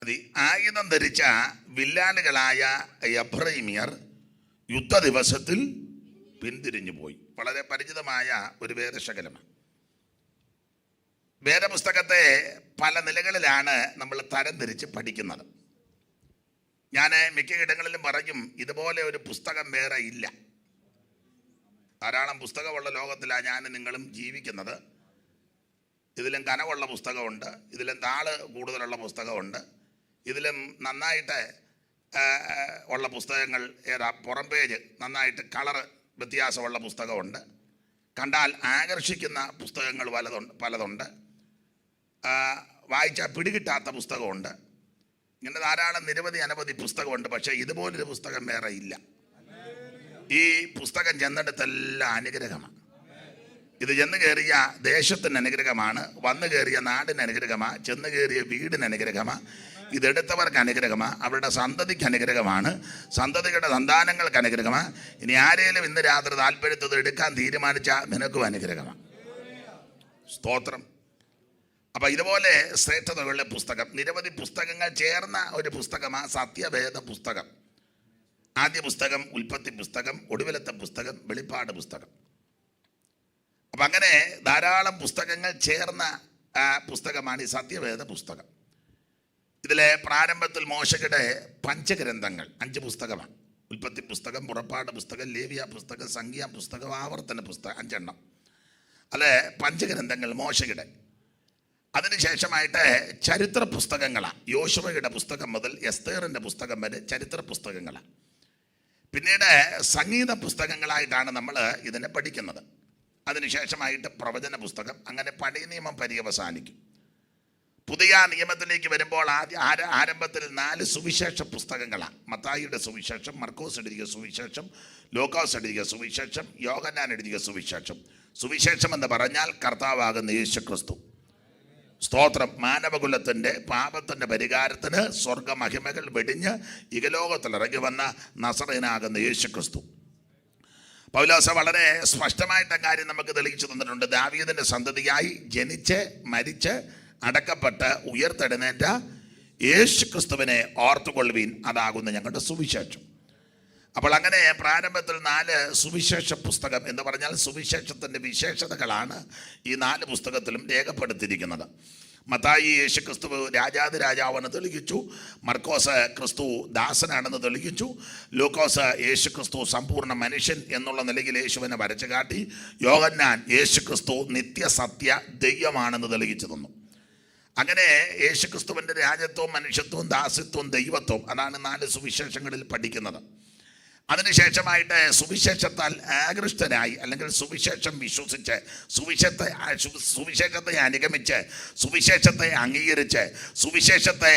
ആയുധം ധരിച്ച വില്ലാളികളായ എബ്രൈമിയർ യുദ്ധ ദിവസത്തിൽ പിന്തിരിഞ്ഞു പോയി. വളരെ പരിചിതമായ ഒരു വേദശകലമാണ്. വേദപുസ്തകത്തെ പല നിലകളിലാണ് നമ്മൾ തരംതിരിച്ച് പഠിക്കുന്നത്. ഞാൻ മിക്കയിടങ്ങളിലും പറയും, ഇതുപോലെ ഒരു പുസ്തകം വേറെ ഇല്ല. ധാരാളം പുസ്തകമുള്ള ലോകത്തിലാണ് ഞാൻ നിങ്ങളും ജീവിക്കുന്നത്. ഇതിലും കനമുള്ള പുസ്തകമുണ്ട്, ഇതിലും താള് കൂടുതലുള്ള പുസ്തകമുണ്ട്, ഇതിലും നന്നായിട്ട് ഉള്ള പുസ്തകങ്ങൾ പുറം പേജ് നന്നായിട്ട് കളറ് വ്യത്യാസമുള്ള പുസ്തകമുണ്ട്, കണ്ടാൽ ആകർഷിക്കുന്ന പുസ്തകങ്ങൾ പലതുണ്ട്, വായിച്ചാൽ പിടികിട്ടാത്ത പുസ്തകമുണ്ട്. ഇങ്ങനെ ധാരാളം അനവധി പുസ്തകമുണ്ട്. പക്ഷേ ഇതുപോലൊരു പുസ്തകം വേറെ ഇല്ല. ഈ പുസ്തകം ചെന്നിടത്തെല്ലാം അനുഗ്രഹമാണ്. ഇത് ചെന്ന് കയറിയ ദേശത്തിന് അനുഗ്രഹമാണ്, വന്നു കയറിയ നാടിന് അനുഗ്രഹമാണ്, ചെന്ന് കയറിയ വീടിന് അനുഗ്രഹമാണ്, ഇതെടുത്തവർക്ക് അനുഗ്രഹമാണ്, അവരുടെ സന്തതിക്ക് അനുഗ്രഹമാണ്, സന്തതികളുടെ സന്താനങ്ങൾക്ക് അനുഗ്രഹമാണ്. ഇനി ആരെങ്കിലും ഇന്ന് രാത്രി താല്പര്യത്തോടെ എടുക്കാൻ തീരുമാനിച്ചാൽ നിനക്കും അനുഗ്രഹമാണ്. സ്തോത്രം. അപ്പം ഇതുപോലെ ശ്രേഷ്ഠതകളുടെ പുസ്തകം, നിരവധി പുസ്തകങ്ങൾ ചേർന്ന ഒരു പുസ്തകമാണ് സത്യവേദ പുസ്തകം. ആദ്യ പുസ്തകം ഉൽപ്പത്തി പുസ്തകം, ഒടുവിലത്തെ പുസ്തകം വെളിപ്പാട് പുസ്തകം. അപ്പം അങ്ങനെ ധാരാളം പുസ്തകങ്ങൾ ചേർന്ന പുസ്തകമാണ് ഈ സത്യവേദ പുസ്തകം. ഇതിലെ പ്രാരംഭത്തിൽ മോശയുടെ പഞ്ചഗ്രന്ഥങ്ങൾ 5 പുസ്തകമാണ്. ഉൽപ്പത്തി പുസ്തകം, പുറപ്പാട് പുസ്തകം, ലേവ്യ പുസ്തകം, സംഖ്യാ പുസ്തകം, ആവർത്തന പുസ്തകം, 5 എണ്ണം. അല്ലെ പഞ്ചഗ്രന്ഥങ്ങൾ മോശയുടെ. അതിനുശേഷമായിട്ട് ചരിത്ര പുസ്തകങ്ങളാണ്. യോശുവയുടെ പുസ്തകം മുതൽ എസ്തേറിൻ്റെ പുസ്തകം വരെ ചരിത്ര പുസ്തകങ്ങളാണ്. പിന്നീട് സംഗീത പുസ്തകങ്ങളായിട്ടാണ് നമ്മൾ ഇതിനെ പഠിക്കുന്നത്. അതിനുശേഷമായിട്ട് പ്രവചന പുസ്തകം. അങ്ങനെ പഴയ നിയമം പര്യവസാനിക്കും. പുതിയ നിയമത്തിലേക്ക് വരുമ്പോൾ ആരംഭത്തിൽ 4 സുവിശേഷ പുസ്തകങ്ങളാണ്. മത്തായിയുടെ സുവിശേഷം, മർക്കോസ് എഴുതിയ സുവിശേഷം, ലൂക്കോസ് എഴുതിയ സുവിശേഷം, യോഹന്നാൻ എഴുതിയ സുവിശേഷം. സുവിശേഷം എന്ന് പറഞ്ഞാൽ കർത്താവാകുന്ന യേശുക്രിസ്തു. സ്തോത്രം. മാനവകുലത്തിൻ്റെ പാപത്തിൻ്റെ പരിഹാരത്തിന് സ്വർഗമഹിമകൾ വെടിഞ്ഞ് ഇഹലോകത്തിൽ ഇറങ്ങി വന്ന നസറേനാകുന്ന യേശുക്രിസ്തു. പൗലോസ് വളരെ സ്പഷ്ടമായിട്ട് കാര്യം നമുക്ക് തെളിയിച്ചു തന്നിട്ടുണ്ട്. ദാവീദിൻ്റെ സന്തതിയായി ജനിച്ച് മരിച്ച് അടക്കപ്പെട്ട് ഉയർത്തെഴുന്നേറ്റ യേശുക്രിസ്തുവിനെ ഓർത്തുകൊള്ളുവീൻ, അതാകുന്ന ഞങ്ങളുടെ സുവിശേഷം. അപ്പോൾ അങ്ങനെ പ്രാരംഭത്തിൽ 4 സുവിശേഷ പുസ്തകം എന്ന് പറഞ്ഞാൽ സുവിശേഷത്തിൻ്റെ വിശേഷതകളാണ് ഈ 4 പുസ്തകത്തിലും രേഖപ്പെടുത്തിയിരിക്കുന്നത്. മത്തായി യേശുക്രിസ്തു രാജാതിരാജാവെന്ന് തെളിയിച്ചു, മർക്കോസ് ക്രിസ്തു ദാസനാണെന്ന് തെളിയിച്ചു, ലൂക്കോസ് യേശുക്രിസ്തു സമ്പൂർണ്ണ മനുഷ്യൻ എന്നുള്ള നിലയിൽ യേശുവിനെ വരച്ചു കാട്ടി, യോഹന്നാൻ യേശുക്രിസ്തു നിത്യസത്യ ദൈവമാണെന്ന് തെളിയിച്ചു തന്നു. അങ്ങനെ യേശുക്രിസ്തുവിൻ്റെ രാജത്വവും മനുഷ്യത്വവും ദാസ്യത്വവും ദൈവത്വവും അതാണ് 4 സുവിശേഷങ്ങളിൽ പഠിക്കുന്നത്. അതിനുശേഷമായിട്ട് സുവിശേഷത്താൽ ആകൃഷ്ടരായി, അല്ലെങ്കിൽ സുവിശേഷം വിശ്വസിച്ച് സുവിശേഷത്തെ അനുഗമിച്ച് സുവിശേഷത്തെ അംഗീകരിച്ച് സുവിശേഷത്തെ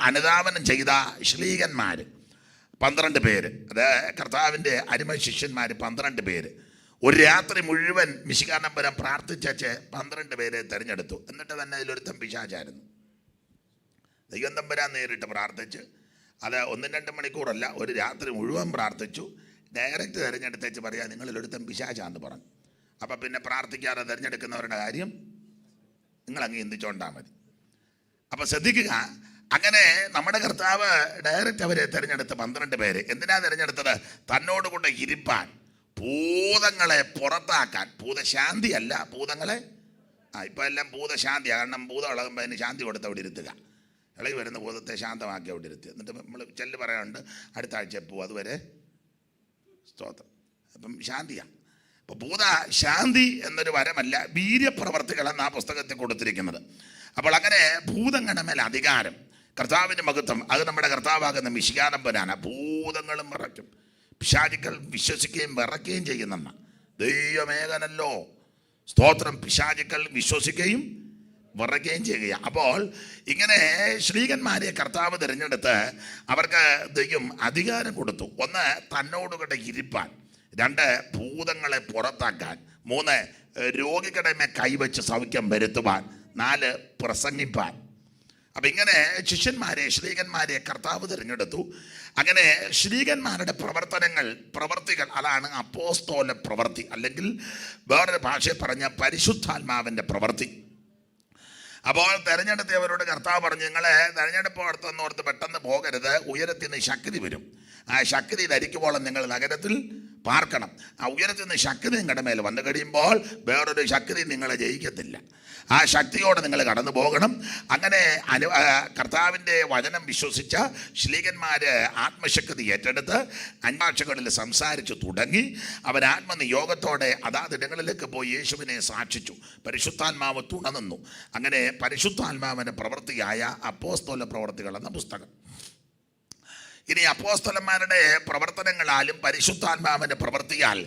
അനുധാവനം ചെയ്ത ശ്ലീഹന്മാർ 12 പേര്, അത് കർത്താവിൻ്റെ അടിമ ശിഷ്യന്മാർ 12 പേര്. ഒരു രാത്രി മുഴുവൻ മിശിഹാനമ്പരം പ്രാർത്ഥിച്ച് 12 പേരെ തിരഞ്ഞെടുത്തു. എന്നിട്ട് തന്നെ അതിലൊരുത്തൻ പിശാചായിരുന്നു. ദൈവം തമ്പുരാൻ നേരിട്ട് പ്രാർത്ഥിച്ച്, അത് 1-2 മണിക്കൂറല്ല, ഒരു രാത്രി മുഴുവൻ പ്രാർത്ഥിച്ചു. ഡയറക്റ്റ് തിരഞ്ഞെടുത്തേച്ച് പറയാം, നിങ്ങളിലൊരുത്തൻ പിശാചാന്ന് പറഞ്ഞു. അപ്പം പിന്നെ പ്രാർത്ഥിക്കാതെ തിരഞ്ഞെടുക്കുന്നവരുടെ കാര്യം നിങ്ങളങ്ങ് ചിന്തിച്ചോണ്ടാൽ മതി. അപ്പം ശ്രദ്ധിക്കുക, അങ്ങനെ നമ്മുടെ കർത്താവ് ഡയറക്റ്റ് അവരെ തിരഞ്ഞെടുത്ത് 12 പേര്. എന്തിനാ തിരഞ്ഞെടുത്തത്? തന്നോടുകൂടെ ഇരിപ്പാൻ, ഭൂതങ്ങളെ പുറത്താക്കാൻ. ഭൂതശാന്തി അല്ല, ഭൂതങ്ങളെ ഇപ്പം എല്ലാം ഭൂതശാന്തിയാണ്. കാരണം ഭൂതം ഇളകുമ്പോൾ അതിന് ശാന്തി കൊടുത്ത് അവിടെ ഇരുത്തുക. ഇളകി വരുന്ന ഭൂതത്തെ ശാന്തമാക്കി അവിടെ ഇരുത്തി. എന്നിട്ട് നമ്മൾ ചെല്ല് പറയാനുണ്ട് അടുത്ത ആഴ്ച പോവും, അതുവരെ സ്തോത്രം. അപ്പം ശാന്തിയാണ്. അപ്പോൾ ഭൂത ശാന്തി എന്നൊരു വരമല്ല, വീര്യപ്രവർത്തികളെന്ന് ആ പുസ്തകത്തിൽ കൊടുത്തിരിക്കുന്നത്. അപ്പോൾ അങ്ങനെ ഭൂതങ്ങളുടെ മേൽ അധികാരം, കർത്താവിൻ്റെ മഹത്വം, അത് നമ്മുടെ കർത്താവാകുന്ന മിശിഹാനമ്പനാണ്. ഭൂതങ്ങളും വിറയ്ക്കും, പിശാചുക്കൾ വിശ്വസിക്കുകയും വിറയ്ക്കുകയും ചെയ്യുന്നെന്ന ദൈവമേകനല്ലോ. സ്തോത്രം. പിശാചുക്കൾ വിശ്വസിക്കുകയും വിറയ്ക്കുകയും ചെയ്യുക. അപ്പോൾ ഇങ്ങനെ ശ്ലീഹന്മാരെ കർത്താവ് തിരഞ്ഞെടുത്ത് അവർക്ക് ദൈവം അധികാരം കൊടുത്തു. 1 തന്നോടുകൂടെ ഇരിപ്പാൻ, 2 ഭൂതങ്ങളെ പുറത്താക്കാൻ, 3 രോഗികളുടെ മേൽ കൈവച്ച് സൗഖ്യം വരുത്തുവാൻ, 4 പ്രസംഗിപ്പാൻ. അപ്പം ഇങ്ങനെ ശിഷ്യന്മാരെ ശ്ലീഹന്മാരെ കർത്താവ് തിരഞ്ഞെടുത്തു. അങ്ങനെ ശ്ലീഹന്മാരുടെ പ്രവർത്തികൾ അതാണ് അപ്പോസ്തോല പ്രവൃത്തി, അല്ലെങ്കിൽ വേറൊരു ഭാഷയിൽ പറഞ്ഞ പരിശുദ്ധാത്മാവിൻ്റെ പ്രവൃത്തി. അപ്പോൾ തെരഞ്ഞെടുത്തവരോട് കർത്താവ് പറഞ്ഞു, നിങ്ങളെ തെരഞ്ഞെടുപ്പ് ഓർത്ത് പെട്ടെന്ന് പോകരുത്, ഉയരത്തിൽ നിന്ന് ശക്തി വരും. ആ ശക്തി ധരിക്കുമ്പോൾ നിങ്ങൾ നഗരത്തിൽ പാർക്കണം. ആ ഉയരത്തിൽ നിന്ന് ശക്തി നിങ്ങളുടെ മേൽ വന്നു കഴിയുമ്പോൾ വേറൊരു ശക്തി നിങ്ങളെ ജയിക്കത്തില്ല. ആ ശക്തിയോടെ നിങ്ങൾ കടന്നു പോകണം. അങ്ങനെ കർത്താവിൻ്റെ വചനം വിശ്വസിച്ച ശ്ലീകന്മാർ ആത്മശക്തി ഏറ്റെടുത്ത് അന്ഭാഷകളിൽ സംസാരിച്ചു തുടങ്ങി. അവർ ആത്മനിയോഗത്തോടെ അതാതിടങ്ങളിലേക്ക് പോയി യേശുവിനെ സാക്ഷിച്ചു. പരിശുദ്ധാത്മാവ് തുണനിന്നു. അങ്ങനെ പരിശുദ്ധാത്മാവിൻ്റെ പ്രവൃത്തിയായ അപ്പോസ്തല പ്രവൃത്തികൾ എന്ന പുസ്തകം. ഇനി അപ്പോസ്തലന്മാരുടെ പ്രവർത്തനങ്ങളാലും പരിശുദ്ധാത്മാവിൻ്റെ പ്രവൃത്തിയാൽ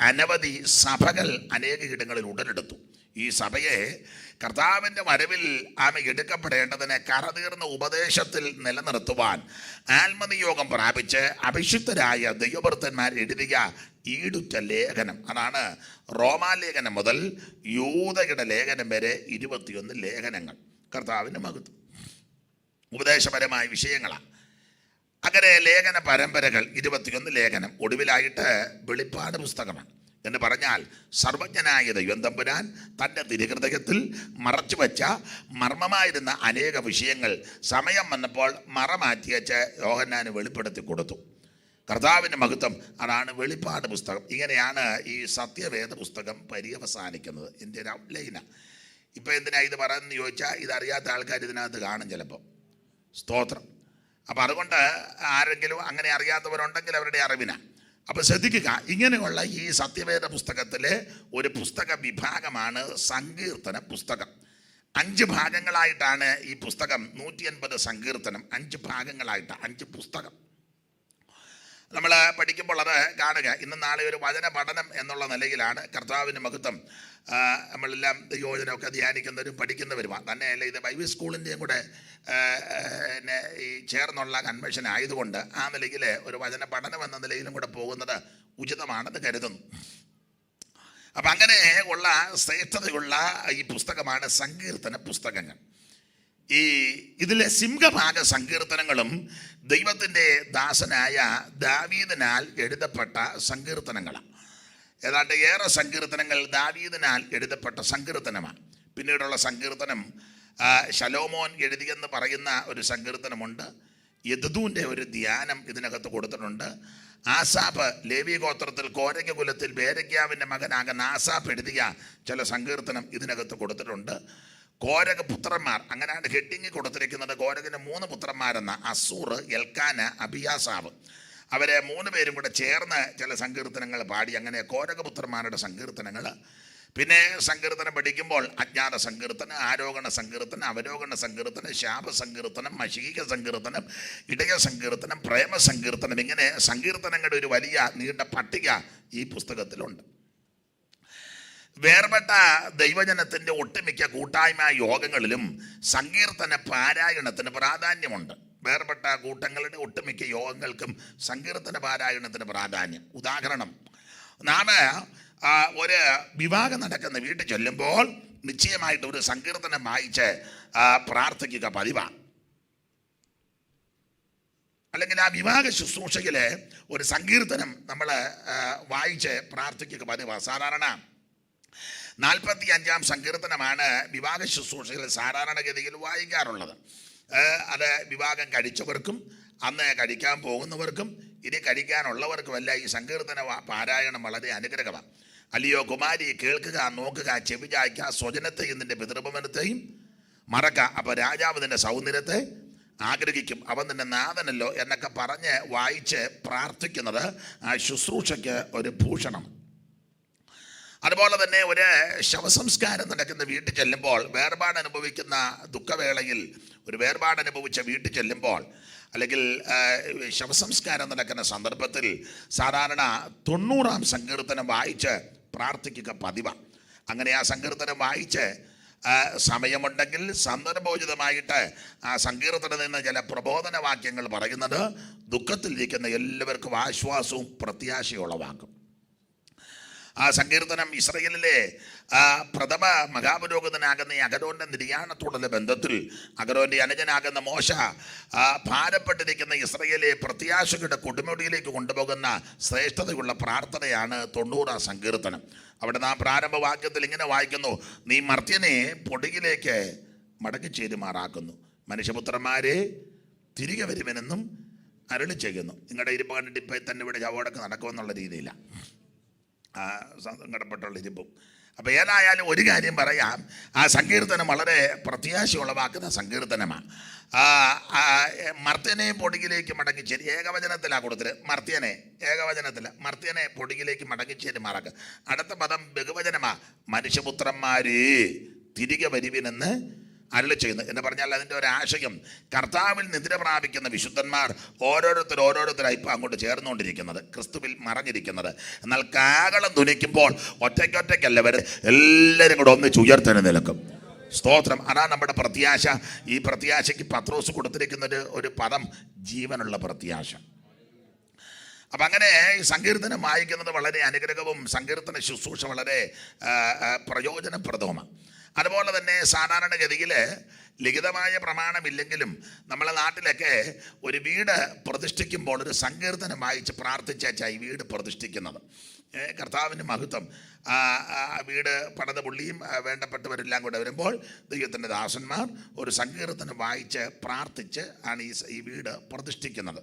അനവധി സഭകൾ അനേക ഇടങ്ങളിൽ ഉടലെടുത്തു. ഈ സഭയെ കർത്താവിൻ്റെ വരവിൽ എടുക്കപ്പെടേണ്ടതിന് കറതീർന്ന ഉപദേശത്തിൽ നിലനിർത്തുവാൻ ആത്മനിയോഗം പ്രാപിച്ച് അഭിഷിക്തരായ ദൈവഭക്തന്മാർ എഴുതിയ ഈടുറ്റ ലേഖനം, അതാണ് റോമാലേഖനം മുതൽ യൂദയുടെ ലേഖനം വരെ 21 ലേഖനങ്ങൾ. കർത്താവിൻ്റെ മഹത്വം ഉപദേശപരമായ വിഷയങ്ങളാണ്. അങ്ങനെ ലേഖന പരമ്പരകൾ 21 ലേഖനം. ഒടുവിലായിട്ട് വെളിപ്പാട് പുസ്തകമാണ്. എന്ന് പറഞ്ഞാൽ സർവജ്ഞനായ ദൈവം തമ്പുരാൻ തൻ്റെ തിരുഹൃദയത്തിൽ മറച്ചു വച്ച മർമ്മമായിരുന്ന അനേക വിഷയങ്ങൾ സമയം വന്നപ്പോൾ മറമാറ്റിവെച്ച് യോഹന്നാന് വെളിപ്പെടുത്തി കൊടുത്തു. കർത്താവിൻ്റെ മഹത്വം. അതാണ് വെളിപ്പാട് പുസ്തകം. ഇങ്ങനെയാണ് ഈ സത്യവേദ പുസ്തകം പര്യവസാനിക്കുന്നത്. എൻ്റെ ഒരു ഔട്ട്ലൈനാണ്. ഇപ്പം എന്തിനാ ഇത് പറയുന്നത് ചോദിച്ചാൽ, ഇതറിയാത്ത ആൾക്കാർ ഇതിനകത്ത് കാണും ചിലപ്പോൾ. സ്തോത്രം. അപ്പം അതുകൊണ്ട് ആരെങ്കിലും അങ്ങനെ അറിയാത്തവരുണ്ടെങ്കിൽ അവരുടെ അറിവിനാണ്. അപ്പോൾ ശ്രദ്ധിക്കുക, ഇങ്ങനെയുള്ള ഈ സത്യവേദ പുസ്തകത്തിലെ ഒരു പുസ്തക വിഭാഗമാണ് സങ്കീർത്തന പുസ്തകം. 5 ഭാഗങ്ങളായിട്ടാണ് ഈ പുസ്തകം. 180 സങ്കീർത്തനം 5 ഭാഗങ്ങളായിട്ട് 5 പുസ്തകം നമ്മൾ പഠിക്കുമ്പോൾ അത് കാണുക. ഇന്ന് നാളെ ഒരു വചന പഠനം എന്നുള്ള നിലയിലാണ് കർത്താവിൻ്റെ മഹത്വം നമ്മളെല്ലാം യോജനമൊക്കെ ധ്യാനിക്കുന്നവരും പഠിക്കുന്നവരുമാണ്. തന്നെയല്ല ഇത് ബൈബിൾ സ്കൂളിൻ്റെയും കൂടെ ഈ ചേർന്നുള്ള കൺവെൻഷൻ ആയതുകൊണ്ട് ആ നിലയിൽ ഒരു വചന പഠനം എന്ന നിലയിലും കൂടെ പോകുന്നത് ഉചിതമാണെന്ന് കരുതുന്നു. അപ്പം അങ്ങനെ ഉള്ള ശ്രേഷ്ഠതയുള്ള ഈ പുസ്തകമാണ് സങ്കീർത്തന പുസ്തകങ്ങൾ. ഇതിലെ സിംഹഭാഗ സങ്കീർത്തനങ്ങളും ദൈവത്തിൻ്റെ ദാസനായ ദാവീദിനാൽ എഴുതപ്പെട്ട സങ്കീർത്തനങ്ങളാണ്. ഏതാണ്ട് ഏറെ സങ്കീർത്തനങ്ങൾ ദാവീദിനാൽ എഴുതപ്പെട്ട സങ്കീർത്തനമാണ്. പിന്നീടുള്ള സങ്കീർത്തനം ശലോമോൻ എഴുതിയെന്ന് പറയുന്ന ഒരു സങ്കീർത്തനമുണ്ട്. യദൂൻ്റെ ഒരു ധ്യാനം ഇതിനകത്ത് കൊടുത്തിട്ടുണ്ട്. ആസാഫ് ലേവി ഗോത്രത്തിൽ കോരക കുലത്തിൽ ബേരഗ്യാവിൻ്റെ മകനാകുന്ന ആസാഫ് എഴുതിയ ചില സങ്കീർത്തനം ഇതിനകത്ത് കൊടുത്തിട്ടുണ്ട്. കോരക പുത്രന്മാർ, അങ്ങനെയാണ് ഹെഡിങ് കൊടുത്തിരിക്കുന്നത്. കോരകിന് 3 പുത്രന്മാരെന്ന അസൂർ, എൽക്കാന്, അബിയാസാവ്. അവരെ 3 പേരും കൂടെ ചേർന്ന് ചില സങ്കീർത്തനങ്ങൾ പാടി. അങ്ങനെ കോരകപുത്രന്മാരുടെ സങ്കീർത്തനങ്ങൾ. പിന്നെ സങ്കീർത്തനം പഠിക്കുമ്പോൾ അജ്ഞാത സങ്കീർത്തനം, ആരോഹണ സങ്കീർത്തനം, അവരോഹണ സങ്കീർത്തനം, ശാപ സങ്കീർത്തനം, മശീക സങ്കീർത്തനം, ഇടയ സങ്കീർത്തനം, പ്രേമ സങ്കീർത്തനം, ഇങ്ങനെ സങ്കീർത്തനങ്ങളുടെ ഒരു വലിയ നീണ്ട പട്ടിക ഈ പുസ്തകത്തിലുണ്ട്. വേർപെട്ട ദൈവജനത്തിൻ്റെ ഒട്ടുമിക്ക കൂട്ടായ്മ യോഗങ്ങളിലും സങ്കീർത്തന പാരായണത്തിന് പ്രാധാന്യമുണ്ട്. വേർപെട്ട കൂട്ടങ്ങളുടെ ഒട്ടുമിക്ക യോഗങ്ങൾക്കും സങ്കീർത്തന പാരായണത്തിന് പ്രാധാന്യം. ഉദാഹരണം, നാം ഒരു വിവാഹം നടക്കുന്ന വീട്ടിൽ ചെല്ലുമ്പോൾ നിശ്ചയമായിട്ട് ഒരു സങ്കീർത്തനം വായിച്ച് പ്രാർത്ഥിക്കുക പതിവാണ്. അല്ലെങ്കിൽ ആ വിവാഹ ശുശ്രൂഷയിൽ ഒരു സങ്കീർത്തനം നമ്മൾ വായിച്ച് പ്രാർത്ഥിക്കുക പതിവാണ്. സാധാരണ 45-ാം സങ്കീർത്തനമാണ് വിവാഹ ശുശ്രൂഷയിൽ സാധാരണഗതിയിൽ വായിക്കാറുള്ളത്. അത് വിവാഹം കഴിച്ചവർക്കും അന്ന് കഴിക്കാൻ പോകുന്നവർക്കും ഇനി കഴിക്കാനുള്ളവർക്കുമല്ല ഈ സങ്കീർത്തന പാരായണം വളരെ അനുഗ്രഹമാണ്. അല്ലയോ കുമാരി, കേൾക്കുക, നോക്കുക, ചെവിചായ്ക്കുക, സ്വജനത്തെയും നിന്റെ പിതൃഭവനത്തെയും മറക്ക. അപ്പോൾ രാജാവ് നിന്റെ സൗന്ദര്യത്തെ ആഗ്രഹിക്കും, അവൻ നിന്റെ നാഥനല്ലോ എന്നൊക്കെ പറഞ്ഞ് വായിച്ച് പ്രാർത്ഥിക്കുന്നത് ആ ശുശ്രൂഷയ്ക്ക് ഒരു ഭൂഷണം. അതുപോലെ തന്നെ ഒരു ശവസംസ്കാരം നടക്കുന്ന വീട്ടിൽ ചെല്ലുമ്പോൾ, വേർപാട് അനുഭവിക്കുന്ന ദുഃഖവേളയിൽ ഒരു വേർപാട് അനുഭവിച്ച വീട്ടിൽ ചെല്ലുമ്പോൾ, അല്ലെങ്കിൽ ശവസംസ്കാരം നടക്കുന്ന സന്ദർഭത്തിൽ സാധാരണ 90-ാം സങ്കീർത്തനം വായിച്ച് പ്രാർത്ഥിക്കുക പതിവാണ്. അങ്ങനെ ആ സങ്കീർത്തനം വായിച്ച് സമയമുണ്ടെങ്കിൽ സന്ദർഭോചിതമായിട്ട് ആ സങ്കീർത്തനത്തിൽ നിന്ന് ചില പ്രബോധന വാക്യങ്ങൾ പറയുന്നത് ദുഃഖത്തിലിരിക്കുന്ന എല്ലാവർക്കും ആശ്വാസവും പ്രത്യാശയും ഉളവാക്കും. ആ സങ്കീർത്തനം ഇസ്രായേലിലെ പ്രഥമ മഹാപുരോഹിതനാകുന്ന ഈ അഹരോന്റെ നിര്യാണത്തോടുള്ള ബന്ധത്തിൽ അഹരോന്റെ അനുജനാകുന്ന മോശ ഭാരപ്പെട്ടിരിക്കുന്ന ഇസ്രായേലിലെ പ്രത്യാശയുടെ കൊടുമുടിയിലേക്ക് കൊണ്ടുപോകുന്ന ശ്രേഷ്ഠതയുള്ള പ്രാർത്ഥനയാണ് 90 സങ്കീർത്തനം. അവിടെ നാം പ്രാരംഭ വാക്യത്തിൽ ഇങ്ങനെ വായിക്കുന്നു: നീ മർത്യനെ പൊടിയിലേക്ക് മടക്കി ചേരുമാറാക്കുന്നു, മനുഷ്യപുത്രന്മാരെ തിരികെ വരുമെന്നും അരുളി ചെയ്യുന്നു. നിങ്ങളുടെ ഇരിപ്പ് കണ്ടിട്ട് ഇപ്പം തന്നെ ഇവിടെ ചവടക്ക് നടക്കുമെന്നുള്ള രീതിയിലാണ് സങ്കടപ്പെട്ടുള്ള ഇരിപ്പും. അപ്പം ഏതായാലും ഒരു കാര്യം പറയാം, ആ സങ്കീർത്തനം വളരെ പ്രത്യാശ ഉളവാക്കുന്ന സങ്കീർത്തനമാണ്. മർത്യനെ പൊടിയിലേക്ക് മടങ്ങിച്ചേരി, ഏകവചനത്തിലാണ് കൊടുത്തത്. മർത്യനെ ഏകവചനത്തില, മർത്യനെ പൊടിയിലേക്ക് മടങ്ങിച്ചേരുമാറാക്കുക. അടുത്ത പദം ബഹുവചനമാണ്, മനുഷ്യപുത്രന്മാരെ തിരികെ വരുവിനെന്ന് അരുളി ചെയ്യുന്നത് എന്ന് പറഞ്ഞാൽ അതിൻ്റെ ഒരു ആശയം, കർത്താവിൽ നിദ്ര പ്രാപിക്കുന്ന വിശുദ്ധന്മാർ ഓരോരുത്തരായി ഇപ്പം അങ്ങോട്ട് ചേർന്നുകൊണ്ടിരിക്കുന്നത്, ക്രിസ്തുവിൽ മറഞ്ഞിരിക്കുന്നത്. എന്നാൽ കാഹളം ധ്വനിക്കുമ്പോൾ ഒറ്റയ്ക്കല്ല എല്ലാവരും കൂടെ ഒന്നിച്ച് ഉയർത്തന്നെ നിൽക്കും. സ്തോത്രം. അതാണ് നമ്മുടെ പ്രത്യാശ. ഈ പ്രത്യാശയ്ക്ക് പത്രോസ് കൊടുത്തിരിക്കുന്ന ഒരു പദം ജീവനുള്ള പ്രത്യാശ. അപ്പം അങ്ങനെ ഈ സങ്കീർത്തനം വായിക്കുന്നത് വളരെ അനുഗ്രഹവും സങ്കീർത്തന ശുശ്രൂഷ വളരെ പ്രയോജനപ്രദവുമാണ്. അതുപോലെ തന്നെ സാധാരണഗതിയിൽ ലിഖിതമായ പ്രമാണമില്ലെങ്കിലും നമ്മളെ നാട്ടിലൊക്കെ ഒരു വീട് പ്രതിഷ്ഠിക്കുമ്പോൾ ഒരു സങ്കീർത്തനം വായിച്ച് പ്രാർത്ഥിച്ചായി വീട് പ്രതിഷ്ഠിക്കുന്നത്. കർത്താവിൻ്റെ മഹത്വം. വീട് പണിത പുള്ളിയും വേണ്ടപ്പെട്ടവരെല്ലാം കൂടെ വരുമ്പോൾ ദൈവത്തിൻ്റെ ദാസന്മാർ ഒരു സങ്കീർത്തനം വായിച്ച് പ്രാർത്ഥിച്ച് ആണ് ഈ വീട് പ്രതിഷ്ഠിക്കുന്നത്.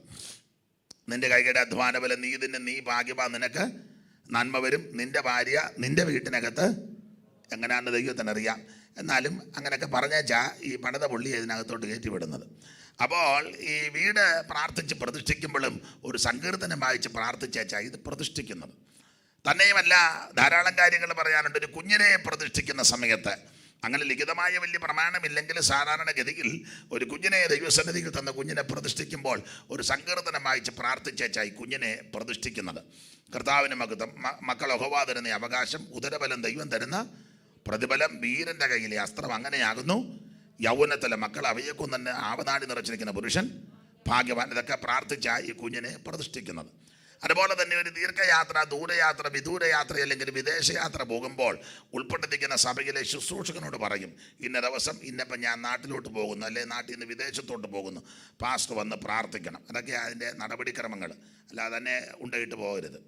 നിന്റെ കൈകളുടെ അധ്വാനബലം നീ തിന്നെ, നീ ഭാഗ്യവാൻ, നിനക്ക് നന്മ വരും, നിന്റെ ഭാര്യ നിന്റെ വീട്ടിനകത്ത് എങ്ങനെയാണെന്ന് ദൈവത്തിനറിയാം. എന്നാലും അങ്ങനെയൊക്കെ പറഞ്ഞാച്ചാ ഈ പണിത പുള്ളി ഇതിനകത്തോട്ട് കയറ്റിവിടുന്നത്. അപ്പോൾ ഈ വീട് പ്രാർത്ഥിച്ച് പ്രതിഷ്ഠിക്കുമ്പോഴും ഒരു സങ്കീർത്തനം വായിച്ച് പ്രാർത്ഥിച്ചാ ഇത് പ്രതിഷ്ഠിക്കുന്നത്. തന്നെയുമല്ല, ധാരാളം കാര്യങ്ങൾ പറയാനുണ്ട്. ഒരു കുഞ്ഞിനെ പ്രതിഷ്ഠിക്കുന്ന സമയത്ത് അങ്ങനെ ലിഖിതമായ വലിയ പ്രമാണമില്ലെങ്കിൽ സാധാരണഗതിയിൽ ഒരു കുഞ്ഞിനെ ദൈവസന്നിധിയിൽ തന്ന കുഞ്ഞിനെ പ്രതിഷ്ഠിക്കുമ്പോൾ ഒരു സങ്കീർത്തനം വായിച്ച് പ്രാർത്ഥിച്ചാ ഈ കുഞ്ഞിനെ പ്രതിഷ്ഠിക്കുന്നത്. കർത്താവിന് മഹത്വം. മക്കൾ യഹോവ തരുന്ന അവകാശം, ഉദരബലം ദൈവം തരുന്ന പ്രതിഫലം, വീരൻ്റെ കയ്യിലെ അസ്ത്രം അങ്ങനെയാകുന്നു. യൗവനത്തിലെ മക്കൾ അവയേക്കും തന്നെ ആവനാടി നിറച്ചിരിക്കുന്ന പുരുഷൻ ഭാഗ്യവാൻ. ഇതൊക്കെ പ്രാർത്ഥിച്ചാ ഈ കുഞ്ഞിനെ പ്രതിഷ്ഠിക്കുന്നത്. അതുപോലെ തന്നെ ഒരു ദീർഘയാത്ര, ദൂരയാത്ര, വിദൂരയാത്ര അല്ലെങ്കിൽ വിദേശയാത്ര പോകുമ്പോൾ ഉൾപ്പെട്ടിരിക്കുന്ന സഭയിലെ ശുശ്രൂഷകനോട് പറയും, ഇന്ന ദിവസം ഇന്നപ്പം ഞാൻ നാട്ടിലോട്ട് പോകുന്നു, അല്ലെ നാട്ടിൽ നിന്ന് വിദേശത്തോട്ട് പോകുന്നു, പാസ്റ്റർ വന്ന് പ്രാർത്ഥിക്കണം. അതൊക്കെ അതിൻ്റെ നടപടിക്രമങ്ങൾ. അല്ലാതെ തന്നെ ഉണ്ടായിട്ട് പോകരുത്.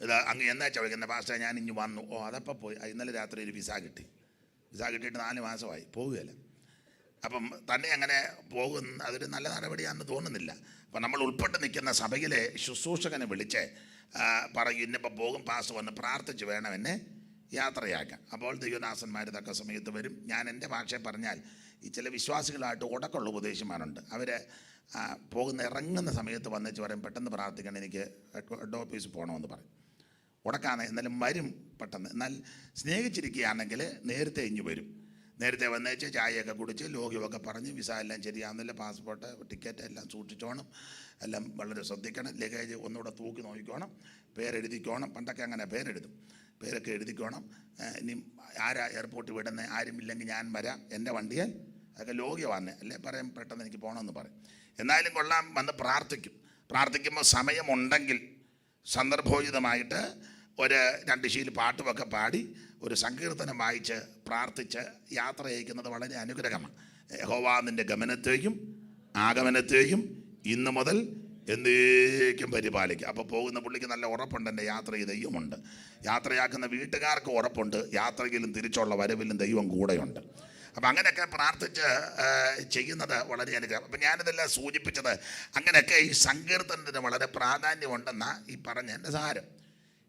ഇത് അങ്ങ് എന്നാ ചോദിക്കുന്ന പാസ്റ്റർ ഞാൻ ഇഞ്ഞ് വന്നു, ഓ അതപ്പം പോയി, ഇന്നലെ രാത്രി ഒരു വിസ കിട്ടിയിട്ട് 4 മാസമായി, പോവുകയല്ല. അപ്പം തന്നെ അങ്ങനെ പോകുന്ന അതൊരു നല്ല നടപടിയാണെന്ന് തോന്നുന്നില്ല. അപ്പം നമ്മൾ ഉൾപ്പെട്ട് നിൽക്കുന്ന സഭയിലെ ശുശ്രൂഷകനെ വിളിച്ച് പറയും, ഇന്നിപ്പോൾ പോകും, പാസ്റ്റർ വന്ന് പ്രാർത്ഥിച്ച് വേണം എന്നെ യാത്രയാക്കാം. അപ്പോൾ ദൈവദാസന്മാർ തക്ക സമയത്ത് വരും. ഞാൻ എൻ്റെ ഭാഷയെ പറഞ്ഞാൽ ഈ ചില വിശ്വാസികളായിട്ട് ഉടക്കമുള്ള ഉപദേശിമാരുണ്ട്. അവർ ഇറങ്ങുന്ന സമയത്ത് വന്നേച്ച് പറയും, പെട്ടെന്ന് പ്രാർത്ഥിക്കണം, എനിക്ക് ഹെഡ് ഓഫീസിൽ പോകണമെന്ന് പറയും. ഉടക്കാണ്, എന്നാലും വരും പെട്ടെന്ന്. എന്നാൽ സ്നേഹിച്ചിരിക്കുകയാണെങ്കിൽ നേരത്തെ ഇഞ്ഞു വരും. നേരത്തെ വന്നേച്ച് ചായയൊക്കെ കുടിച്ച് ലോഗ്യമൊക്കെ പറഞ്ഞ് വിസ എല്ലാം ശരിയാകുന്നില്ല, പാസ്പോർട്ട് ടിക്കറ്റ് എല്ലാം സൂക്ഷിച്ചോണം, എല്ലാം വളരെ ശ്രദ്ധിക്കണം. ലഗേജ് ഒന്നുകൂടെ തൂക്കി നോക്കിക്കോണം, പേരെഴുതിക്കോണം. പണ്ടൊക്കെ അങ്ങനെ പേരൊക്കെ എഴുതിക്കോണം. ഇനി ആരാ എയർപോർട്ടിൽ വിടുന്നത്, ആരുമില്ലെങ്കിൽ ഞാൻ വരാം, എൻ്റെ വണ്ടിയാൽ അതൊക്കെ ലോഗ്യമാണ്, അല്ലേ പറയാം, പെട്ടെന്ന് എനിക്ക് പോകണമെന്ന് പറയും. എന്നാലും കൊള്ളാം, വന്ന് പ്രാർത്ഥിക്കുമ്പോൾ സമയമുണ്ടെങ്കിൽ സന്ദർഭോചിതമായിട്ട് ഒരു 2 ശീൽ പാട്ടുമൊക്കെ പാടി ഒരു സങ്കീർത്തനം വായിച്ച് പ്രാർത്ഥിച്ച് യാത്ര അയക്കുന്നത് വളരെ അനുഗ്രഹമാണ്. യഹോവ നിൻ്റെ ഗമനത്തെയും ആഗമനത്തെയും ഇന്നു മുതൽ എന്നേക്കും പരിപാലിക്കുക. അപ്പോൾ പോകുന്ന പുള്ളിക്ക് നല്ല ഉറപ്പുണ്ട്, എൻ്റെ യാത്രയിൽ ദൈവമുണ്ട്. യാത്രയാക്കുന്ന വീട്ടുകാർക്ക് ഉറപ്പുണ്ട്, യാത്രയിലും തിരിച്ചുള്ള വരവിലും ദൈവം കൂടെയുണ്ട്. അപ്പം അങ്ങനെയൊക്കെ പ്രാർത്ഥിച്ച് ചെയ്യുന്നത് വളരെ അനുഗ്രഹം. അപ്പം ഞാനിതെല്ലാം സൂചിപ്പിച്ചത് അങ്ങനെയൊക്കെ ഈ സങ്കീർത്തനത്തിന് വളരെ പ്രാധാന്യമുണ്ടെന്നാണ് ഈ പറഞ്ഞ എൻ്റെ സാരം.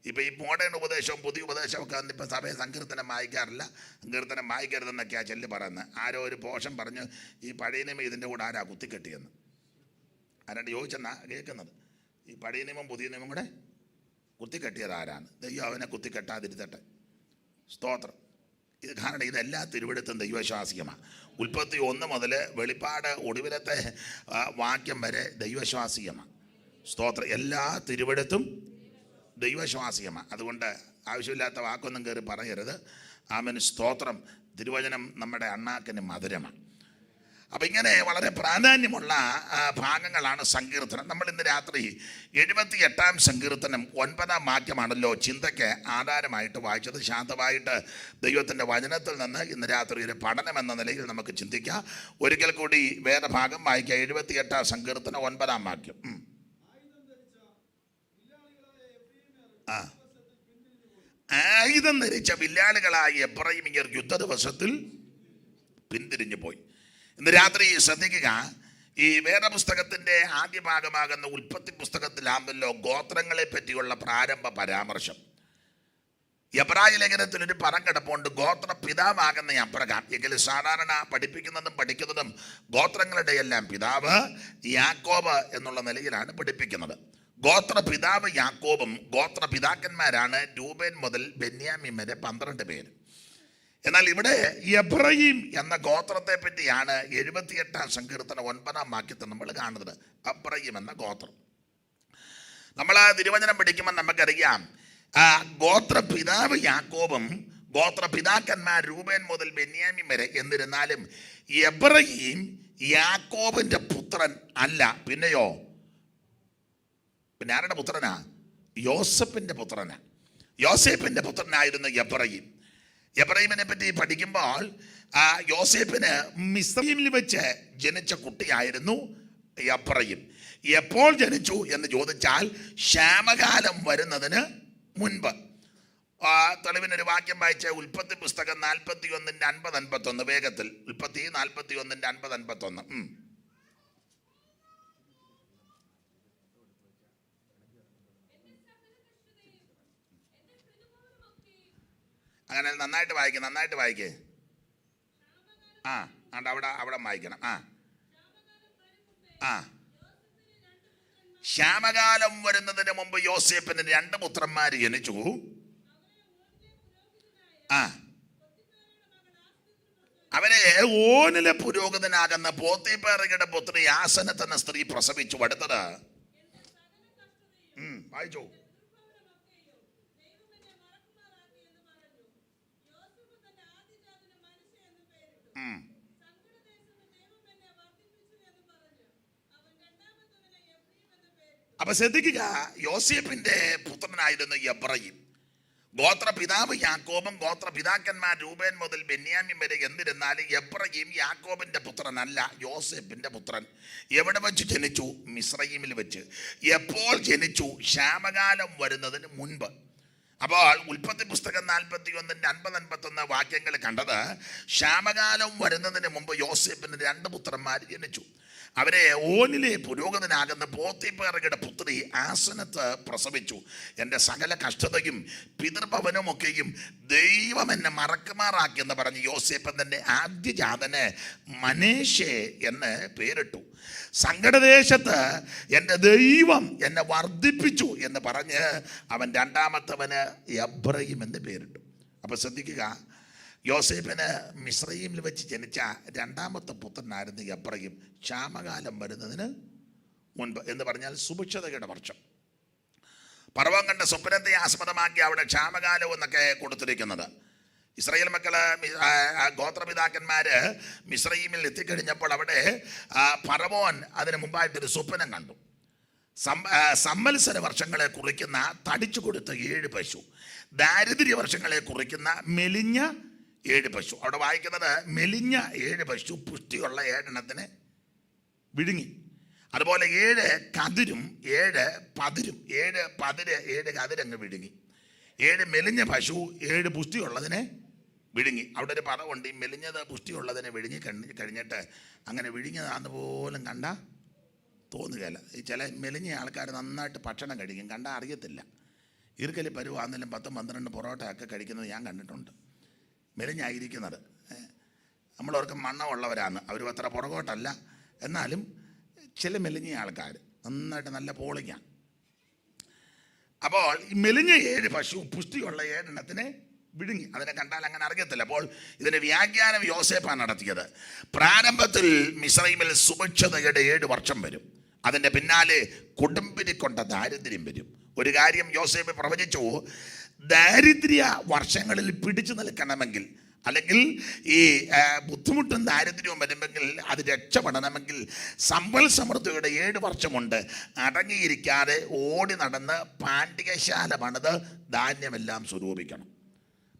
ഇപ്പം ഈ മോഡേൺ ഉപദേശവും പുതിയ ഉപദേശമൊക്കെ ഇപ്പം സഭയെ സങ്കീർത്തനം വായിക്കാറില്ല, സങ്കീർത്തനം വായിക്കരുതെന്നൊക്കെയാണ് ചെല്ലി പറയുന്നത്. ആരോ ഒരു പോഷൻ പറഞ്ഞു, ഈ പഴയ നിയമം ഇതിൻ്റെ കൂടെ ആരാ കുത്തിക്കെട്ടിയെന്ന്. ആരാണ്ട് ചോദിച്ചെന്നാ കേൾക്കുന്നത്. ഈ പഴയ നിയമം പുതിയ നിയമം കൂടെ കുത്തിക്കെട്ടിയത് ആരാണ്? ദൈവം അവനെ കുത്തിക്കെട്ടാതിരുത്തട്ടെ. സ്തോത്രം. ഇത് കാരണം ഇതെല്ലാ തിരുവെഴുത്തും ദൈവവിശ്വാസികമാണ്. ഉൽപ്പത്തി 1 മുതൽ വെളിപ്പാട് ഒടുവിലത്തെ വാക്യം വരെ ദൈവവിശ്വാസികമാണ്. സ്തോത്രം. എല്ലാ തിരുവെഴുത്തും ദൈവവിശ്വാസികമാണ്. അതുകൊണ്ട് ആവശ്യമില്ലാത്ത വാക്കൊന്നും കയറി പറയരുത്. ആമേൻ. സ്തോത്രം. തിരുവചനം നമ്മുടെ അണ്ണാക്കിന് മധുരമാണ്. അപ്പം ഇങ്ങനെ വളരെ പ്രാധാന്യമുള്ള ഭാഗങ്ങളാണ് സങ്കീർത്തനം. നമ്മൾ ഇന്ന് രാത്രി 78-ാം സങ്കീർത്തനം 9-ാം വാക്യമാണല്ലോ ചിന്തയ്ക്ക് ആധാരമായിട്ട് വായിച്ചത്. ശാന്തമായിട്ട് ദൈവത്തിൻ്റെ വചനത്തിൽ നിന്ന് ഇന്ന് രാത്രി ഒരു പഠനം എന്ന നിലയിൽ നമുക്ക് ചിന്തിക്കാം. ഒരിക്കൽ കൂടി വേദഭാഗം വായിക്കുക. 78-ാം സങ്കീർത്തനം 9-ാം വാക്യം. ആയുധം ധരിച്ച വില്ലാളികളായ എഫ്രയീമ്യർ യുദ്ധ ദിവസത്തിൽ പിന്തിരിഞ്ഞു പോയി. ഇന്ന് രാത്രി ശ്രദ്ധിക്കുക, ഈ വേദപുസ്തകത്തിൻ്റെ ആദ്യ ഭാഗമാകുന്ന ഉൽപ്പത്തി പുസ്തകത്തിലാണല്ലോ ഗോത്രങ്ങളെ പറ്റിയുള്ള പ്രാരംഭ പരാമർശം. എബ്രായ ലേഖനത്തിൽ ഒരു പദം കിടപ്പുണ്ട്, ഗോത്ര പിതാവാകുന്ന അബ്രഹാം. എങ്കിൽ സാധാരണ പഠിക്കുന്നതും ഗോത്രങ്ങളുടെ എല്ലാം പിതാവ് യാക്കോബ് എന്നുള്ള നിലയിലാണ് പഠിപ്പിക്കുന്നത്. ഗോത്ര പിതാവ് യാക്കോബും ഗോത്ര പിതാക്കന്മാരാണ് രൂബേൻ മുതൽ ബെന്യാമീൻ വരെ 12 പേര്. എന്നാൽ ഇവിടെ എഫ്രയീം എന്ന ഗോത്രത്തെ പറ്റിയാണ് 78-ാം സങ്കീർത്തനം 9-ാം വാക്യത്തിൽ നമ്മൾ കാണുന്നത്. എഫ്രയീം എന്ന ഗോത്രം നമ്മൾ തിരുവചനം പഠിക്കുമ്പോൾ നമുക്കറിയാം, ഗോത്ര പിതാവ് യാക്കോബും ഗോത്ര പിതാക്കന്മാർ രൂബേൻ മുതൽ ബെന്യാമീൻ വരെ. എന്നിരുന്നാലും എഫ്രയീം യാക്കോബിന്റെ പുത്രൻ അല്ല. പിന്നെയോ, പിന്നെ ആരുടെ പുത്രനാ? യോസേപ്പിന്റെ പുത്രനാ. യോസേപ്പിന്റെ പുത്രനായിരുന്നു എഫ്രയീം. എഫ്രയീമിനെ പറ്റി പഠിക്കുമ്പോൾ യോസേപ്പിന് മിസ്രയീമിൽ വെച്ച് ജനിച്ച കുട്ടിയായിരുന്നു എഫ്രയീം. എപ്പോൾ ജനിച്ചു എന്ന് ചോദിച്ചാൽ ക്ഷാമകാലം വരുന്നതിന് മുൻപ്. തെളിവിനൊരു വാക്യം വായിച്ച ഉൽപ്പത്തി പുസ്തകം 41-50-51 വേഗത്തിൽ. ഉൽപ്പത്തി 41-50-51. അങ്ങനെ നന്നായിട്ട് വായിക്കേ. അവിടെ വായിക്കണം. ക്ഷാമകാലം വരുന്നതിന് മുമ്പ് യോസേപ്പിന് 2 പുത്രന്മാർ ജനിച്ചു. അവരെ ഓനിലെ പുരോഹിതനാകുന്ന പോത്തിഫേറയുടെ പുത്രി ആസനത്ത് എന്ന സ്ത്രീ പ്രസവിച്ചു. അടുത്തത് വായിച്ചു. അപ്പൊ ശ്രദ്ധിക്കുക, യോസേപ്പിന്റെ പുത്രനായിരുന്നു എഫ്രയീം. ഗോത്ര പിതാവ് യാക്കോബും ഗോത്ര പിതാക്കന്മാർ രൂബേൻ മുതൽ ബെന്യാമീൻ വരെ. എന്നിരുന്നാലും എഫ്രയീം യാക്കോബിന്റെ പുത്രനല്ല, യോസേപ്പിന്റെ പുത്രൻ. എവിടെ വെച്ച് ജനിച്ചു? മിസ്രയീമിൽ വെച്ച്. എപ്പോൾ ജനിച്ചു? ക്ഷാമകാലം വരുന്നതിന് മുൻപ്. അപ്പോൾ ഉൽപ്പത്തി പുസ്തകം 41-50-51 വാക്യങ്ങൾ കണ്ടത്, ക്ഷാമകാലം വരുന്നതിന് മുമ്പ് യോസേപ്പിന് 2 പുത്രന്മാർ ജനിച്ചു. അവരെ ഓനിലെ പുരോഹിതനാകുന്ന പോത്തിഫേറയുടെ പുത്രി ആസനത്ത് പ്രസവിച്ചു. എൻ്റെ സകല കഷ്ടതയും പിതൃഭവനമൊക്കെയും ദൈവം എന്നെ മറക്കുമാറാക്കിയെന്ന് പറഞ്ഞ് യോസേപ്പൻ തൻ്റെ ആദ്യജാതന് മനേശെ എന്ന് പേരിട്ടു. സങ്കടദേശത്ത് എൻ്റെ ദൈവം എന്നെ വർദ്ധിപ്പിച്ചു എന്ന് പറഞ്ഞ് അവൻ രണ്ടാമത്തവന് എഫ്രയീം എന്ന് പേരിട്ടു. അപ്പോൾ ശ്രദ്ധിക്കുക, യോസേപ്പിന് മിസ്രയീമിൽ വെച്ച് ജനിച്ച 2ാമത്തെ പുത്രനായിരുന്നു എഫ്രയീം. ക്ഷാമകാലം വരുന്നതിന് മുൻപ് എന്ന് പറഞ്ഞാൽ സുഭിക്ഷതയുടെ വർഷം. പർവ്വം കണ്ട സ്വപ്നത്തെ ആസ്പദമാക്കി അവിടെ ക്ഷാമകാലം എന്നൊക്കെ കൊടുത്തിരിക്കുന്നത്. ഇസ്രായേൽ മക്കള് ഗോത്രപിതാക്കന്മാര് മിസ്രയീമിൽ എത്തിക്കഴിഞ്ഞപ്പോൾ അവിടെ ഫറവോൻ അതിന് മുമ്പായിട്ടൊരു സ്വപ്നം കണ്ടു. സംവത്സര വർഷങ്ങളെ കുറിക്കുന്ന തടിച്ചു കൊടുത്ത 7 പശു, ദാരിദ്ര്യ വർഷങ്ങളെ കുറിക്കുന്ന മെലിഞ്ഞ 7 പശു. അവിടെ വായിക്കുന്നത് മെലിഞ്ഞ 7 പശു പുഷ്ടിയുള്ള 7 എണ്ണത്തിന് വിഴുങ്ങി. അതുപോലെ 7 കതിരും 7 പതിരും, 7 പതിര് 7 കതിരങ്ങ് വിഴുങ്ങി. 7 മെലിഞ്ഞ പശു 7 പുഷ്ടിയുള്ളതിനെ വിഴുങ്ങി. അവിടെ ഒരു പദമുണ്ട്, ഈ മെലിഞ്ഞത് പുഷ്ടിയുള്ളതിനെ വിഴുങ്ങി കഴിഞ്ഞിട്ട് അങ്ങനെ വിഴുങ്ങിയതാന്ന് പോലും കണ്ടാൽ തോന്നുകയില്ല. ഈ ചില മെലിഞ്ഞ ആൾക്കാർ നന്നായിട്ട് ഭക്ഷണം കഴിക്കും, കണ്ടാൽ അറിയത്തില്ല. ഈർക്കലി പരുവാണെങ്കിലും 10-12 പൊറോട്ടയൊക്കെ കഴിക്കുന്നത് ഞാൻ കണ്ടിട്ടുണ്ട്, മെലിഞ്ഞായിരിക്കുന്നത്. നമ്മളവർക്ക് മണ്ണമുള്ളവരാണ്, അവർ അത്ര പുറകോട്ടല്ല. എന്നാലും ചില മെലിഞ്ഞ ആൾക്കാർ നന്നായിട്ട് നല്ല പോളിങ്ങാണ്. അപ്പോൾ ഈ മെലിഞ്ഞ 7 പശു പുഷ്ടിയുള്ള 7 എണ്ണത്തിനെ വിഴുങ്ങി. അതിനെ കണ്ടാൽ അങ്ങനെ അറിയത്തില്ല. അപ്പോൾ ഇതിൻ്റെ വ്യാഖ്യാനം യോസേപ്പാണ് നടത്തിയത്. പ്രാരംഭത്തിൽ മിസ്രയീമിൽ സുഭിക്ഷതയുടെ 7 വർഷം വരും, അതിൻ്റെ പിന്നാലെ കൊടുമ്പിരി കൊണ്ട ദാരിദ്ര്യം വരും. ഒരു കാര്യം യോസേപ്പ് പ്രവചിച്ചു, ദാരിദ്ര്യ വർഷങ്ങളിൽ പിടിച്ചു നിൽക്കണമെങ്കിൽ അല്ലെങ്കിൽ ഈ ബുദ്ധിമുട്ടും ദാരിദ്ര്യവും വരുമെങ്കിൽ അത് രക്ഷപ്പെടണമെങ്കിൽ സമ്പൽ സമൃദ്ധിയുടെ 7 വർഷമുണ്ട് അടങ്ങിയിരിക്കാതെ ഓടി നടന്ന് പാണ്ഡികശാല പണിത് ധാന്യമെല്ലാം സ്വരൂപിക്കണം.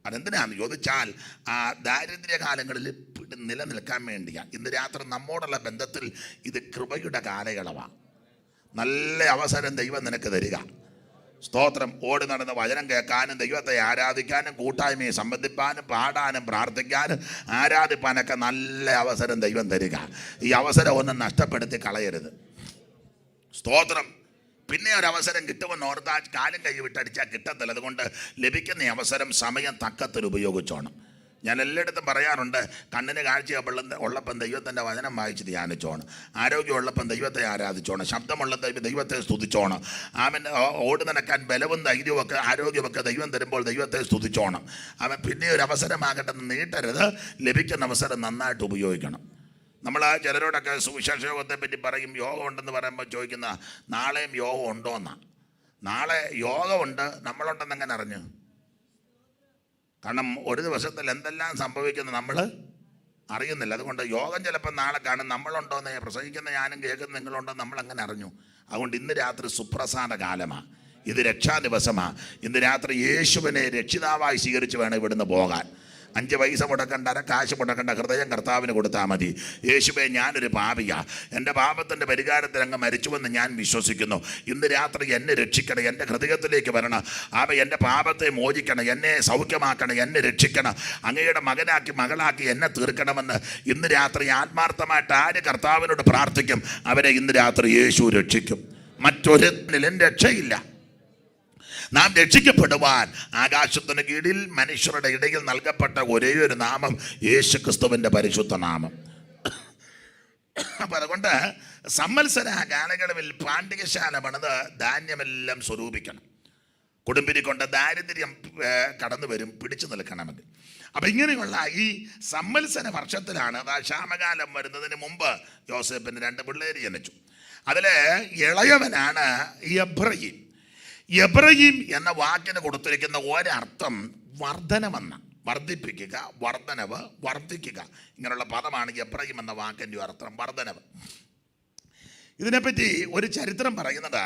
അതെന്തിനാന്ന് ചോദിച്ചാൽ ആ ദാരിദ്ര്യകാലങ്ങളിൽ നിലനിൽക്കാൻ വേണ്ടിയാണ്. ഇന്ന് രാത്രി നമ്മോടുള്ള ബന്ധത്തിൽ ഇത് കൃപയുടെ കാലയളവാണ്. നല്ല അവസരം ദൈവം നിനക്ക് തരിക. സ്തോത്രം. ഓടി നടന്ന് വചനം കേൾക്കാനും ദൈവത്തെ ആരാധിക്കാനും കൂട്ടായ്മയെ സംബന്ധിപ്പാനും പാടാനും പ്രാർത്ഥിക്കാനും ആരാധിപ്പാനൊക്കെ നല്ല അവസരം ദൈവം തരിക. ഈ അവസരം ഒന്നും നഷ്ടപ്പെടുത്തി കളയരുത്. സ്തോത്രം. പിന്നെ ഒരു അവസരം കിട്ടുമെന്ന് ഓർത്താൽ കാലും കൈ വിട്ടടിച്ചാൽ കിട്ടത്തില്ല. അതുകൊണ്ട് ലഭിക്കുന്ന അവസരം സമയം തക്കത്തിൽ ഉപയോഗിച്ചോണം. ഞാൻ എല്ലായിടത്തും പറയാറുണ്ട്, കണ്ണിന് കാഴ്ച ഉള്ളപ്പം ദൈവത്തിൻ്റെ വചനം വായിച്ച് ധ്യാനിച്ചോണം, ആരോഗ്യമുള്ളപ്പം ദൈവത്തെ ആരാധിച്ചോണം, ശബ്ദമുള്ള ദൈവത്തെ സ്തുതിച്ചോണം. അവൻ ഓടി നടക്കാൻ ബലവും ധൈര്യമൊക്കെ ആരോഗ്യമൊക്കെ ദൈവം തരുമ്പോൾ ദൈവത്തെ സ്തുതിച്ചോണം. അവൻ പിന്നെ ഒരു അവസരമാകട്ടെ നീട്ടരുത്. ലഭിക്കുന്ന അവസരം നന്നായിട്ട് ഉപയോഗിക്കണം. നമ്മൾ ചിലരോടൊക്കെ സുവിശേഷ യോഗത്തെ പറ്റി പറയും. യോഗം ഉണ്ടെന്ന് പറയുമ്പോൾ ചോദിക്കുന്ന നാളെയും യോഗം ഉണ്ടോ എന്നാണ്. നാളെ യോഗമുണ്ട്, നമ്മളുണ്ടെന്ന് എങ്ങനെ അറിഞ്ഞു? കാരണം ഒരു ദിവസത്തിൽ എന്തെല്ലാം സംഭവിക്കുന്നത് നമ്മൾ അറിയുന്നില്ല. അതുകൊണ്ട് യോഗം ചിലപ്പോൾ നാളെ കാണും. നമ്മളുണ്ടോയെന്ന് പ്രസംഗിക്കുന്ന ഞാനും കേൾക്കുന്ന നിങ്ങളുണ്ടോ നമ്മളെങ്ങനെ അറിഞ്ഞു? അതുകൊണ്ട് ഇന്ന് രാത്രി സുപ്രസാദ കാലമാണ്. ഇത് രക്ഷാ ദിവസമാണ്. ഇന്ന് രാത്രി യേശുവിനെ രക്ഷിതാവായി സ്വീകരിച്ച് വേണം ഇവിടുന്ന് പോകാൻ. 5 പൈസ മുടക്കണ്ട, കാശ് മുടക്കണ്ട, ഹൃദയം കർത്താവിന് കൊടുത്താൽ മതി. യേശുവേ, ഞാനൊരു പാപിയാ, എൻ്റെ പാപത്തിൻ്റെ പരിഹാരത്തിൽ അങ്ങ് മരിച്ചുവെന്ന് ഞാൻ വിശ്വസിക്കുന്നു. ഇന്ന് രാത്രി എന്നെ രക്ഷിക്കണം, എൻ്റെ ഹൃദയത്തിലേക്ക് വരണം. എൻ്റെ പാപത്തെ മോചിക്കണം, എന്നെ സൗഖ്യമാക്കണം, എന്നെ രക്ഷിക്കണം, അങ്ങയുടെ മകനാക്കി മകളാക്കി എന്നെ തീർക്കണമെന്ന് ഇന്ന് രാത്രി ആത്മാർത്ഥമായിട്ട് ആര് കർത്താവിനോട് പ്രാർത്ഥിക്കും, അവരെ ഇന്ന് രാത്രി യേശു രക്ഷിക്കും. മറ്റൊരുത്തിലും രക്ഷയില്ല. നാം രക്ഷിക്കപ്പെടുവാൻ ആകാശത്തിന് കീഴിൽ മനുഷ്യരുടെ ഇടയിൽ നൽകപ്പെട്ട ഒരേ ഒരു നാമം യേശു ക്രിസ്തുവിൻ്റെ പരിശുദ്ധ നാമം. അപ്പം അതുകൊണ്ട് സംവത്സര കാലയളവിൽ പാണ്ഡികശാല പണിത് ധാന്യമെല്ലാം സ്വരൂപിക്കണം. കുടുംബിനെ കൊണ്ട് ദാരിദ്ര്യം കടന്നു വരും പിടിച്ചു നിൽക്കണമെങ്കിൽ. അപ്പം ഇങ്ങനെയുള്ള ഈ സംവത്സര വർഷത്തിലാണ്, ക്ഷാമകാലം വരുന്നതിന് മുമ്പ് യോസേപ്പിന് 2 പിള്ളേർ ജനിച്ചു. അതിൽ ഇളയവനാണ് എബ്രയീം. എബ്രയീം എന്ന വാക്കിന് കൊടുത്തിരിക്കുന്ന ഒരർത്ഥം വർധനമെന്ന, വർദ്ധിപ്പിക്കുക, വർധനവ്, വർദ്ധിക്കുക. ഇങ്ങനെയുള്ള പദമാണ് എബ്രയീം എന്ന വാക്കിൻ്റെ അർത്ഥം, വർധനവ്. ഇതിനെപ്പറ്റി ഒരു ചരിത്രം പറയുന്നത്,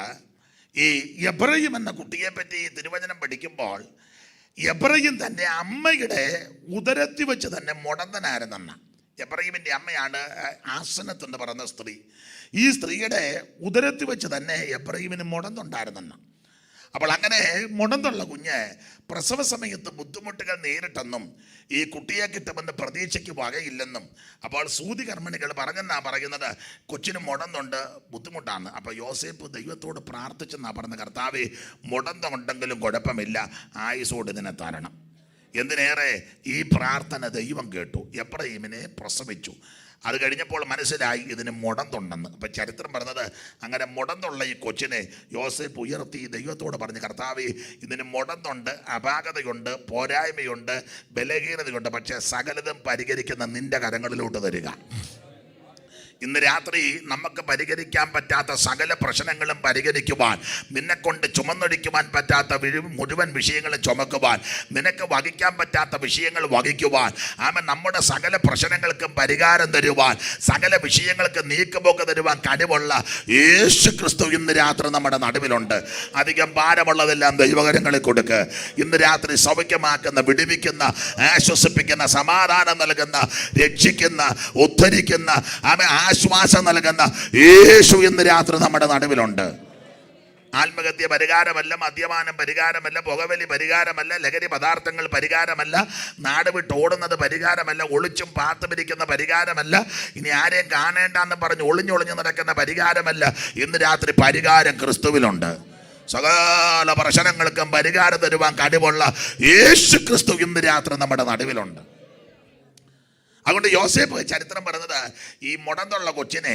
ഈ എബ്രയീം എന്ന കുട്ടിയെപ്പറ്റി തിരുവചനം പഠിക്കുമ്പോൾ എബ്രയീം തൻ്റെ അമ്മയുടെ ഉദരത്തിൽ വെച്ച് തന്നെ മുടന്തനായിരുന്നെന്ന. എബ്രയീമിൻ്റെ അമ്മയാണ് ആസനത്ത് എന്ന് പറയുന്ന സ്ത്രീ. ഈ സ്ത്രീയുടെ ഉദരത്തിൽ വെച്ച് തന്നെ എബ്രയീമിന് മുടന്തുണ്ടായിരുന്നെന്ന. അപ്പോൾ അങ്ങനെ മുടന്തുള്ള കുഞ്ഞ് പ്രസവ സമയത്ത് ബുദ്ധിമുട്ടുകൾ നേരിട്ടെന്നും ഈ കുട്ടിയെ കിട്ടുമെന്ന് പ്രതീക്ഷയ്ക്ക് വകയില്ലെന്നും അപ്പോൾ സൂതി കർമ്മിണികൾ പറയുന്നത് കൊച്ചിന് മുടന്തുണ്ട്, ബുദ്ധിമുട്ടാണ്. അപ്പോൾ യോസേപ്പ് ദൈവത്തോട് പ്രാർത്ഥിച്ചെന്നാണ് പറഞ്ഞത്, കർത്താവേ, മുടന്തുണ്ടെങ്കിലും കുഴപ്പമില്ല, ആയുസോട് ഇതിനെ തരണം. എന്തിനേറെ ഈ പ്രാർത്ഥന ദൈവം കേട്ടു. എബ്രയീമിനെ പ്രസവിച്ചു. അത് കഴിഞ്ഞപ്പോൾ മനസ്സിലായി ഇതിന് മുടന്തുണ്ടെന്ന്. അപ്പം ചരിത്രം പറഞ്ഞത്, അങ്ങനെ മുടന്തുള്ള ഈ കൊച്ചിനെ യോസേപ്പ് ഉയർത്തി ദൈവത്തോട് പറഞ്ഞ്, കർത്താവേ, ഇതിന് മുടന്തുണ്ട്, അപാകതയുണ്ട്, പോരായ്മയുണ്ട്, ബലഹീനതയുണ്ട്, പക്ഷേ സകലതും പരിഹരിക്കുന്ന നിന്റെ കരങ്ങളിലോട്ട് തരിക. ഇന്ന് രാത്രി നമുക്ക് പരിഹരിക്കാൻ പറ്റാത്ത സകല പ്രശ്നങ്ങളും പരിഹരിക്കുവാൻ, നിന്നെക്കൊണ്ട് ചുമന്നൊടിക്കുവാൻ പറ്റാത്ത മുഴുവൻ വിഷയങ്ങളും ചുമക്കുവാൻ, നിനക്ക് വഹിക്കാൻ പറ്റാത്ത വിഷയങ്ങൾ വഹിക്കുവാൻ, നമ്മുടെ സകല പ്രശ്നങ്ങൾക്കും പരിഹാരം തരുവാൻ, സകല വിഷയങ്ങൾക്ക് നീക്കുപോക്ക് തരുവാൻ കഴിവുള്ള യേശു ക്രിസ്തു ഇന്ന് രാത്രി നമ്മുടെ നടുവിലുണ്ട്. അധികം ഭാരമുള്ളതെല്ലാം ദൈവകരങ്ങളിൽ കൊടുക്ക്. ഇന്ന് രാത്രി സൗഖ്യമാക്കുന്ന, വിടുവിക്കുന്ന, ആശ്വസിപ്പിക്കുന്ന, സമാധാനം നൽകുന്ന, രക്ഷിക്കുന്ന, ഉദ്ധരിക്കുന്ന, ആശ്വാസം നൽകുന്ന യേശു ഇന്ന് രാത്രി നമ്മുടെ നടുവിലുണ്ട്. ആത്മഹത്യ പരിഹാരമല്ല, മദ്യപാനം പരിഹാരമല്ല, പുകവലി പരിഹാരമല്ല, ലഹരി പദാർത്ഥങ്ങൾ പരിഹാരമല്ല, നാട് വിട്ട് ഓടുന്നത് പരിഹാരമല്ല, ഒളിച്ചും പാത്തു പിരിക്കുന്ന പരിഹാരമല്ല, ഇനി ആരെയും കാണേണ്ടെന്ന് പറഞ്ഞ് ഒളിഞ്ഞൊളിഞ്ഞ് നടക്കുന്ന പരിഹാരമല്ല. ഇന്ന് രാത്രി പരിഹാരം ക്രിസ്തുവിലുണ്ട്. സകല പ്രശ്നങ്ങൾക്കും പരിഹാരം തരുവാൻ കഴിവുള്ള യേശു ക്രിസ്തു ഇന്ന് രാത്രി നമ്മുടെ നടുവിലുണ്ട്. അതുകൊണ്ട് യോസേപ്പ് ചരിത്രം പറഞ്ഞത്, ഈ മുടന്തുള്ള കൊച്ചിനെ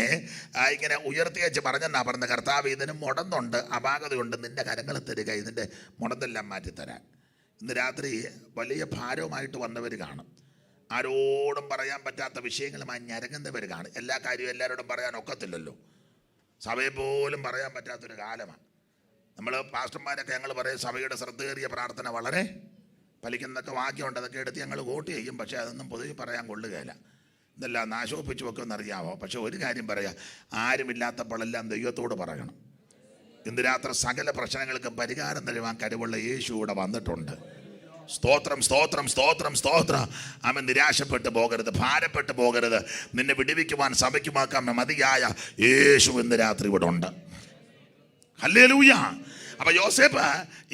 ഇങ്ങനെ ഉയർത്തി വെച്ച് പറഞ്ഞെന്നാ പറഞ്ഞ, കർത്താവ്, ഇതിന് മുടന്തുണ്ട്, അപാകതയുണ്ട്, നിന്റെ കരങ്ങൾ തരിക, ഇതിൻ്റെ മുടന്തെല്ലാം മാറ്റിത്തരാൻ. ഇന്ന് രാത്രി വലിയ ഭാരവുമായിട്ട് വന്നവർ കാണും. ആരോടും പറയാൻ പറ്റാത്ത വിഷയങ്ങളുമായി ഞരങ്ങുന്നവർ കാണും. എല്ലാ കാര്യവും എല്ലാവരോടും പറയാൻ ഒക്കത്തില്ലല്ലോ. സഭയെ പോലും പറയാൻ പറ്റാത്തൊരു കാലമാണ്. നമ്മൾ പാസ്റ്റർമാരൊക്കെ ഞങ്ങൾ പറയും, സഭയുടെ ശ്രദ്ധേറിയ പ്രാർത്ഥന വളരെ പലിക്കുന്നൊക്കെ വാക്യമുണ്ട്, അതൊക്കെ എടുത്ത് ഞങ്ങൾ വോട്ട് ചെയ്യും. പക്ഷേ അതൊന്നും പൊതുവെ പറയാൻ കൊള്ളുകയില്ല. ഇതെല്ലാം നാശോപ്പിച്ച് വെക്കുമെന്ന് അറിയാമോ? പക്ഷെ ഒരു കാര്യം പറയാം, ആരുമില്ലാത്തപ്പോഴെല്ലാം ദൈവത്തോട് പറയണം. ഇന്ന് രാത്രി സകല പ്രശ്നങ്ങൾക്ക് പരിഹാരം തരുവാൻ കഴിവുള്ള യേശു ഇവിടെ വന്നിട്ടുണ്ട്. സ്തോത്രം, സ്തോത്രം, സ്തോത്രം, സ്തോത്രം. അവൻ നിരാശപ്പെട്ടു പോകരുത്, ഭാരപ്പെട്ടു പോകരുത്. നിന്നെ വിടുവിക്കുവാൻ സഭയ്ക്കുമാക്കാൻ മതിയായ യേശു ഇന്ന് രാത്രി ഇവിടെ ഉണ്ട്. ഹല്ലേലൂയ. അപ്പൊ യോസേപ്പ്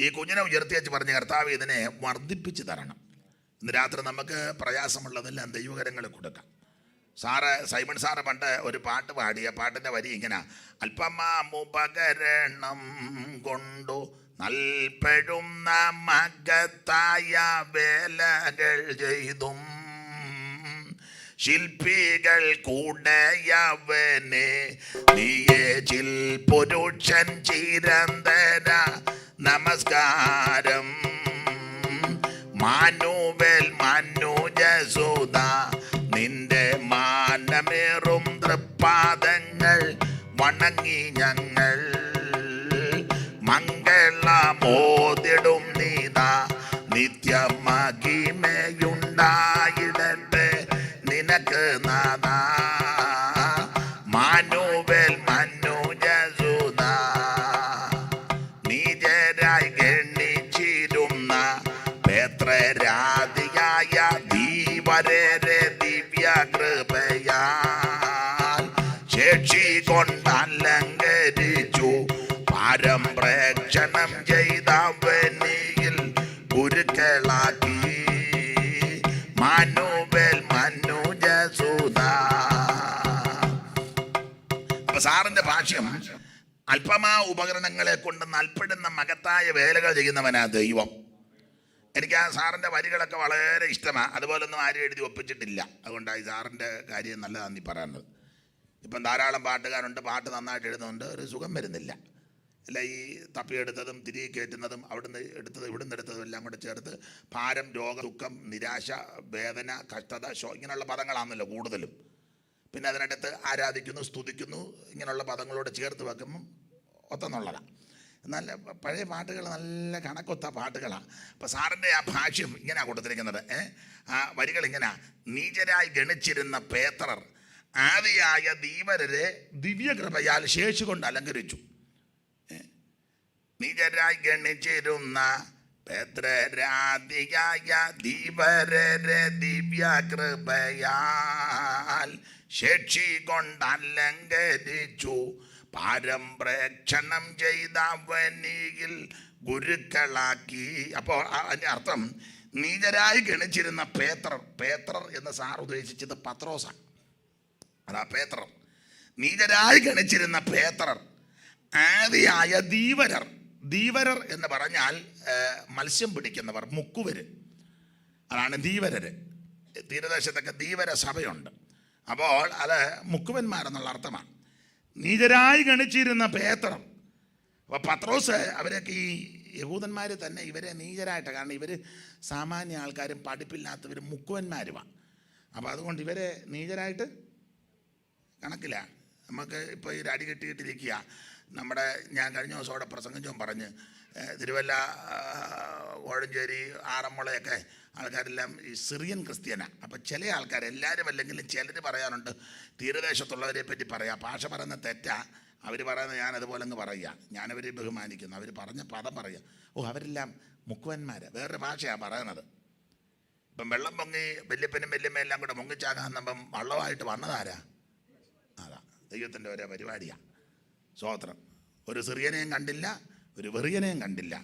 ഈ കുഞ്ഞിനെ ഉയർത്തി വെച്ച് പറഞ്ഞ, കർത്താവ് ഇതിനെ വർദ്ധിപ്പിച്ച് തരണം. ഇന്ന് രാത്രി നമുക്ക് പ്രയാസമുള്ളതെല്ലാം ദൈവകരങ്ങളിൽ കൊടുക്കാം. സൈമൺ സാറ് പണ്ട് ഒരു പാട്ട് പാടിയ പാട്ടിൻ്റെ വരി ഇങ്ങനെ: അല്പമാമുപകരണം കൊണ്ടു നൽപ്പെടുന്ന മകത്തായ വേലകൾ ചെയ്തും ശില്പികൾ കൂടെയവനെ നീയേ ചിൽ പുരുഷൻ ചിരന്തര നമസ്കാരം മാനുവേൽ മനുജസുത നിന്റെ മാനമേറും തൃപ്പാദങ്ങൾ വണങ്ങി ഞങ്ങൾ മംഗളമോതിടും നീതാ നിത്യമഹിമയുണ്ടായിടട്ടെ നിനക്ക് നാദാ മാനുവേൽ മനുജസുത നീജരായി ഗണിച്ചിരുന്ന പേത്രരാധിയായ ദീവരരെ ദിവ്യകൃപയാൽ ശേഷി കൊണ്ടലങ്കരിച്ചു പാരം പ്രേക്ഷണം ചെയ്തവനിൽ ഗുരുക്കളാക്കി മാനുവേൽ മനുജസുത. അപ്പൊ സാറിന്റെ ഭാഷ്യം, അല്പമാ ഉപകരണങ്ങളെ കൊണ്ട് നൽപ്പെടുന്ന മകത്തായ വേലകൾ ചെയ്യുന്നവനാ ദൈവം. എനിക്ക് ആ സാറിൻ്റെ വരികളൊക്കെ വളരെ ഇഷ്ടമാണ്. അതുപോലൊന്നും ആരും എഴുതി ഒപ്പിച്ചിട്ടില്ല. അതുകൊണ്ടാണ് ഈ സാറിൻ്റെ കാര്യം നല്ലതാണെന്ന് പറയുന്നത്. ഇപ്പം ധാരാളം പാട്ടുകാരുണ്ട്, പാട്ട് നന്നായിട്ട് എഴുതുന്നുണ്ട്, ഒരു സുഖം വരുന്നില്ല. അല്ല, ഈ തപ്പിയെടുത്തതും തിരികെ കയറ്റുന്നതും അവിടുന്ന് എടുത്തതും ഇവിടുന്ന് എടുത്തതും എല്ലാം കൂടെ ചേർത്ത് ഭാരം, രോഗം, ദുഃഖം, നിരാശ, വേദന, കഷ്ടത, ഇങ്ങനെയുള്ള പദങ്ങളാണല്ലോ കൂടുതലും. പിന്നെ അതിനടുത്ത് ആരാധിക്കുന്നു, സ്തുതിക്കുന്നു, ഇങ്ങനെയുള്ള പദങ്ങളോട് ചേർത്ത് വെക്കുമ്പം ഒത്തെന്നുള്ളതാണ്. നല്ല പഴയ പാട്ടുകൾ, നല്ല കണക്കൊത്ത പാട്ടുകളാണ്. അപ്പം സാറിൻ്റെ ആ ഭാഷ്യം ഇങ്ങനെയാണ് കൊടുത്തിരിക്കുന്നത്. ആ വരികൾ ഇങ്ങനെ: നീചരായി ഗണിച്ചിരുന്ന പേത്രർ ആദിയായ ദീവരരെ ദിവ്യകൃപയാൽ ശേഷി കൊണ്ട് അലങ്കരിച്ചു. നീചരായി ഗണിച്ചിരുന്ന പേത്രരാദിയായ ദീവരരെ ദിവ്യകൃപയാൽ ശേഷി കൊണ്ട് അലങ്കരിച്ചു പാരം പ്രേക്ഷണം ചെയ്തവനിൽ ഗുരുക്കളാക്കി. അപ്പോൾ അതിൻ്റെ അർത്ഥം, നീചരായി ഗണിച്ചിരുന്ന പേത്രർ എന്ന് സാർ ഉദ്ദേശിച്ചത് പത്രോസാണ്. അതാ പേത്രർ. നീചരായി ഗണിച്ചിരുന്ന പേത്രർ ആദിയായ ദീവരർ എന്ന് പറഞ്ഞാൽ മത്സ്യം പിടിക്കുന്നവർ, മുക്കുവര്. അതാണ് ദീവരര്. തീരദേശത്തൊക്കെ ദീവര സഭയുണ്ട്. അപ്പോൾ അത് മുക്കുവന്മാരെന്നുള്ള അർത്ഥമാണ്. നീചരായി ഗണിച്ചിരുന്ന പേത്രർ. അപ്പോൾ പത്രോസ് അവരൊക്കെ ഈ യഹൂദന്മാർ തന്നെ ഇവരെ നീചരായിട്ട്, കാരണം ഇവർ സാമാന്യ ആൾക്കാരും പഠിപ്പില്ലാത്തവരും മുക്കുവന്മാരുമാണ്. അപ്പോൾ അതുകൊണ്ട് ഇവരെ നീചരായിട്ട് കണക്കില്ല. നമുക്ക് ഇപ്പോൾ ഈ അടി കെട്ടിയിട്ടിരിക്കുക. നമ്മുടെ ഞാൻ കഴിഞ്ഞ ദിവസം അവിടെ പ്രസംഗിച്ചും പറഞ്ഞ്, തിരുവല്ല, കോഴഞ്ചേരി, ആറന്മുളയൊക്കെ ആൾക്കാരെല്ലാം ഈ സിറിയൻ ക്രിസ്ത്യനാണ്. അപ്പം ചില ആൾക്കാർ, എല്ലാവരും അല്ലെങ്കിലും ചിലർ പറയാറുണ്ട്, തീരദേശത്തുള്ളവരെ പറ്റി പറയാം, ഭാഷ പറയുന്ന തെറ്റാ, അവർ പറയുന്നത് ഞാൻ അതുപോലെ അങ്ങ് പറയുക, ഞാനവരെ ബഹുമാനിക്കുന്നു, അവർ പറഞ്ഞ പദം പറയുക. ഓ, അവരെല്ലാം മുക്കുവന്മാർ, വേറൊരു ഭാഷയാണ് പറയുന്നത്. ഇപ്പം വെള്ളം പൊങ്ങി വല്യപ്പനും വല്യമ്മ എല്ലാം കൂടെ മുങ്ങിച്ചാകാൻ നമ്മം വള്ളമായിട്ട് വന്നതാരാ? അതാ ദൈവത്തിൻ്റെ ഒരേ പരിപാടിയാണ്. സ്തോത്രം. ഒരു സിറിയനെയും കണ്ടില്ല, ഒരു വെറിയനെയും കണ്ടില്ല.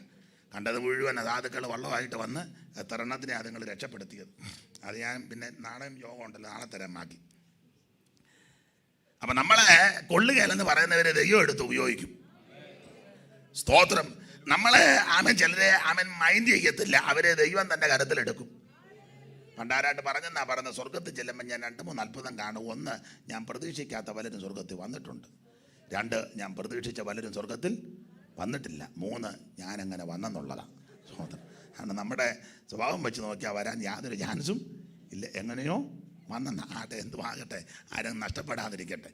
കണ്ടത് മുഴുവൻ സാധുക്കൾ വള്ളമായിട്ട് വന്ന് എത്രണ്ണത്തിനെ അതുങ്ങൾ രക്ഷപ്പെടുത്തിയത്. അത് ഞാൻ പിന്നെ നാളെയും യോഗം ഉണ്ടല്ലോ, നാളെ തരാമാക്കി. അപ്പം നമ്മളെ കൊള്ളുകയല്ലെന്ന് പറയുന്നവരെ ദൈവം എടുത്ത് ഉപയോഗിക്കും. സ്തോത്രം. നമ്മളെ ചിലരെ മൈൻഡ് ചെയ്യത്തില്ല, അവരെ ദൈവം തൻ്റെ കരത്തിലെടുക്കും. പണ്ടാരായിട്ട് പറഞ്ഞെന്നാ പറയുന്നത്, സ്വർഗത്തിൽ ചെല്ലുമ്പോൾ ഞാൻ 2-3 അത്ഭുതം കാണും. 1, ഞാൻ പ്രതീക്ഷിക്കാത്ത പലരും സ്വർഗത്തിൽ വന്നിട്ടുണ്ട്. 2, ഞാൻ പ്രതീക്ഷിച്ച പലരും സ്വർഗത്തിൽ വന്നിട്ടില്ല. 3, ഞാനങ്ങനെ വന്നെന്നുള്ളതാണ്. സ്തോത്രം. കാരണം നമ്മുടെ സ്വഭാവം വെച്ച് നോക്കിയാൽ വരാൻ യാതൊരു ചാൻസും ഇല്ല. എങ്ങനെയോ വന്നെന്ന ആട്ടെ, എന്തുമാകട്ടെ, ആരും നഷ്ടപ്പെടാതിരിക്കട്ടെ.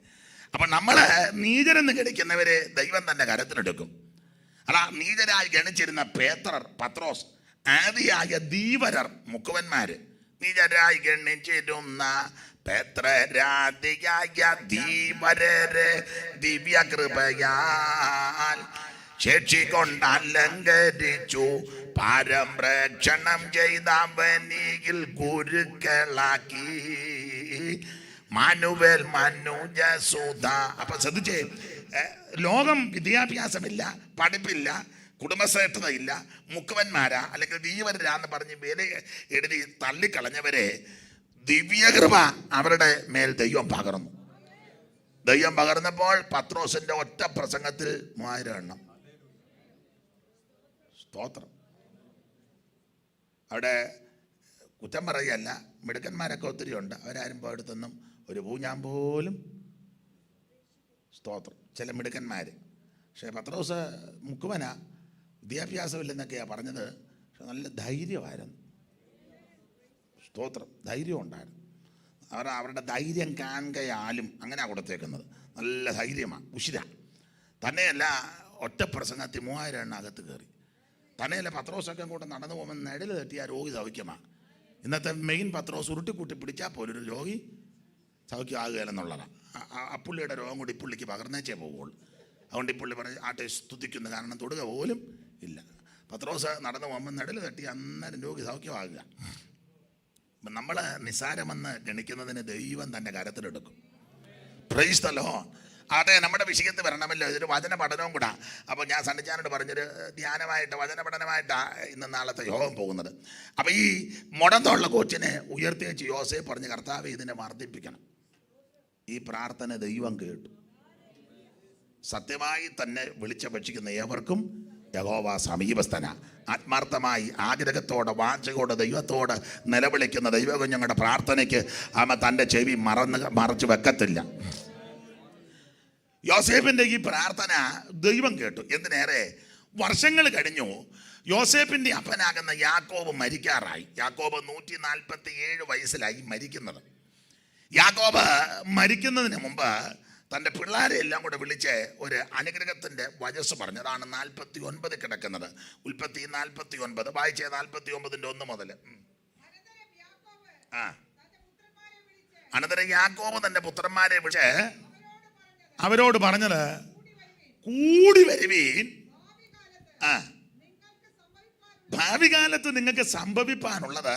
അപ്പം നമ്മൾ നീചരെന്ന് ഗണിക്കുന്നവരെ ദൈവം തന്നെ കരത്തിലെടുക്കും. അതാ നീചരായി ഗണിച്ചിരുന്ന പത്രോസ് ആദിയായ ധീവരർ മുക്കുവന്മാര് നിജരായി ഗണിച്ചിരുന്ന പേത്രരാധിയായ ധീവരരെ ദിവ്യകൃപയാൽ ശേഷികൊണ്ട് അലങ്കരിച്ചു പാരംരക്ഷണം ചെയ്തവനിയിൽ ഗുരുക്കളാക്കി മാനുവേൽ മനുജസുധ. അപ്പൊ ശ്രദ്ധിച്ചേ, ലോകം വിദ്യാഭ്യാസമില്ല, പഠിപ്പില്ല, കുടുംബശ്രേഷ്ഠതയില്ല, മുക്കുവന്മാരാ അല്ലെങ്കിൽ ധീവരരാന്ന് പറഞ്ഞ് വില എഴുതി തള്ളിക്കളഞ്ഞവരെ ദിവ്യകൃപ അവരുടെ മേൽ ദൈവം പകർന്നു. ദൈവം പകർന്നപ്പോൾ പത്രോസിന്റെ ഒറ്റ പ്രസംഗത്തിൽ 3000 എണ്ണം. സ്തോത്രം. അവിടെ കുറ്റം പറയുകയല്ല, മിടുക്കന്മാരൊക്കെ ഒത്തിരി ഉണ്ട്. അവരാരും പോയെടുത്തൊന്നും ഒരു പൂഞ്ഞാൻ പോലും. സ്തോത്രം. ചില മിടുക്കന്മാർ. പക്ഷേ പത്രോസ് മുക്കുവനാ, വിദ്യാഭ്യാസമില്ലെന്നൊക്കെയാണ് പറഞ്ഞത്. പക്ഷെ നല്ല ധൈര്യമായിരുന്നു. സ്തോത്രം. ധൈര്യം ഉണ്ടായിരുന്നു. അവരുടെ ധൈര്യം കാണുകയാലും അങ്ങനെ കൊടുത്തേക്കുന്നത്. നല്ല ധൈര്യമാണ്, ഉശിര. തന്നെയല്ല ഒറ്റ പ്രസംഗത്തിൽ 3000 എണ്ണം അകത്ത് കയറി. തന്നെയല്ല പത്രോസൊക്കെ കൂടെ നടന്നു പോകുമ്പോൾ നിഴൽ തട്ടിയ രോഗി സൗഖ്യമാണ്. ഇന്നത്തെ മെയിൻ പത്രോസ് ഉരുട്ടിക്കൂട്ടി പിടിച്ചാൽ പോലും ഒരു രോഗി സൗഖ്യമാകുകയില്ലെന്നുള്ളതാണ്. അപ്പുള്ളിയുടെ രോഗം കൂടി ഇപ്പുള്ളിക്ക് പകർന്നേച്ചേ പോവുള്ളൂ. അതുകൊണ്ട് ഇപ്പുള്ളി പറഞ്ഞ് ആട്ടെ സ്തുതിക്കുന്ന കാരണം തൊടുക പോലും ഇല്ല. പത്രോസ് നടന്നു പോകുമ്പോൾ നിഴൽ തട്ടി അന്നേരം രോഗി സൗഖ്യമാകുക. അപ്പം നമ്മൾ നിസ്സാരമെന്ന് ഗണിക്കുന്നതിന് ദൈവം തൻ്റെ കരത്തിലെടുക്കും. Praise the Lord. അതെ, നമ്മുടെ വിഷയത്തിൽ വരണമല്ലോ. ഇതൊരു വചന പഠനവും കൂടാ. അപ്പോൾ ഞാൻ സണ്ണിച്ചാനോട് പറഞ്ഞൊരു ധ്യാനമായിട്ട് വചന പഠനമായിട്ടാണ് ഇന്ന് നാളത്തെ യോഗം പോകുന്നത്. അപ്പോൾ ഈ മുടന്തുള്ള കോച്ചിനെ ഉയർത്തി വെച്ച് യോസേഫ് പറഞ്ഞ് കർത്താവ് ഇതിനെ വർദ്ധിപ്പിക്കണം. ഈ പ്രാർത്ഥന ദൈവം കേട്ടു. സത്യമായി തന്നെ വിളിച്ചപേക്ഷിക്കുന്ന ഏവർക്കും യഹോവ സമീപസ്ഥന. ആത്മാർത്ഥമായി ആഗ്രഹത്തോടെ വാഞ്ചയോടെ ദൈവത്തോട് നിലവിളിക്കുന്ന ദൈവകുഞ്ഞുങ്ങളുടെ പ്രാർത്ഥനയ്ക്ക് ആമ തൻ്റെ ചെവി മറച്ചു വെക്കത്തില്ല. യോസേഫിൻ്റെ ഈ പ്രാർത്ഥന ദൈവം കേട്ടു. എന്തിനേറെ വർഷങ്ങൾ കഴിഞ്ഞു. യോസേഫിൻ്റെ അപ്പനാകുന്ന യാക്കോബ് മരിക്കാറായി. യാക്കോബ് 147 വയസ്സിലായി മരിക്കുന്നത്. യാക്കോബ് മരിക്കുന്നതിന് മുമ്പ് തൻ്റെ പിള്ളേരെ എല്ലാം കൂടെ വിളിച്ച് ഒരു അനുഗ്രഹത്തിൻ്റെ വചസ് പറഞ്ഞതാണ് 49 കിടക്കുന്നത്. ഉൽപ്പത്തി 49 വായിച്ചേ. 49:1 മുതൽ. അനന്തരം യാക്കോബ് തൻ്റെ പുത്രന്മാരെ വിളിച്ച് അവരോട് പറഞ്ഞത്, കൂടി വരുവീൻ, ഭാവി കാലത്ത് നിങ്ങൾക്ക് സംഭവിപ്പാനുള്ളത്.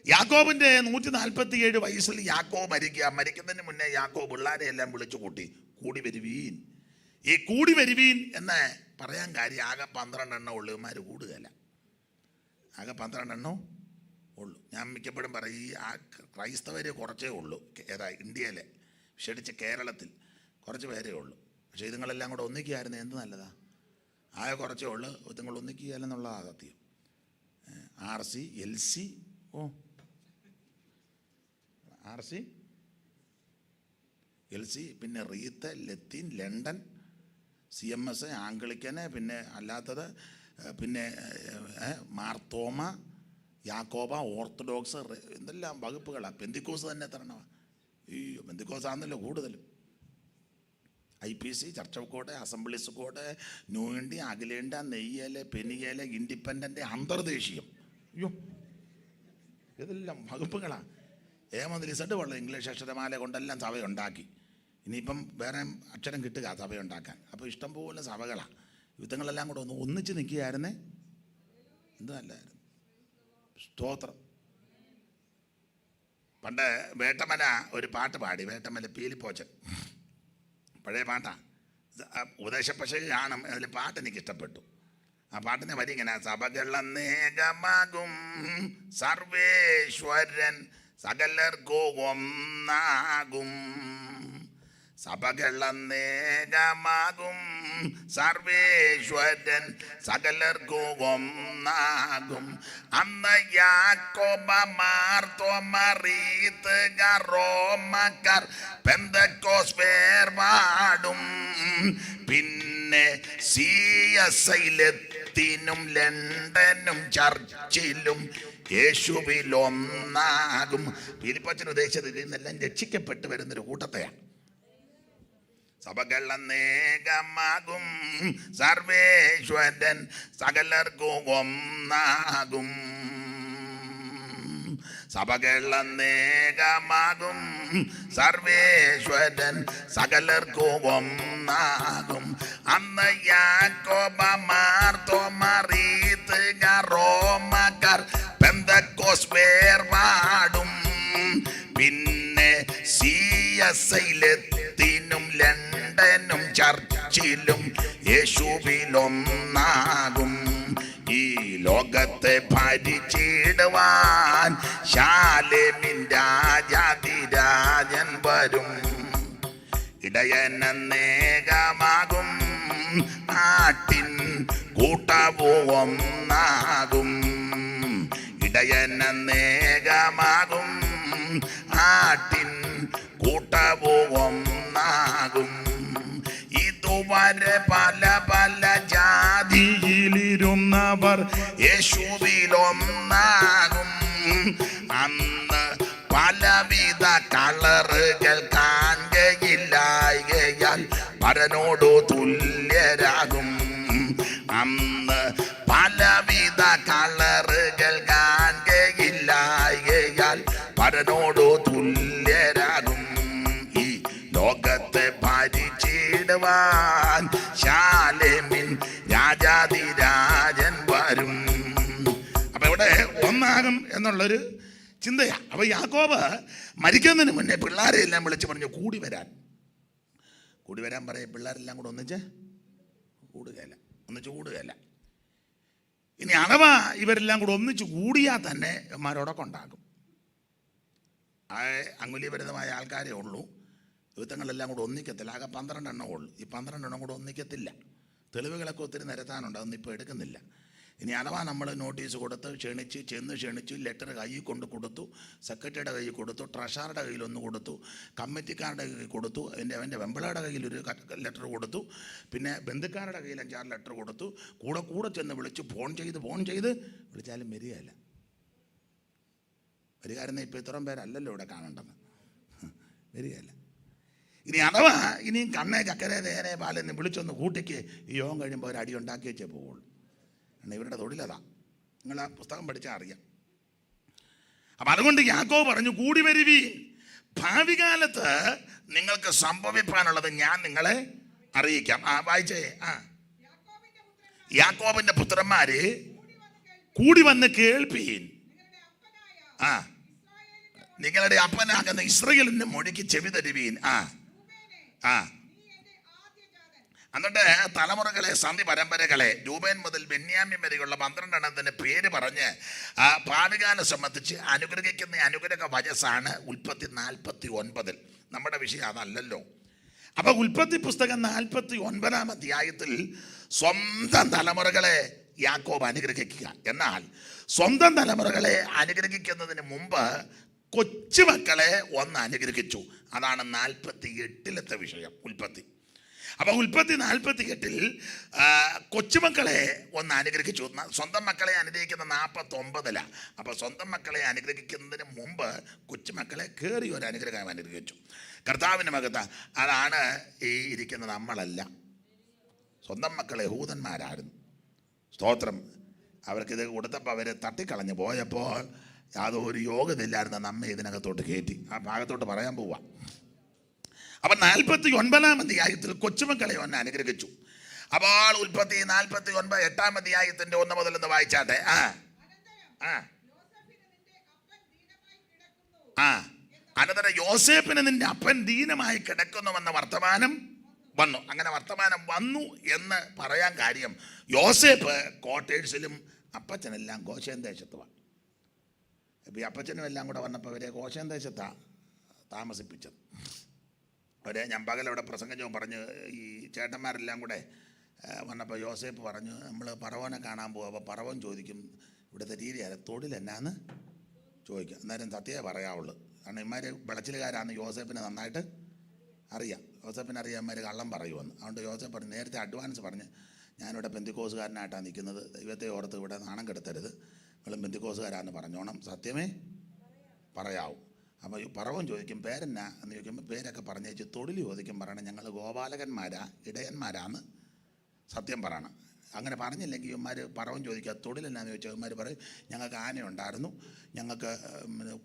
യാക്കോബിന്റെ 147 വയസ്സിൽ യാക്കോബ് മരിക്കുന്നതിന് മുന്നേ യാക്കോബ് പിള്ളേരെ എല്ലാം വിളിച്ചു കൂട്ടി, കൂടി വരുവീൻ. ഈ കൂടി വരുവീൻ എന്ന് പറയാൻ കാര്യം ആകെ 12 എണ്ണം ഉള്ളൂ. ഇവന്മാർ കൂടുകയല്ല. ആകെ 12 എണ്ണം ഉള്ളൂ. ഞാൻ മിക്കപ്പോഴും പറയും, ഈ ക്രൈസ്തവർ കുറച്ചേ ഉള്ളൂ. ഏതാ ഇന്ത്യയിലെ ക്ഷണിച്ച് കേരളത്തിൽ കുറച്ച് പേരേ ഉള്ളൂ. പക്ഷേ ഇതുങ്ങളെല്ലാം കൂടെ ഒന്നിക്കുകയായിരുന്നു എന്ത് നല്ലതാ. ആകെ കുറച്ചേ ഉള്ളൂ. ഇതുങ്ങൾ ഒന്നിക്കുകയല്ലെന്നുള്ളതാണ് സത്യം. RC LC RC LC പിന്നെ റീത്ത്, ലത്തീൻ, ലണ്ടൻ, CMS, ആംഗ്ലിക്കന്, പിന്നെ അല്ലാത്തത്, പിന്നെ മാർത്തോമ, യാക്കോബ, ഓർത്തഡോക്സ്, എന്തെല്ലാം വകുപ്പുകളാണ്. പെന്തിക്കോസ് തന്നെ തരണമാണ്. ഈ പെന്തിക്കോസ് ആണെന്നല്ലോ കൂടുതലും. IPC, church of God, assemblies of God, new India, അഖിലേന്ത്യ, നെയ്യല്, പെനിയല്, ഇൻഡിപെൻഡൻ്റ്, അന്തർദേശീയം. അയ്യോ, ഇതെല്ലാം വകുപ്പുകളാണ്. ഏമതിലിസഡ് വെള്ളം ഇംഗ്ലീഷ് അക്ഷരമാല കൊണ്ടെല്ലാം സഭയുണ്ടാക്കി. ഇനിയിപ്പം വേറെ അക്ഷരം കിട്ടുക സഭയുണ്ടാക്കാൻ. അപ്പോൾ ഇഷ്ടംപോലെ സഭകളാണ്. യുദ്ധങ്ങളെല്ലാം കൂടെ ഒന്നിച്ച് നിൽക്കുകയായിരുന്നേ എന്ത് നല്ലതായിരുന്നു. സ്തോത്രം. പണ്ട് വേട്ടമല ഒരു പാട്ട് പാടി. വേട്ടമല പീലിപ്പോച്ചൻ, പഴയ പാട്ടാണ്. ഉപദേശപ്പശ കാണും. അതിൽ പാട്ട് എനിക്ക് ഇഷ്ടപ്പെട്ടു. ആ പാട്ടിനെ വരി ഇങ്ങനെ: സഭകളന്നേകമാകും സർവേശ്വരൻ സകലർക്കോ ഒന്നാകും. സഭകളന്നേകമാകും സർവേശ്വരൻ സകലർക്കോ ഒന്നാകും. അന്ന് യാക്കോബ, മാർത്തോമ, റോമക്കാർ പെന്തക്കോസ് വേർപാടും. പിന്നെ CSI ലത്തീനും ലണ്ടനും ചർച്ചിലും യേശുവിലൊന്നാകും. ഫിലിപ്പോച്ചൻ ഉദ്ദേശിച്ചത് ഇതിൽ നിന്നെല്ലാം രക്ഷിക്കപ്പെട്ട് വരുന്നൊരു കൂട്ടത്തെയാണ്. സഭകൾ അനേകമാകും, സർവേശ്വരൻ സകലർക്കും ഒന്നാകും. സഭകൾ അനേകമാകും, സർവേശ്വരൻ സകലർക്കും ഒന്നാകും. അന്ന് യാക്കോബമാർ തോമാർ റോമക്കാർ പെന്തക്കോസ് വേർപാടും, പിന്നെ CSIലെത്തിനും ലണ്ടനും ചർച്ചിലും യേശുവിലൊന്നാകും. ഈ ലോകത്തെ ഭരിച്ചിടുവാൻ ശാലേമിൻ രാജാതിരാജൻ വരും. ഇടയനേകമാകും, നാട്ടിൻ കൂട്ടവും ഒന്നാകും. ഇടയനേകമാകും, നാട്ടിൻ കൂട്ടവും ഒന്നാകും. ഇതുവരെ പല പല ജാതിയിലിരുന്നവർ യേശുവിലൊന്നാകും. അന്ന് പലവിധ കളറുകൾ കാണുകയില്ലായകയാൽ പരനോടു തുല്യരാകും. അന്ന് പലവിധ കളറുകൾ കാണുകയില്ലായകയാൽ പരനോടു തുല്യരാകും. ഈ ലോകത്തെ ഭരിച്ചിടുവാൻ ശാലേമിൻ രാജാതിരാജൻ വരും. അപ്പൊ ഇവിടെ ഒന്നാകും എന്നുള്ളൊരു ചിന്തയാ. അപ്പൊ യാക്കോബ് മരിക്കുന്നതിന് മുന്നേ പിള്ളേരെ എല്ലാം വിളിച്ച് പറഞ്ഞു കൂടി വരാൻ പറയും. പിള്ളേരെല്ലാം കൂടെ ഒന്നിച്ച് കൂടുകയല്ല. ഇനി അഥവാ ഇവരെല്ലാം കൂടെ ഒന്നിച്ച് കൂടിയാൽ തന്നെ ഇവന്മാരോടൊക്കെ ഉണ്ടാകും. അങ്കുലീപരിതമായ ആൾക്കാരേ ഉള്ളൂ. യുദ്ധങ്ങളെല്ലാം കൂടെ ഒന്നിക്കത്തില്ല. ആകെ 12 എണ്ണം ഉള്ളൂ. ഈ 12 എണ്ണം കൂടെ ഒന്നിക്കത്തില്ല. തെളിവുകളൊക്കെ ഒത്തിരി നിരത്താനുണ്ട്. അതൊന്നും ഇപ്പോൾ എടുക്കുന്നില്ല. ഇനി അഥവാ നമ്മൾ നോട്ടീസ് കൊടുത്ത് ക്ഷണിച്ചു, ലെറ്റർ കയ്യിൽ കൊണ്ട് കൊടുത്തു, സെക്രട്ടറിയുടെ കയ്യിൽ കൊടുത്തു, ട്രഷറുടെ കയ്യിൽ ഒന്ന് കൊടുത്തു, കമ്മിറ്റിക്കാരുടെ കയ്യിൽ കൊടുത്തു, അവൻ്റെ വെമ്പളയുടെ കയ്യിൽ ഒരു ലെറ്റർ കൊടുത്തു, പിന്നെ ബന്ധുക്കാരുടെ കയ്യിൽ 5-6 ലെറ്റർ കൊടുത്തു, കൂടെ ചെന്ന് വിളിച്ചു, ഫോൺ ചെയ്ത് വിളിച്ചാലും വരികയല്ല. വരികാരെന്ന് ഇപ്പോൾ ഇത്രയും പേരല്ലല്ലോ ഇവിടെ കാണേണ്ടത്. വരികയല്ല. ഇനി അഥവാ ഇനിയും കണ്ണേ ചക്കരെ നേരെ പാലെന്ന് വിളിച്ചൊന്ന് കൂട്ടിക്ക് ഈ യോഗം കഴിയുമ്പോൾ ഒരു അടി ഉണ്ടാക്കി വെച്ചേ പോവുള്ളൂ. കാരണം ഇവരുടെ തൊഴിലതാ. നിങ്ങൾ ആ പുസ്തകം പഠിച്ചാൽ അറിയാം. അപ്പം അതുകൊണ്ട് യാക്കോബ് പറഞ്ഞു കൂടി വരുവീൻ, ഭാവി കാലത്ത് നിങ്ങൾക്ക് സംഭവിക്കാനുള്ളത് ഞാൻ നിങ്ങളെ അറിയിക്കാം. വായിച്ചേ. യാക്കോബിന്റെ പുത്രന്മാര് കൂടി വന്ന് കേൾപ്പീൻ. നിങ്ങളുടെ അപ്പനാകുന്ന ഇസ്രായേലിന്റെ മൊഴിക്ക് ചെവി തരുവീൻ. എന്നിട്ട് തലമുറകളെ, സന്ധി പരമ്പരകളെ, രൂപേൻ മുതൽ ബെന്യാമിൻ വരെയുള്ള 12 എണ്ണത്തിന്റെ പേര് പറഞ്ഞ് ഭാവികാലം സംബന്ധിച്ച് അനുഗ്രഹിക്കുന്ന അനുഗ്രഹ വചസ്സാണ് ഉൽപ്പത്തി 49. നമ്മുടെ വിഷയം അതല്ലല്ലോ. അപ്പൊ ഉൽപ്പത്തി പുസ്തകം 49-ാം അധ്യായത്തിൽ സ്വന്തം തലമുറകളെ യാക്കോബ് അനുഗ്രഹിക്കുക. എന്നാൽ സ്വന്തം തലമുറകളെ അനുഗ്രഹിക്കുന്നതിന് മുമ്പ് കൊച്ചുമക്കളെ ഒന്ന് അനുഗ്രഹിച്ചു. അതാണ് 48-ലത്തെ വിഷയം ഉൽപ്പത്തി. അപ്പൊ ഉൽപ്പത്തി 48-ൽ കൊച്ചുമക്കളെ ഒന്ന് അനുഗ്രഹിച്ചു. സ്വന്തം മക്കളെ അനുഗ്രഹിക്കുന്ന 49-ലാണ്. അപ്പൊ സ്വന്തം മക്കളെ അനുഗ്രഹിക്കുന്നതിന് മുമ്പ് കൊച്ചുമക്കളെ കയറി ഒരു അനുഗ്രഹം അനുഗ്രഹിച്ചു. കർത്താവിൻ്റെ മകത്ത അതാണ് ഈ ഇരിക്കുന്ന നമ്മളല്ല. സ്വന്തം മക്കളെ യഹൂദന്മാരായിരുന്നു. സ്തോത്രം. അവർക്കിത് കൊടുത്തപ്പോൾ അവർ തട്ടിക്കളഞ്ഞ് പോയപ്പോൾ യാതൊരു യോഗ്യതയില്ലായിരുന്ന നമ്മെ ഇതിനകത്തോട്ട് കയറ്റി. ആ ഭാഗത്തോട്ട് പറയാൻ പോവാ. അപ്പം 49-ാം അധ്യായത്തിൽ കൊച്ചുമക്കളെ ഒന്ന് അനുഗ്രഹിച്ചു. അപ്പോൾ ഉൽപ്പത്തി 49 8-ാം അധ്യായത്തിന്റെ 1 മുതൽ ഒന്ന് വായിച്ചാട്ടെ. അനന്തരം യോസേപ്പിന് നിന്റെ അപ്പൻ ദീനമായി കിടക്കുന്നുവെന്ന വർത്തമാനം വന്നു. അങ്ങനെ വർത്തമാനം വന്നു എന്ന് പറയാൻ കാര്യം, യോസേപ്പ് ക്വാർട്ടേഴ്സിലും അപ്പച്ചനെല്ലാം ഗോശേൻ ദേശത്തുമാണ്. ഇപ്പം ഈ അപ്പച്ചനും എല്ലാം കൂടെ വന്നപ്പോൾ അവരെ ഗോശേൻ ദേശത്താണ് താമസിപ്പിച്ചത്. അവരെ ഞാൻ പകലവിടെ പ്രസംഗം പറഞ്ഞ് ഈ ചേട്ടന്മാരെല്ലാം കൂടെ വന്നപ്പോൾ യോസേപ്പ് പറഞ്ഞു, നമ്മൾ പറവനെ കാണാൻ പോകും. അപ്പോൾ പറവൻ ചോദിക്കും ഇവിടുത്തെ രീതി തൊഴിലെന്നാന്ന് ചോദിക്കും. അന്നേരം സത്യമേ പറയാവുള്ളൂ. കാരണം ഇമാർ വിളച്ചിലുകാരാണ് യോസേപ്പിനെ നന്നായിട്ട് അറിയാം. യോസേപ്പിനെ അറിയാം ഇമാർ കള്ളം പറയുമെന്ന്. അതുകൊണ്ട് യോസേപ്പ് പറഞ്ഞു, നേരത്തെ അഡ്വാൻസ് പറഞ്ഞ് ഞാനിവിടെ പെന്തിക്കോസുകാരനായിട്ടാണ് നിൽക്കുന്നത്, ദൈവത്തെ ഓർത്ത് ഇവിടെ നാണം കെടുത്തരുത്, നിങ്ങളും പെന്തിക്കോസുകാരാന്ന് പറഞ്ഞോണം, സത്യമേ പറയാവൂ. അപ്പോൾ പറവൻ ചോദിക്കും പേരെന്നാ എന്ന് ചോദിക്കുമ്പോൾ പേരൊക്കെ പറഞ്ഞേച്ച് തൊഴിൽ ചോദിക്കും, പറയണം ഞങ്ങൾ ഗോപാലകന്മാരാ ഇടയന്മാരാന്ന് സത്യം പറയണം. അങ്ങനെ പറഞ്ഞില്ലെങ്കിൽ ഇവന്മാർ പറവൻ ചോദിക്കുക തൊഴിലെന്നാന്ന് ചോദിച്ചാൽ ഇവന്മാർ പറയും ഞങ്ങൾക്ക് ആനയുണ്ടായിരുന്നു, ഞങ്ങൾക്ക്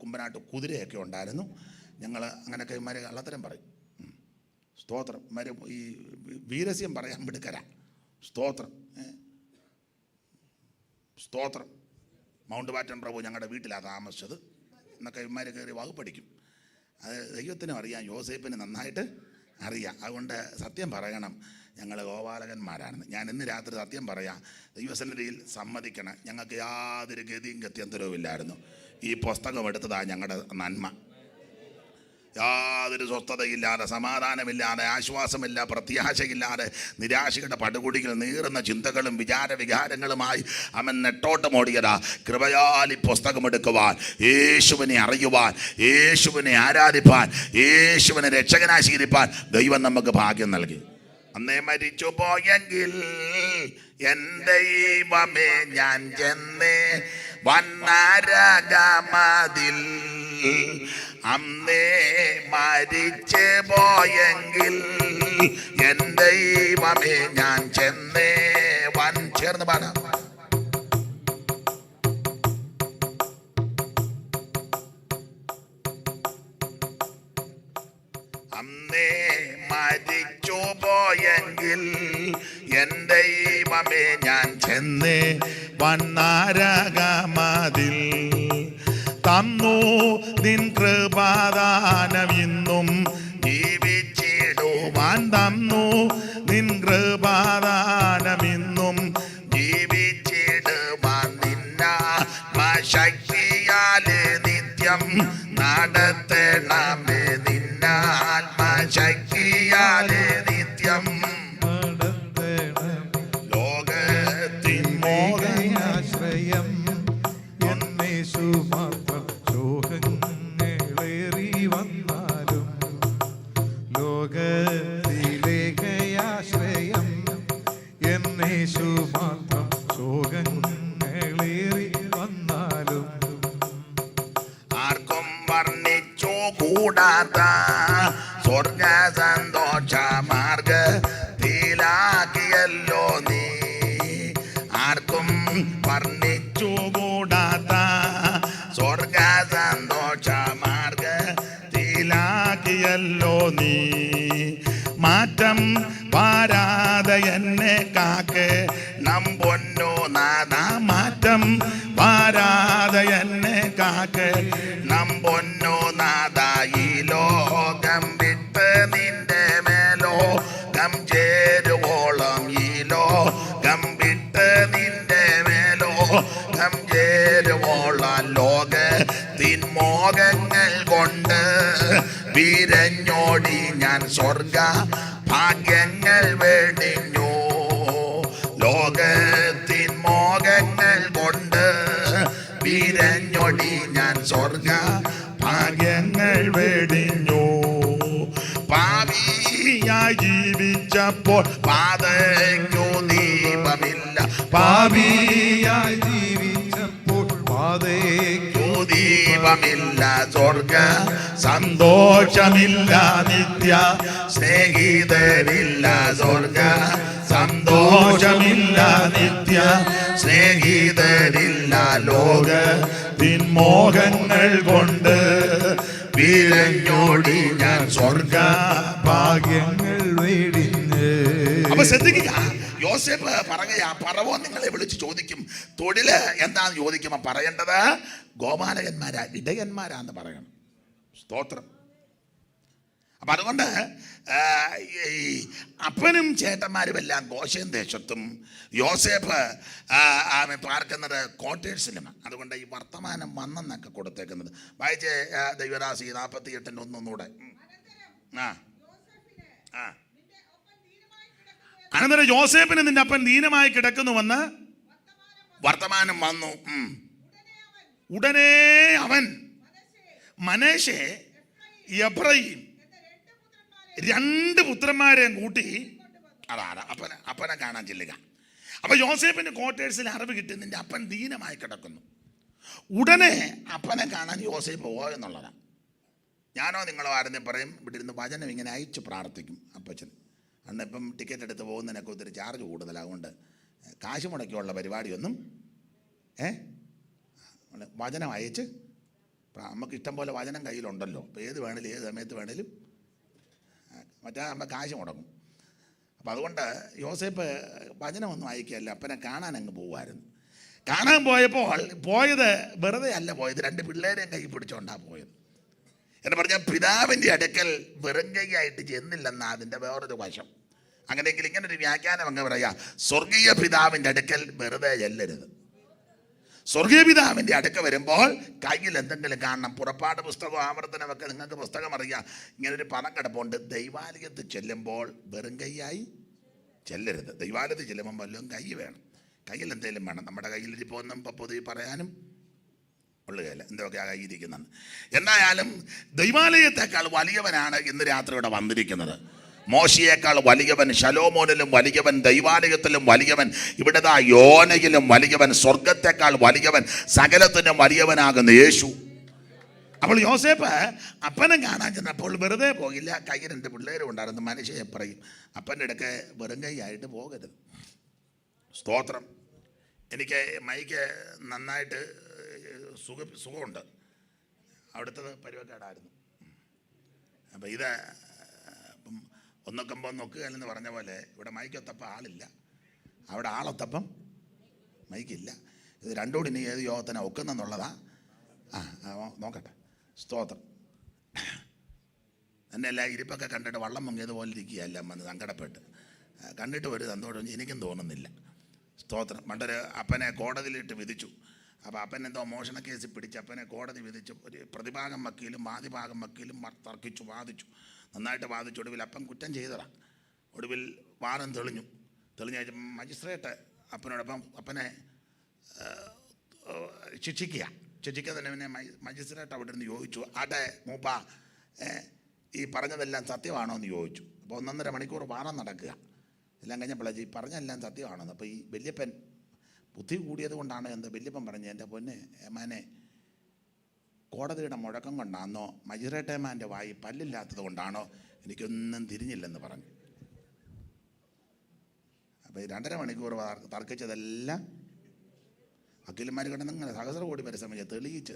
കുമ്പനാട്ട് കുതിരയൊക്കെ ഉണ്ടായിരുന്നു, ഞങ്ങൾ അങ്ങനെയൊക്കെ ഇവന്മാർ കള്ളത്തരം പറയും. സ്തോത്രം. ഇവന്മാർ ഈ വീരസ്യം പറയാൻ മിടുക്കരാ. സ്തോത്രം, സ്തോത്രം. മൗണ്ട് ബാറ്റൻ പ്രഭു ഞങ്ങളുടെ വീട്ടിലാണ് താമസിച്ചത് എന്നൊക്കെ ഇവന്മാർ കയറി വകുപ്പടിക്കും. അത് ദൈവത്തിനും അറിയാം, യോസേപ്പിന് നന്നായിട്ട് അറിയാം. അതുകൊണ്ട് സത്യം പറയണം, ഞങ്ങൾ ഗോപാലകന്മാരാണെന്ന്. ഞാൻ ഇന്ന് രാത്രി സത്യം പറയാം, ദൈവസന്നിധിയിൽ സമ്മതിക്കണം, ഞങ്ങൾക്ക് യാതൊരു ഗതിയും ഗത്യന്തരവും ഇല്ലായിരുന്നു. ഈ പുസ്തകം എടുത്തതാണ് ഞങ്ങളുടെ നന്മ. യാതൊരു സ്വസ്ഥതയില്ലാതെ, സമാധാനമില്ലാതെ, ആശ്വാസമില്ല, പ്രത്യാശയില്ലാതെ, നിരാശയുടെ പടുകുടികൾ നീറുന്ന ചിന്തകളും വികാരങ്ങളുമായി അവൻ നെട്ടോട്ടമോടിയതാ. കൃപയാൽ ഈ പുസ്തകമെടുക്കുവാൻ, യേശുവിനെ അറിയുവാൻ, യേശുവിനെ ആരാധിപ്പാൻ, യേശുവിനെ രക്ഷകനായി സ്വീകരിപ്പാൻ ദൈവം നമുക്ക് ഭാഗ്യം നൽകി. അന്നേ മരിച്ചു പോയെങ്കിൽ എൻ്റെ ദൈവമേ ഞാൻ ചെന്നേ വന്നരകമതിൽ, അന്നേ മരിച്ചു പോയെങ്കിൽ എൻ്റെ ദൈവമേ ഞാൻ ചെന്നേ വൻ. ചേർന്ന് പാടാം. അന്നേ മരിച്ചു പോയെങ്കിൽ എൻ്റെ ദൈവമേ ഞാൻ ചെന്നേ വന്നരകമതിൽ, തന്നു നിൻ കൃപാദാനം ഇന്നും ജീവിച്ചിടുവാൻ, തന്നു നിൻ കൃപാദാനം ഇന്നും ജീവിച്ചിടുവാൻ, നിന്നാത്മശക്തിയാലെ നിത്യം നടത്തണമേ, നിന്നാത്മശക്തിയാലെ നിത്യം ലോകത്തിൻ മോഹനാശ്രയം എന്നേശു മാത്രം. ശോകങ്ങളേറി വന്നാലും ലോകത്തിലേക്കയാശ്രയം എന്നേശു മാത്രം. ശോകങ്ങളേറി വന്നാലും ആർക്കും വർണ്ണിച്ചു കൂടാത്ത സ്വർഗ സന്തോഷ മാർഗത്തിലാക്കിയല്ലോ നീ. ആർക്കും വർണ്ണിച്ചു കൂടാത്ത സ്വർഗ സന്തോഷ മാർഗത്തിലാക്കിയല്ലോ നീ. മാറ്റം പാരാതെ എന്നെ കാക്ക് നമ്പൊന്നു നാഥ, മാറ്റം പാരാതെ എന്നെ കാക്ക് നമ്പൊന്നു നാഥ. ഈ ലോകം വിട്ട് നിന്റെ മേലോകം ചേരുവോളം, ഈ ലോകം വിട്ട് നിന്റെ മേലോകം ചേരുവോളം, ലോകത്തിൻ മോഹങ്ങൾ കൊണ്ട് വിരഞ്ഞോടി ഞാൻ സ്വർഗ ഭാഗ്യങ്ങൾ വെടിഞ്ഞു. ലോകത്തിൻ മോഹങ്ങൾ കൊണ്ട് വിരഞ്ഞൊടി ഞാൻ സ്വർഗ ഭാഗ്യങ്ങൾ വെടിഞ്ഞു. പാപിയായി ജീവിച്ചപ്പോൾ പാതയ്ക്കു ദീപമില്ല, പാപിയായി ജീവിച്ചപ്പോൾ പാതയ്ക്കു ദീപമില്ല. സ്വർഗ സന്തോഷമില്ല, നിത്യ സ്നേഹിതരില്ല. സ്വർഗ സന്തോഷമില്ല, നിത്യ സ്നേഹിതരില്ല. ലോകത്തിൻ മോഹങ്ങൾ കൊണ്ട് വിരഞ്ഞോടി ഞാൻ സ്വർഗ ഭാഗ്യങ്ങൾ വെടിഞ്ഞ്. അപ്പൊ ശ്രദ്ധിക്കുക, യോസേപ്പ് പറയുക, പറവോ നിങ്ങളെ വിളിച്ച് ചോദിക്കും തൊഴില് എന്താന്ന് ചോദിക്കുമ്പോൾ പറയേണ്ടത് ഗോപാലകന്മാരാ ഇടയന്മാരാന്ന് പറയണം. സ്തോത്രം. അപ്പം അതുകൊണ്ട് ഈ അപ്പനും ചേട്ടന്മാരും എല്ലാം ഗോശേൻ ദേശത്തും യോസേപ്പ് പാർക്കുന്നത് ക്വാർട്ടേഴ്സിലുമാണ്. അതുകൊണ്ട് ഈ വർത്തമാനം വന്നെന്നൊക്കെ കൊടുത്തേക്കുന്നത് വായിച്ച് ദൈവദാസി 48 ഒന്നൊന്നുകൂടെ. അനന്തരം യോസേപ്പിന് നിന്റെ അപ്പൻ ദീനമായി കിടക്കുന്നുവെന്ന് വർത്തമാനം വന്നു. ഉടനെ അവൻ മനശ്ശെ എഫ്രയീം 2 പുത്രന്മാരെയും കൂട്ടി അപ്പനെ കാണാൻ ചെല്ലുക. അപ്പൊ യോസേപ്പിന്റെ ക്വാർട്ടേഴ്സിൽ അറിവ് കിട്ടി നിന്റെ അപ്പൻ ദീനമായി കിടക്കുന്നു. ഉടനെ അപ്പനെ കാണാൻ യോസേപ്പ് പോയെന്നുള്ളതാണ്. ഞാനോ നിങ്ങളോ ആരെങ്കിലും പറയും ഇവിടെ ഇരുന്ന് വചനം ഇങ്ങനെ അയച്ച് പ്രാർത്ഥിക്കും അപ്പച്ചൻ. അന്ന് ഇപ്പം ടിക്കറ്റ് എടുത്ത് പോകുന്നതിനൊക്കെ ഒത്തിരി ചാർജ് കൂടുതലാകൊണ്ട് കാശ് മുടക്കിയുള്ള പരിപാടിയൊന്നും വചനം അയച്ച് നമുക്ക് ഇഷ്ടം പോലെ വചനം കയ്യിലുണ്ടല്ലോ. അപ്പോൾ ഏത് വേണേലും ഏത് സമയത്ത് വേണേലും മറ്റേ നമ്മൾ കാശ് മുടങ്ങും. അപ്പം അതുകൊണ്ട് യോസേപ്പ് വചനമൊന്നും അയക്കുകയല്ല, അപ്പനെ കാണാൻ അങ്ങ് പോകുമായിരുന്നു. കാണാൻ പോയപ്പോൾ പോയത് വെറുതെ അല്ല പോയത്, 2 പിള്ളേരെയും കൈ പിടിച്ചോണ്ടാണ് പോയത്. എന്ന് പറഞ്ഞാൽ പിതാവിൻ്റെ അടുക്കൽ വെറും കൈയായിട്ട് ചെന്നില്ലെന്നാ അതിൻ്റെ വേറൊരു വശം. അങ്ങനെയെങ്കിൽ ഇങ്ങനൊരു വ്യാഖ്യാനം അങ്ങ് പറയാ, സ്വർഗീയ പിതാവിൻ്റെ അടുക്കൽ വെറുതെ ചെല്ലരുത്. സ്വർഗീയ പിതാവിൻ്റെ അടുക്ക വരുമ്പോൾ കയ്യിൽ എന്തെങ്കിലും കാണണം. പുറപ്പാട് പുസ്തകം, ആവർത്തനമൊക്കെ നിങ്ങൾക്ക് പുസ്തകം അറിയാം. ഇങ്ങനൊരു പദം കിടപ്പുണ്ട്, ദൈവാലയത്തിൽ ചെല്ലുമ്പോൾ വെറും കൈയായി ചെല്ലരുത്. ദൈവാലയത്തിൽ ചെല്ലുമ്പോൾ വല്ലതും കൈ വേണം, കയ്യിൽ എന്തെങ്കിലും വേണം. നമ്മുടെ കയ്യിലിരിപ്പൊന്നും ഇപ്പം പൊതുവെ പറയാനും ഉള്ളുകയില്ല, എന്തൊക്കെയാണ് കയ്യിരിക്കുന്നത്. എന്തായാലും ദൈവാലയത്തെക്കാൾ വലിയവനാണ് ഇന്ന് രാത്രി ഇവിടെ വന്നിരിക്കുന്നത്. മോശയേക്കാൾ വലിയവൻ, ശലോമോനിലും വലിയവൻ, ദൈവാലയത്തിലും വലിയവൻ, ഇവിടുത്തെ യോനയിലും വലിയവൻ, സ്വർഗത്തെക്കാൾ വലിയവൻ, സകലത്തിനും വലിയവനാകുന്ന യേശു. അപ്പോൾ യോസേപ്പ് അപ്പനെ കാണാൻ ചെന്നപ്പോൾ വെറുതെ പോകില്ല. കയ്യിൽ 2 പിള്ളേരും ഉണ്ടായിരുന്നു. മനുഷ്യയെ പറയും, അപ്പൻ്റെ ഇടയ്ക്ക് വെറും കൈയായിട്ട് പോകരുത്. സ്തോത്രം. എനിക്ക് മൈക്ക് നന്നായിട്ട് സുഖമുണ്ട്, അവിടുത്തത് പരുവക്കേടായിരുന്നു. അപ്പം ഇത് ഇപ്പം ഒന്നൊക്കമ്പോൾ നോക്കുകയെന്ന് പറഞ്ഞ പോലെ ഇവിടെ മൈക്കൊത്തപ്പം ആളില്ല, അവിടെ ആളൊത്തപ്പം മൈക്കില്ല. ഇത് രണ്ടുകൂടി ഇനി ഏത് യോഗത്തിനെ ഒക്കുന്നെന്നുള്ളതാ. നോക്കട്ടെ. സ്തോത്രം. എന്നെ എല്ലാ ഇരിപ്പൊക്കെ കണ്ടിട്ട് വള്ളം മുങ്ങിയതുപോലെ ഇരിക്കുകയല്ല, വന്ന് സങ്കടപ്പെട്ട് കണ്ടിട്ട് ഒരു സന്തോഷം എനിക്കും തോന്നുന്നില്ല. സ്തോത്രം. പണ്ടൊരു അപ്പനെ കോടതിയിലിട്ട് വിധിച്ചു. അപ്പോൾ അപ്പൻ എന്തോ മോഷണ കേസിൽ പിടിച്ച് അപ്പനെ കോടതി വിധിച്ചു. ഒരു പ്രതിഭാഗം വക്കീലും വാദിഭാഗം വക്കീലും തർക്കിച്ചു, വാദിച്ചു, നന്നായിട്ട് വാദിച്ചു. ഒടുവിൽ അപ്പൻ കുറ്റം ചെയ്തതാണ്. ഒടുവിൽ വാദം തെളിഞ്ഞു മജിസ്ട്രേറ്റ് അപ്പനോടൊപ്പം അപ്പനെ ശിക്ഷിക്കുക തന്നെ. പിന്നെ മജിസ്ട്രേറ്റ് അവിടെ നിന്ന് ചോദിച്ചു, ആട്ടെ മൂപ്പ, ഈ പറഞ്ഞതെല്ലാം സത്യമാണോ എന്ന് ചോദിച്ചു. അപ്പോൾ 1.5 മണിക്കൂർ വാദം നടക്കുക. എല്ലാം കഴിഞ്ഞപ്പോഴേ ഈ പറഞ്ഞെല്ലാം സത്യമാണെന്ന്. അപ്പോൾ ഈ വല്യപ്പൻ ബുദ്ധി കൂടിയത് കൊണ്ടാണ് എന്താ വല്യപ്പൻ പറഞ്ഞു, എൻ്റെ പൊന്നെ ഏമാനെ, കോടതിയുടെ മുഴക്കം കൊണ്ടാണോ മജിസ്ട്രേറ്റേമാൻ്റെ വായി പല്ലില്ലാത്തത് കൊണ്ടാണോ എനിക്കൊന്നും തിരിഞ്ഞില്ലെന്ന് പറഞ്ഞു. അപ്പോൾ ഈ 2.5 മണിക്കൂർ തർക്കിച്ചതെല്ലാം വക്കീലന്മാർ കിടന്നിങ്ങനെ സഹസ്രകോടി പരിശ്രമിച്ച് തെളിയിച്ച്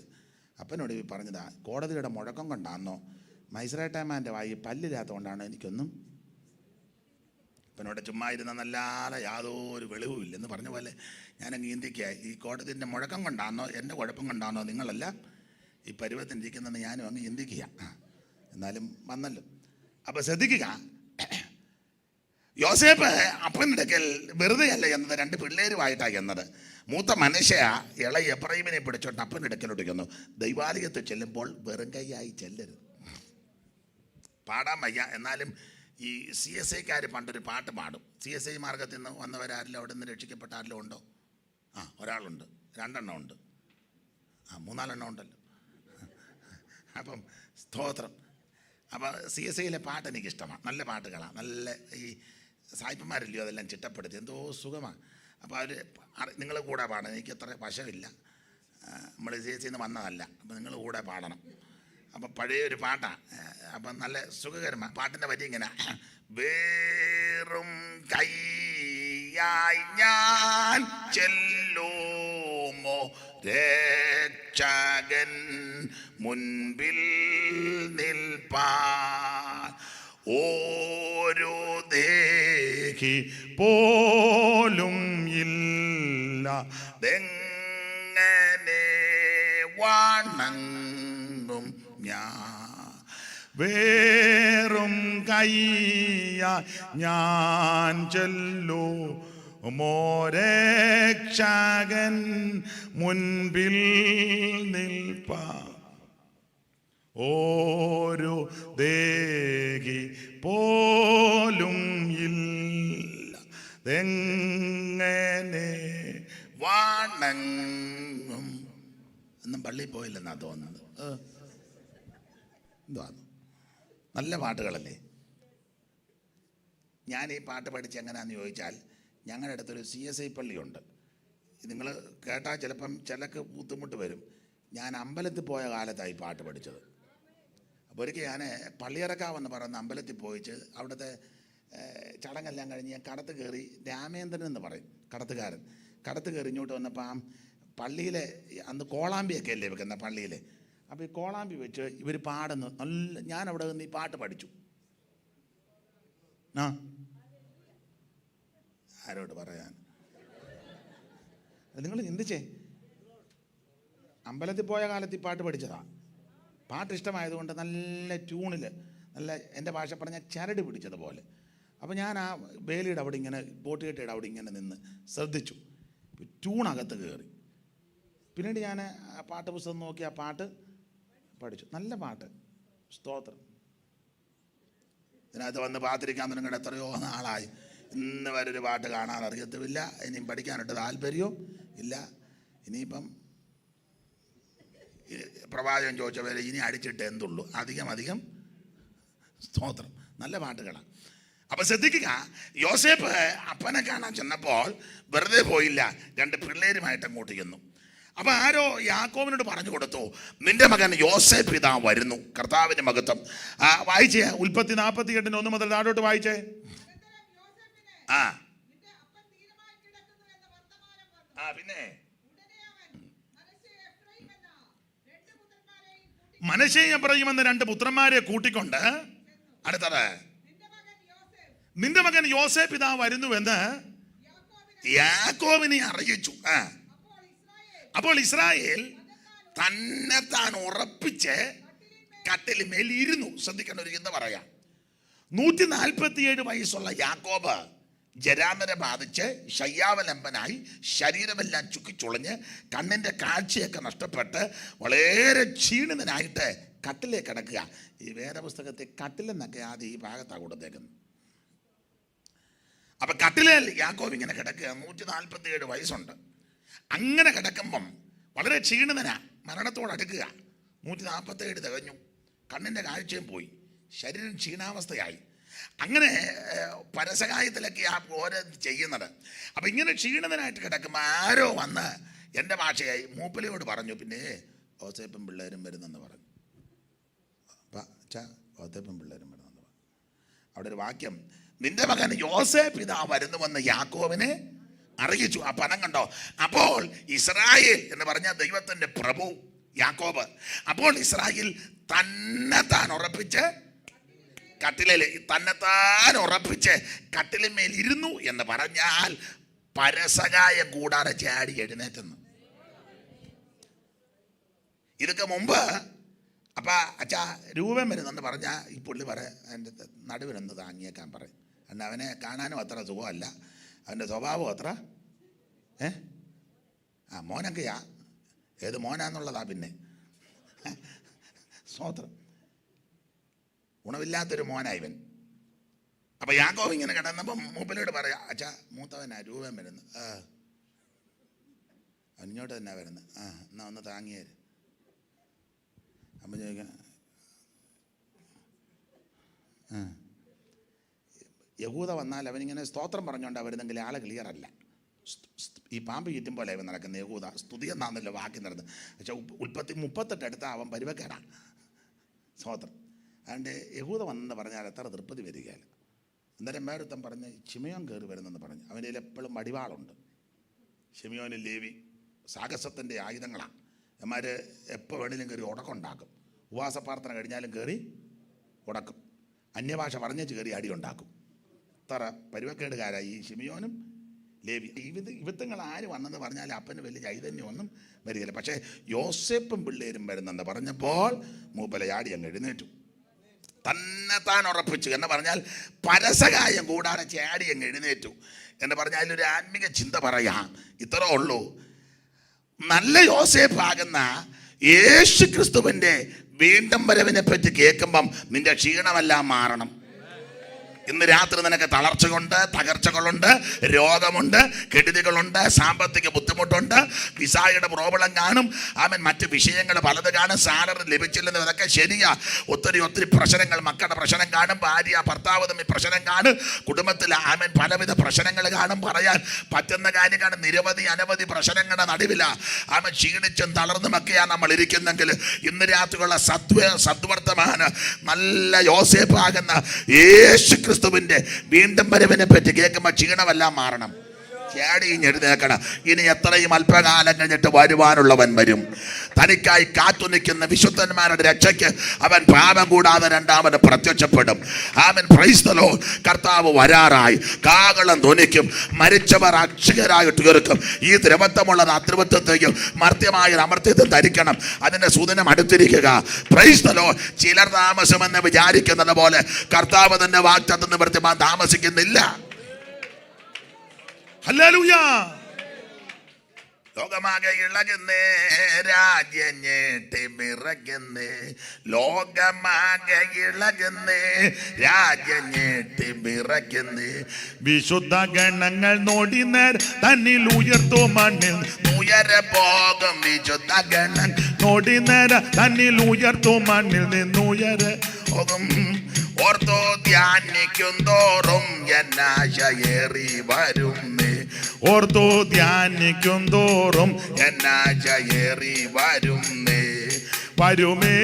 അപ്പനോട് പറഞ്ഞതാ, കോടതിയുടെ മുഴക്കം കൊണ്ടാണോ മജിസ്ട്രേറ്റേമാൻ്റെ വായി പല്ലില്ലാത്തത് കൊണ്ടാണോ എനിക്കൊന്നും. അപ്പനോട് ചുമ്മാ ഇരുന്നല്ലാതെ യാതൊരു വെളിവുമില്ലെന്ന് പറഞ്ഞ പോലെ ഞാനങ്ങ് ചിന്തിക്കുക, ഈ കോടതിൻ്റെ മുഴക്കം കൊണ്ടാണോ എൻ്റെ കുഴപ്പം കൊണ്ടാണോ നിങ്ങളെല്ലാം ഈ പരുവത്തിനിരിക്കുന്നതെന്ന് ഞാനും അങ്ങ് ചിന്തിക്കുക. എന്നാലും വന്നല്ലോ. അപ്പോൾ ശ്രദ്ധിക്കുക, യോസേപ്പ് അപ്പൻ്റെ അടുക്കൽ വെറുതെ അല്ല എന്നത്, 2 പിള്ളേരുമായിട്ടാണ് എന്നത്. മൂത്ത മനുഷ്യ ഇളയ എബ്രാഹിമിനെ പിടിച്ചോണ്ട് അപ്പൻ്റെ അടുക്കലോട്ട് ചെന്നു. ദൈവാലയത്തിൽ ചെല്ലുമ്പോൾ വെറും കൈയായി ചെല്ലരുത്. പാടാൻ വയ്യ, എന്നാലും ഈ CSIക്കാർ പണ്ടൊരു പാട്ട് പാടും. CSI മാർഗത്തിൽ നിന്ന് വന്നവരാരിലും അവിടെ നിന്ന് രക്ഷിക്കപ്പെട്ട ആരിലും ഉണ്ടോ? ഒരാളുണ്ട്, 2 എണ്ണം ഉണ്ട്, 3-4 എണ്ണം ഉണ്ടല്ലോ. അപ്പം സ്തോത്രം. അപ്പോൾ CSIയിലെ പാട്ട് എനിക്കിഷ്ടമാണ്, നല്ല പാട്ടുകളാണ്. നല്ല ഈ സായിപ്പന്മാരില്ലയോ അതെല്ലാം ചിട്ടപ്പെടുത്തി, എന്തോ സുഖമാണ്. അപ്പോൾ അവർ നിങ്ങൾ കൂടെ പാടണം. എനിക്ക് അത്ര വശമില്ല, നമ്മൾ CSIയിൽ നിന്ന് വന്നതല്ല. അപ്പോൾ നിങ്ങൾ കൂടെ പാടണം. അപ്പം പഴയൊരു പാട്ടാണ്, അപ്പം നല്ല സുഖകരമാണ്. പാട്ടിൻ്റെ വരി ഇങ്ങനെ, വേറും കൈയായി ഞാൻ ചെല്ലുമോ രക്ഷകൻ മുൻപിൽ നിൽപ്പാൻ, ഓരോ ദേഹി പോലും ഇല്ല ദെങ്ങനെ വണങ്ങും ഞാൻ, വേറും കൈയാ ഞാൻ ചൊല്ലൂ മോരക്ഷകൻ മുൻപിൽ നിൽപ്പാ, ഓരോ ദേഹി പോലും ഇല്ല എങ്ങനെ വണങ്ങും. ഒന്നും പള്ളിയിൽ പോയില്ലെന്നാ തോന്നുന്നത്. എന്തുവാ, നല്ല പാട്ടുകളല്ലേ. ഞാൻ ഈ പാട്ട് പഠിച്ച് എങ്ങനെയാണെന്ന് ചോദിച്ചാൽ, ഞങ്ങളുടെ അടുത്തൊരു CSI പള്ളിയുണ്ട്. നിങ്ങൾ കേട്ടാൽ ചിലപ്പം ചിലക്ക് ബുദ്ധിമുട്ട് വരും. ഞാൻ അമ്പലത്തിൽ പോയ കാലത്തായി പാട്ട് പഠിച്ചത്. അപ്പോൾ ഒരിക്കൽ ഞാൻ പള്ളിയിറക്കാവെന്ന് പറയുന്ന അമ്പലത്തിൽ പോയിച്ച് അവിടുത്തെ ചടങ്ങെല്ലാം കഴിഞ്ഞ് ഞാൻ കടത്ത് കയറി, രാമേന്ദ്രൻ എന്ന് പറയും കടത്തുകാരൻ, കടത്ത് കയറി ഇങ്ങോട്ട് വന്നപ്പോൾ ആ പള്ളിയിലെ അന്ന് കോളാമ്പിയൊക്കെ അല്ലേ വെക്കുന്ന പള്ളിയിൽ, അപ്പോൾ ഈ കോളാമ്പി വെച്ച് ഇവർ പാടുന്നു നല്ല. ഞാൻ അവിടെ നിന്ന് ഈ പാട്ട് പഠിച്ചു. ആ ആരോട് പറയാൻ, നിങ്ങൾ ചിന്തിച്ചേ, അമ്പലത്തിൽ പോയ കാലത്ത് ഈ പാട്ട് പഠിച്ചതാ. പാട്ട് ഇഷ്ടമായതുകൊണ്ട് നല്ല ട്യൂണിൽ, നല്ല എൻ്റെ ഭാഷ പറഞ്ഞാൽ ചരട് പിടിച്ചതുപോലെ. അപ്പോൾ ഞാൻ ആ വേലിയുടെ അവിടെ ഇങ്ങനെ ബോട്ടുകെട്ടിയുടെ അവിടെ ഇങ്ങനെ നിന്ന് ശ്രദ്ധിച്ചു, ട്യൂണകത്ത് കയറി. പിന്നീട് ഞാൻ ആ പാട്ട് പുസ്തകം നോക്കി ആ പാട്ട് പഠിച്ചു. നല്ല പാട്ട്, സ്തോത്രം. ഇതിനകത്ത് വന്ന് പാത്തിരിക്കാൻ തുടങ്ങിയിട്ട് എത്രയോ നാളായി. ഇന്ന് വരെ ഒരു പാട്ട് കാണാൻ അറിയത്തുമില്ല, ഇനിയും പഠിക്കാനായിട്ട് താല്പര്യവും ഇല്ല. ഇനിയിപ്പം പ്രവാചകൻ ചോദിച്ച പോലെ ഇനി അടിച്ചിട്ട് എന്തുള്ളൂ, അധികം സ്തോത്രം. നല്ല പാട്ടുകളാണ്. അപ്പം ശ്രദ്ധിക്കുക, യോസേപ്പ് അപ്പനെ കാണാൻ ചെന്നപ്പോൾ വെറുതെ പോയില്ല, രണ്ട് പിള്ളേരുമായിട്ട് അങ്ങോട്ട് ചെന്നു. അപ്പം ആരോ യാക്കോബിനോട് പറഞ്ഞു കൊടുത്തു, നിന്റെ മകൻ യോസേപ്പ് ഇതാ വരുന്നു. കർത്താവിൻ്റെ മഹത്വം. വായിച്ചേ, ഉൽപ്പത്തി 48 1 മുതൽ താഴോട്ട് വായിച്ചേ. ആ പിന്നെ മനശ്ശെ എഫ്രയീം എന്ന 2 പുത്രന്മാരെ കൂട്ടിക്കൊണ്ട്, അടുത്തത് നിന്റെ മകൻ യോസേപ്പ് ഇതാ വരുന്നുവെന്ന് യാക്കോബിനെ അറിയിച്ചു. അപ്പോൾ ഇസ്രായേൽ തന്നെത്താൻ ഉറപ്പിച്ച് കട്ടിലിന്മേൽ ഇരുന്നു. ശ്രദ്ധിക്കേണ്ട ഒരു ചിന്ത പറയാം. 147 വയസ്സുള്ള യാക്കോബ് ജരാമര ബാധിച്ച് ശയ്യാവലംബനായി, ശരീരമെല്ലാം ചുക്കിച്ചുളഞ്ഞ്, കണ്ണിൻ്റെ കാഴ്ചയൊക്കെ നഷ്ടപ്പെട്ട് വളരെ ക്ഷീണിതനായിട്ട് കട്ടിലേക്ക് കിടക്കുക. ഈ വേദപുസ്തകത്തെ കട്ടിലെന്നൊക്കെ ആദ്യം ഈ ഭാഗത്താണ് കൊടുത്തേക്കുന്നത്. അപ്പം കട്ടിലേൽ യാക്കോബ് ഇങ്ങനെ കിടക്കുക, 147 വയസ്സുണ്ട്. അങ്ങനെ കിടക്കുമ്പം വളരെ ക്ഷീണിതനാ, മരണത്തോടടുക്കുക. 147 തികഞ്ഞു, കണ്ണിൻ്റെ കാഴ്ചയും പോയി, ശരീരം ക്ഷീണാവസ്ഥയായി. അങ്ങനെ പരസഹായത്തിലൊക്കെ ആ ഓരോ ചെയ്യുന്നത്. അപ്പം ഇങ്ങനെ ക്ഷീണിതനായിട്ട് കിടക്കുമ്പോൾ ആരോ വന്ന് എൻ്റെ ഭാഷയായി മൂപ്പലയോട് പറഞ്ഞു, പിന്നെ യോസേപ്പും പിള്ളേരും വരുന്നെന്ന് പറഞ്ഞു. യോസേപ്പും പിള്ളേരും വരുന്നെന്ന് പറഞ്ഞു. അവിടെ ഒരു വാക്യം, നിന്റെ മകൻ യോസേപ്പ് ഇതാ വരുന്നുവെന്ന് യാക്കോബിനെ അറിയിച്ചു. ആ പദം കണ്ടോ? അപ്പോൾ ഇസ്രായേൽ എന്ന് പറഞ്ഞ ദൈവത്തിൻ്റെ പ്രഭു യാക്കോബ്, അപ്പോൾ ഇസ്രായേൽ തന്നെത്താൻ ഉറപ്പിച്ച് കട്ടിലിന്മേൽ ഇരുന്നു എന്ന് പറഞ്ഞാൽ പരസഹായം കൂടാതെ ചാടി എഴുന്നേറ്റുന്നു. ഇതൊക്കെ മുമ്പ് അപ്പം അച്ഛാ രൂപം വരുന്നെന്ന് പറഞ്ഞാൽ ഈ പുള്ളി എൻ്റെ നടുവിനൊന്ന് താങ്ങിയേക്കാൻ പറയും. കാരണം അവനെ കാണാനും അത്ര സുഖമല്ല, അവൻ്റെ സ്വഭാവം അത്ര മോനൊക്കെയാ. ഏത് മോനാന്നുള്ളതാ പിന്നെ സ്തോത്രം. ഗുണമില്ലാത്തൊരു മോനായിവൻ. അപ്പം യാക്കോബ് ഇങ്ങനെ കിടന്നപ്പം മൂപ്പലോട് പറയാം, അച്ഛാ മൂത്തവനാ രൂപം വരുന്നു. അവനിങ്ങോട്ട് തന്നെ വരുന്നത്. എന്നാ ഒന്ന് താങ്ങിയേര്. അപ്പം ചോദിക്കാം, യഹൂദ വന്നാൽ അവനിങ്ങനെ സ്തോത്രം പറഞ്ഞുകൊണ്ടാണ് വരുന്നെങ്കിൽ ആളെ ക്ലിയർ അല്ല. ഈ പാമ്പ് ചുറ്റും പോലെ അവൻ നടക്കുന്ന യഹൂദ. സ്തുതി എന്നാണല്ലോ വാക്കി നടന്നത്. പക്ഷേ ഉൽപ്പത്തി 38 അടുത്ത അവൻ പരുവക്കേടാണ്. സ്തോത്രം. അതുകൊണ്ട് യഹൂദ വന്നെന്ന് പറഞ്ഞാൽ എത്ര തൃപ്തി വരികയില്ല. അന്നേരം മേടുത്തം പറഞ്ഞ് ശിമയോൻ കയറി വരുന്നെന്ന് പറഞ്ഞു. അവൻ്റെ എപ്പോഴും വടിവാളുണ്ട്. ശിമയോനും ലേവി സാഹസത്തിൻ്റെ ആയുധങ്ങളാണ്. എന്മാർ എപ്പോൾ വേണമെങ്കിലും കയറി ഉടക്കുണ്ടാക്കും. ഉപവാസ പ്രാർത്ഥന കഴിഞ്ഞാലും കയറി ഉടക്കും. അന്യഭാഷ പറഞ്ഞേച്ച് കയറി അടി ഉണ്ടാക്കും. അത്ര പരുവക്കേടുകാരായി ഈ ശിമയോനും ലേവി. ഇവിത്തങ്ങൾ ആര് വന്നെന്ന് പറഞ്ഞാൽ അപ്പന് വലിയ ചൈതന്യമൊന്നും വരികയില്ല. പക്ഷേ യോസേപ്പും പിള്ളേരും വരുന്നെന്ന് പറഞ്ഞപ്പോൾ മൂപ്പല ചാടി അങ്ങ് എഴുന്നേറ്റു. തന്നെത്താൻ ഉറപ്പിച്ചു എന്ന് പറഞ്ഞാൽ പരസഹായം കൂടാതെ ചാടി അങ്ങ് എഴുന്നേറ്റു എന്ന് പറഞ്ഞാൽ അതിലൊരു ആത്മീക ചിന്ത പറയാം. ഇത്രേ ഉള്ളൂ. നല്ല യോസേപ്പാകുന്ന യേശു ക്രിസ്തുവിൻ്റെ വീണ്ടും വരവിനെ പറ്റി കേൾക്കുമ്പം നിന്റെ ക്ഷീണമെല്ലാം മാറണം. ഇന്ന് രാത്രി നിനക്ക് തളർച്ചകളുണ്ട്, തകർച്ചകളുണ്ട്, രോഗമുണ്ട്, കെടുതികളുണ്ട്, സാമ്പത്തിക ബുദ്ധിമുട്ടുണ്ട്, വിസായുടെ പ്രോബ്ലം കാണും, ആമൻ, മറ്റ് വിഷയങ്ങൾ പലത് കാണും, സാലറി ലഭിച്ചില്ലെന്ന്, ഇതൊക്കെ ശരിയാ. ഒത്തിരി പ്രശ്നങ്ങൾ, മക്കളുടെ പ്രശ്നം കാണും, ഭാര്യ ഭർത്താവ് തമ്മിൽ പ്രശ്നം കാണും, കുടുംബത്തിൽ ആമൻ പലവിധ പ്രശ്നങ്ങൾ കാണും. പറയാൻ പറ്റുന്ന കാര്യം കാണും. അനവധി പ്രശ്നങ്ങളുടെ നടുവില ആമൻ ക്ഷീണിച്ചും തളർന്നുമൊക്കെയാണ് നമ്മൾ ഇരിക്കുന്നെങ്കിൽ ഇന്ന് രാത്രിയുള്ള സദ്വർത്തമാനം നല്ല യോസേപ്പാകുന്ന യേശു ക്രിസ്തുവിന്റെ വീണ്ടും വരവിനെ പറ്റി കേൾക്കുമ്പോൾ ക്ഷീണമെല്ലാം മാറണം. എഴുന്നേക്കണം. ഇനി എത്രയും അല്പകാലം കഴിഞ്ഞിട്ട് വരുവാനുള്ളവൻ വരും. തനിക്കായി കാത്തു നിൽക്കുന്ന വിശുദ്ധന്മാരുടെ രക്ഷയ്ക്ക് അവൻ പാപം കൂടാതെ രണ്ടാമത് പ്രത്യക്ഷപ്പെടും. ആമേൻ, പ്രൈസ് ദി ലോർഡ്. കർത്താവ് വരാറായി. കാഹളം ധ്വനിക്കും. മരിച്ചവർ അക്ഷയരായിട്ട് ഉയർക്കും. ഈ ദ്രവത്വമുള്ളത് അദ്രവത്വത്തെയും മർത്യമായ അമർത്യത്വം ധരിക്കണം. അതിന്റെ സുദിനം അടുത്തിരിക്കുക. Praise the Lord. ചിലർ താമസമെന്ന് വിചാരിക്കുന്നത് പോലെ കർത്താവ് തന്റെ വാഗ്ദത്തം നിവർത്തിപ്പാൻ താമസിക്കുന്നില്ല. ഹല്ലേലൂയ. ലോകമാകെ ഇളകുന്നേ, രാജ്യം ഞെട്ടി വിറയ്ക്കുന്നേ. ലോകമാകെ ഇളകുന്നേ, രാജ്യം ഞെട്ടി വിറയ്ക്കുന്നേ. വിശുദ്ധ ഗണങ്ങൾ നോടിനേർ തന്നിൽ ഉയർത്തു മണ്ണിൽ ഉയരെ പോകും. വിശുദ്ധ ഗണങ്ങൾ നോടിനേർ തന്നിൽ ഉയർത്തു മണ്ണിൽ നിന്നുയരെ പോകും. ഓർത്തോ ധ്യാനിക്കും തോറും എന്നാശയേറി വരുന്നേ. ഓർത്തു ധ്യാനിക്കും തോറും എന്നാശയേറി വരുന്നേ. വരുമേ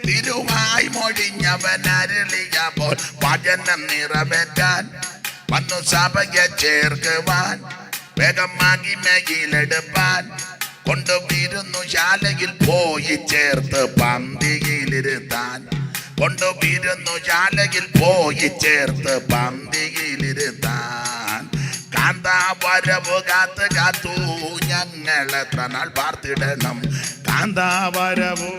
തിരുവായി മൊഴിഞ്ഞവൻ അരുളിയപ്പോൾ വചനം നിറവേറ്റാൻ വന്നു സഭയെ ചേർക്കുവാൻ. വേഗം മഹിമയിലെടുപ്പാൻ കൊണ്ടുവിരുന്നു ശാലയിൽ പോയി ചേർത്ത് പന്തിയിലിരുത്താൻ. കൊണ്ടുവിരുന്നു ശാലയിൽ പോയി ചേർത്ത് പന്തിയിലിരുത്താൻ. കാന്താവരവ് കാത്ത് കാത്തു ഞങ്ങളെത്ര നാൾ പാർത്തിടണം. കാന്താവരവു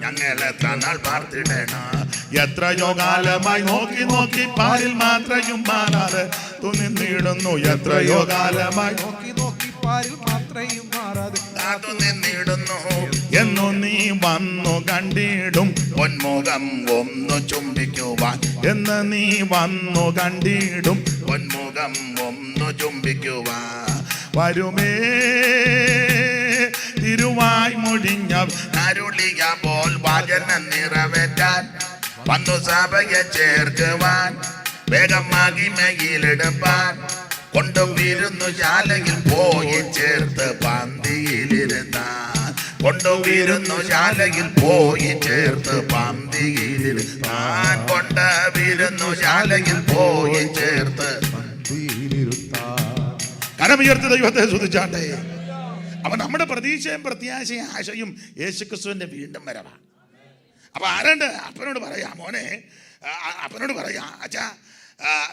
ഞങ്ങളെത്ര നാൾ പാർത്തിടണം. എത്രയോ കാലമായി നോക്കി നോക്കി പാലിൽ മാത്രയും മാറാതെ തുനിന്നിടുന്നു. എത്രയോ കാലമായി നോക്കി നോക്കി പാരിൽ മാത്രയും മാറാതെ കാത്തു നിന്നിടുന്നു. എന്നു നീ വന്നു കണ്ടിടും പൊന്മുഖം ഒന്ന് ചുംബിക്കുവാൻ. എന്ന് നീ വന്നു കണ്ടിടും പൊന്മുഖം ഒന്ന് ചുംബിക്കുവാൻ. വരുമേ തിരുവായി മൊഴിഞ്ഞ അരുളിയപ്പോൾ വചനം നിറവേറ്റാൻ വന്നു സഭയെ ചേർക്കുവാൻ. വേഗം മഹിമയിലെടുപ്പാൻ കൊണ്ടുവിരുന്നു ശാലയിൽ പോയി ചേർത്ത് പന്തിയിലിരുത്താൻ. കൊണ്ടുവിരുന്നു ശാലയിൽ പോയി ചേർത്ത് പന്തിയിലിരുത്താൻ. കൊണ്ടുവിരുന്നു ശാലയിൽ പോയി ചേർത്ത് കരമുയർത്തി ദൈവത്തെ സ്തുതിച്ചാട്ടെ. അപ്പൊ നമ്മുടെ പ്രതീക്ഷയും പ്രത്യാശയും ആശയും യേശുക്രിസ്തുവിന്റെ വീണ്ടും വരവാ. അപ്പൊ ആരാണ്ട് അപ്പനോട് പറയാ, മോനെ, അപ്പനോട് പറയാ, അച്ഛാ,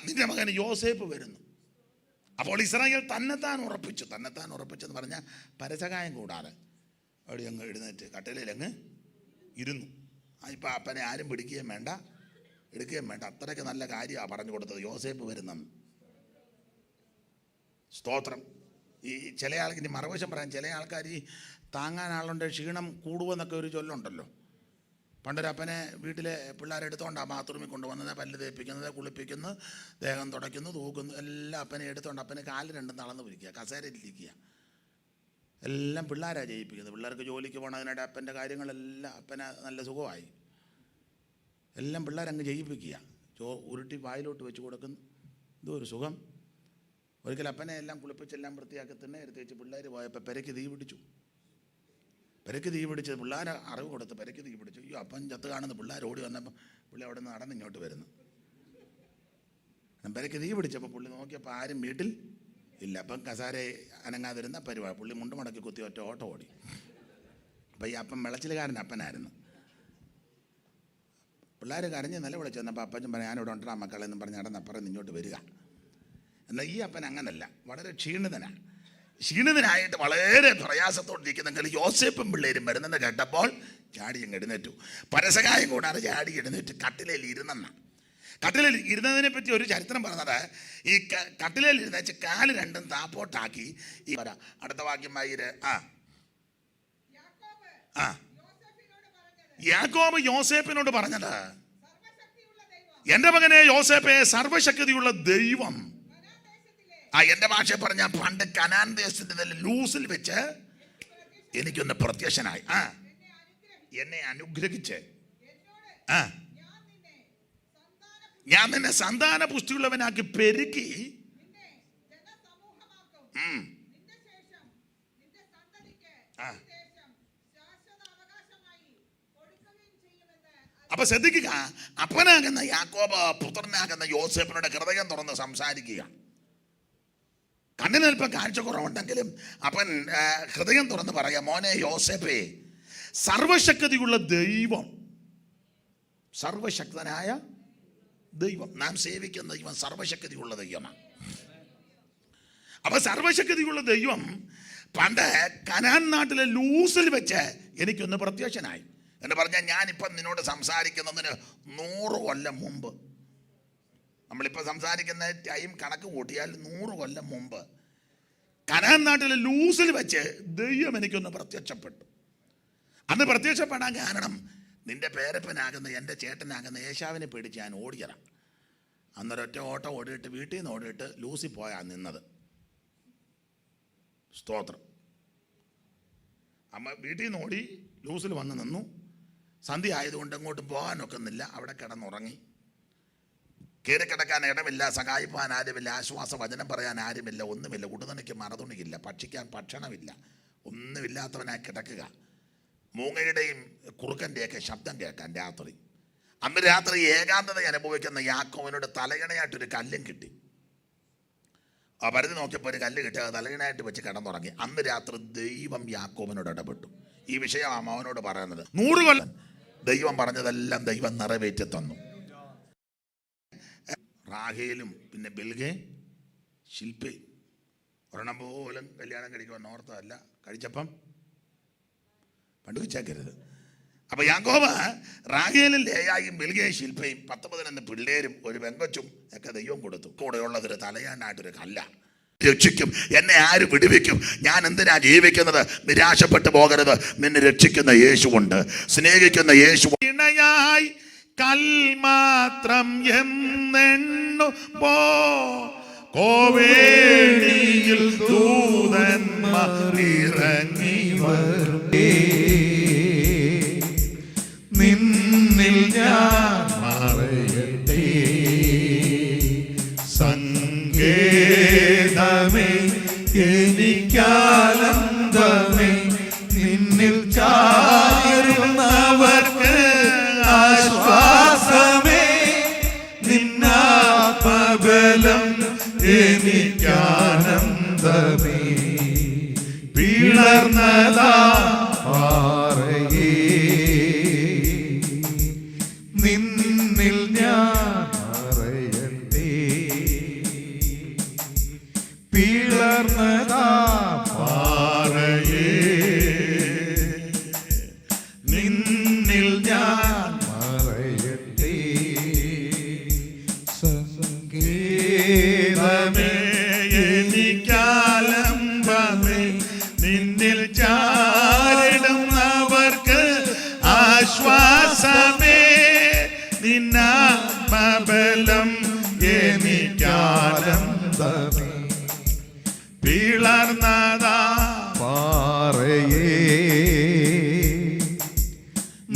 നിന്റെ മകൻ യോസേപ്പ് വരുന്നു. അപ്പോൾ ഇസ്രായേൽ തന്നെത്താൻ ഉറപ്പിച്ചെന്ന് പറഞ്ഞാൽ പരസഹായം കൂടാതെ അവിടെ അങ്ങ് എഴുന്നേറ്റ് കട്ടിലയിൽ അങ്ങ് ഇരുന്നു. ഇപ്പം അപ്പനെ ആരും പിടിക്കുകയും വേണ്ട, എടുക്കുകയും വേണ്ട. അത്രയ്ക്ക് നല്ല കാര്യമാണ് പറഞ്ഞു കൊടുത്തത്. യോസേപ്പ് വരുന്നെന്ന്. സ്തോത്രം. ഈ ചില ആൾക്ക് ഇനി മറുവശം പറയാൻ, ചില ആൾക്കാർ ഈ താങ്ങാൻ ആളുണ്ട് ക്ഷീണം കൂടുമെന്നൊക്കെ ഒരു ചൊല്ലുണ്ടല്ലോ. പണ്ടൊരപ്പനെ വീട്ടിലെ പിള്ളേരെടുത്തോണ്ടാണ് ബാത്റൂമിൽ കൊണ്ടുവന്നത്, പല്ല് തേപ്പിക്കുന്നത്, കുളിപ്പിക്കുന്നത്, ദേഹം തുടയ്ക്കുന്നു, തൂക്കുന്നു, എല്ലാം അപ്പനെ എടുത്തോണ്ട് അപ്പന് കാല് രണ്ടും തളർന്നു പിടിക്കുക, കസേരയിലിരിക്കുക. എല്ലാം പിള്ളേരാണ് ചെയ്യിപ്പിക്കുന്നത്. പിള്ളേർക്ക് ജോലിക്ക് പോകണതിനിടെ അപ്പൻ്റെ കാര്യങ്ങളെല്ലാം അപ്പനെ നല്ല സുഖമായി. എല്ലാം പിള്ളേരങ്ങ് ചെയ്യിപ്പിക്കുക. ഉരുട്ടി വായിലോട്ട് വെച്ച് കൊടുക്കുന്നു. എന്തോ ഒരു സുഖം. ഒരിക്കൽ അപ്പനെ എല്ലാം കുളിപ്പിച്ചെല്ലാം വൃത്തിയാക്കി തന്നെ എടുത്തേച്ച് പിള്ളേർ പോയപ്പോൾ പെരയ്ക്ക് തീ പിടിച്ചു. പിള്ളേർ അറിവ് കൊടുത്ത് പെരയ്ക്ക് തീ പിടിച്ചു. അയ്യോ, അപ്പം ചത്ത് കാണുന്ന പിള്ളേർ ഓടി വന്നപ്പോൾ പുള്ളി അവിടെ നിന്ന് നടന്ന് ഇങ്ങോട്ട് വരുന്നു. പെരയ്ക്ക് തീ പിടിച്ചപ്പോൾ പുള്ളി നോക്കിയപ്പോൾ ആരും വീട്ടിൽ ഇല്ല. അപ്പം കസാര അനങ്ങാതിരുന്ന പരിപാടി. പുള്ളി മുണ്ട് മടക്കി കുത്തി ഒറ്റ ഓട്ടം ഓടി. അപ്പം ഈ അപ്പം വിളച്ചിലുകാരൻ അപ്പനായിരുന്നു. പിള്ളേർ കരഞ്ഞ് നിലവിളിച്ച് വന്നപ്പോൾ അപ്പച്ചൻ പറഞ്ഞു, ഞാനിവിടെ ഉണ്ടാ മക്കളെന്നും പറഞ്ഞ് നടന്നപ്പുറം ഇങ്ങോട്ട് വരിക. എന്നാൽ ഈ അപ്പൻ അങ്ങനല്ല, വളരെ ക്ഷീണിതനായിട്ട് വളരെ പ്രയാസത്തോടിരിക്കുന്നെങ്കിൽ യോസേപ്പും പിള്ളേരും വരുന്നെന്ന് കേട്ടപ്പോൾ ചാടി അങ്ങ് എഴുന്നേറ്റു. പരസഹായം കൂടാതെ ചാടി എഴുന്നേറ്റ് കട്ടിലയിൽ ഇരുന്നെന്ന. കട്ടിലയിൽ ഇരുന്നതിനെ പറ്റി ഒരു ചരിത്രം പറഞ്ഞത്, ഈ കട്ടിലയിൽ ഇരുന്നേച്ച് കാല് രണ്ടും താപ്പോട്ടാക്കി ഈ അടുത്ത വാക്യം വായിര്. യാക്കോബ് യോസേപ്പിനോട് പറഞ്ഞത്, എന്റെ മകനെ യോസേപ്പെ, സർവശക്തിയുള്ള ദൈവം, എന്റെ ഭാഷ പറഞ്ഞ പണ്ട് കനാൻ ദേശത്തിന്റെ ലൂസിൽ വെച്ച് എനിക്കൊന്ന് പ്രത്യക്ഷനായി. എന്നെ അനുഗ്രഹിച്ച് ഞാൻ നിന്നെ സന്താന പുഷ്ടിയുള്ളവനാക്കി പെരുക്കി അപ്പൊ ശ്രദ്ധിക്കുക, അപ്പനാകുന്ന യാക്കോബ് പുത്രനാകുന്ന യോസേപ്പിനോട് ഹൃദയം തുറന്ന് സംസാരിക്കുക. കണ്ണിനൽപ്പം കാഴ്ചക്കുറവുണ്ടെങ്കിലും അപ്പൻ ഹൃദയം തുറന്ന് പറയാം, മോനെ യോസേപ്പേ, സർവശക്തിയുള്ള ദൈവം, സർവശക്തനായ ദൈവം, നാം സേവിക്കുന്ന ദൈവം സർവശക്തിയുള്ള ദൈവമാണ്. അപ്പൊ സർവശക്തിയുള്ള ദൈവം പണ്ട് കനാൻ നാട്ടിലെ ലൂസിൽ വെച്ച് എനിക്കൊന്ന് പ്രത്യക്ഷനായി എന്ന് പറഞ്ഞാൽ, ഞാനിപ്പം നിന്നോട് സംസാരിക്കുന്നതിന് 100 കൊല്ലം മുമ്പ്, നമ്മളിപ്പോൾ സംസാരിക്കുന്ന ടൈം കണക്ക് കൂട്ടിയാൽ 100 കൊല്ലം മുമ്പ് കനാൻ നാട്ടിലെ ലൂസിൽ വെച്ച് ദൈവം എനിക്കൊന്ന് പ്രത്യക്ഷപ്പെട്ടു. അന്ന് പ്രത്യക്ഷപ്പെടാൻ കാരണം നിന്റെ പേരപ്പനാകുന്ന എൻ്റെ ചേട്ടനാകുന്ന ഏശാവിനെ പേടിച്ച് ഞാൻ ഓടിയതാണ്. അന്നൊരൊറ്റ ഓട്ടം ഓടിയിട്ട് വീട്ടിൽ നിന്ന് ഓടിയിട്ട് ലൂസിൽ പോയാണ് നിന്നത്. സ്തോത്രം. അമ്മ വീട്ടിൽ നിന്ന് ഓടി ലൂസിൽ വന്ന് നിന്നു. സന്ധ്യ ആയതുകൊണ്ട് അങ്ങോട്ടും പോകാനൊക്കുന്നില്ല. അവിടെ കിടന്നുറങ്ങി. കയറി കിടക്കാൻ ഇടമില്ല, സഹായിപ്പാൻ ആരുമില്ല, ആശ്വാസ വചനം പറയാൻ ആരുമില്ല, ഒന്നുമില്ല. ഉടുതുണിക്ക് മറതുണിക്കില്ല, ഭക്ഷിക്കാൻ ഭക്ഷണമില്ല, ഒന്നുമില്ലാത്തവനായി കിടക്കുക. മൂങ്ങയുടെയും കുറുക്കൻ്റെയൊക്കെ ശബ്ദം കേൾക്കാൻ രാത്രി. അന്ന് രാത്രി ഏകാന്തത അനുഭവിക്കുന്ന യാക്കോബിനോട് തലയണയായിട്ടൊരു കല്ലും കിട്ടി. ആ പരിധി നോക്കിയപ്പോൾ ഒരു കല്ല് കിട്ടി, അത് തലയണയായിട്ട് വെച്ച് കിടന്നുറങ്ങി. അന്ന് രാത്രി ദൈവം യാക്കോബിനോട് ഇടപെട്ടു. ഈ വിഷയമാണ് അവനോട് പറയുന്നത്. 100 കൊല്ലം ദൈവം പറഞ്ഞതെല്ലാം ദൈവം നിറവേറ്റി തന്നു. റാഹേലും പിന്നെ ബിൽഗേ ശില്പേ ഒരെണ്ണം പോലും കല്യാണം കഴിക്കുവാൻ ഓർത്തതല്ല. കഴിച്ചപ്പം പണ്ട് വെച്ചേക്കരുത്. അപ്പൊ യാക്കോബ് റാഹേലും ലേയായും ബിൽഗയും ശില്പയും 10-11 പിള്ളേരും ഒരു പെങ്കൊച്ചും ഒക്കെ ദൈവം കൊടുത്തു. കൂടെയുള്ളതൊരു തലയാനായിട്ടൊരു കല്ല. രക്ഷിക്കും, എന്നെ ആര് വിടുവിക്കും? ഞാൻ എന്തിനാ ജീവിക്കുന്നത്? നിരാശപ്പെട്ടു പോകരുത്. നിന്നെ രക്ഷിക്കുന്ന യേശുവുണ്ട്, സ്നേഹിക്കുന്ന യേശു. ഇണയായി കൽമാത്രം എന്നെണ്ണു പോ കോവേണിയിൽ ദൂതന്മാർ ഇറങ്ങി വരേ. നിന്നിൽ ഞാൻ മറയട്ടെ, സങ്കേതമേ എനിക്കാനന്ദമേ, നിന്നിൽ ചാരുന്നവർക്ക് ആശ്വാസമേ, നിന്നാത്മബലം എനിക്കാനന്ദമേ. പിളർന്നതാ പാറയേ, നിന്നിൽ ഞാൻ മറയട്ടെ. പിളർന്നതാ പാറയേ, നിന്നിൽ ഞാൻ മറയട്ടെ. സങ്കേതമേ എനിക്കാലംബമേ, നിന്നിൽ ചാരിടുന്നവർക്ക് ആശ്വാസമേ, നിന്നാത്മബലം എനിക്കാനന്ദമേ. പിളർന്നതാ പാറയേ,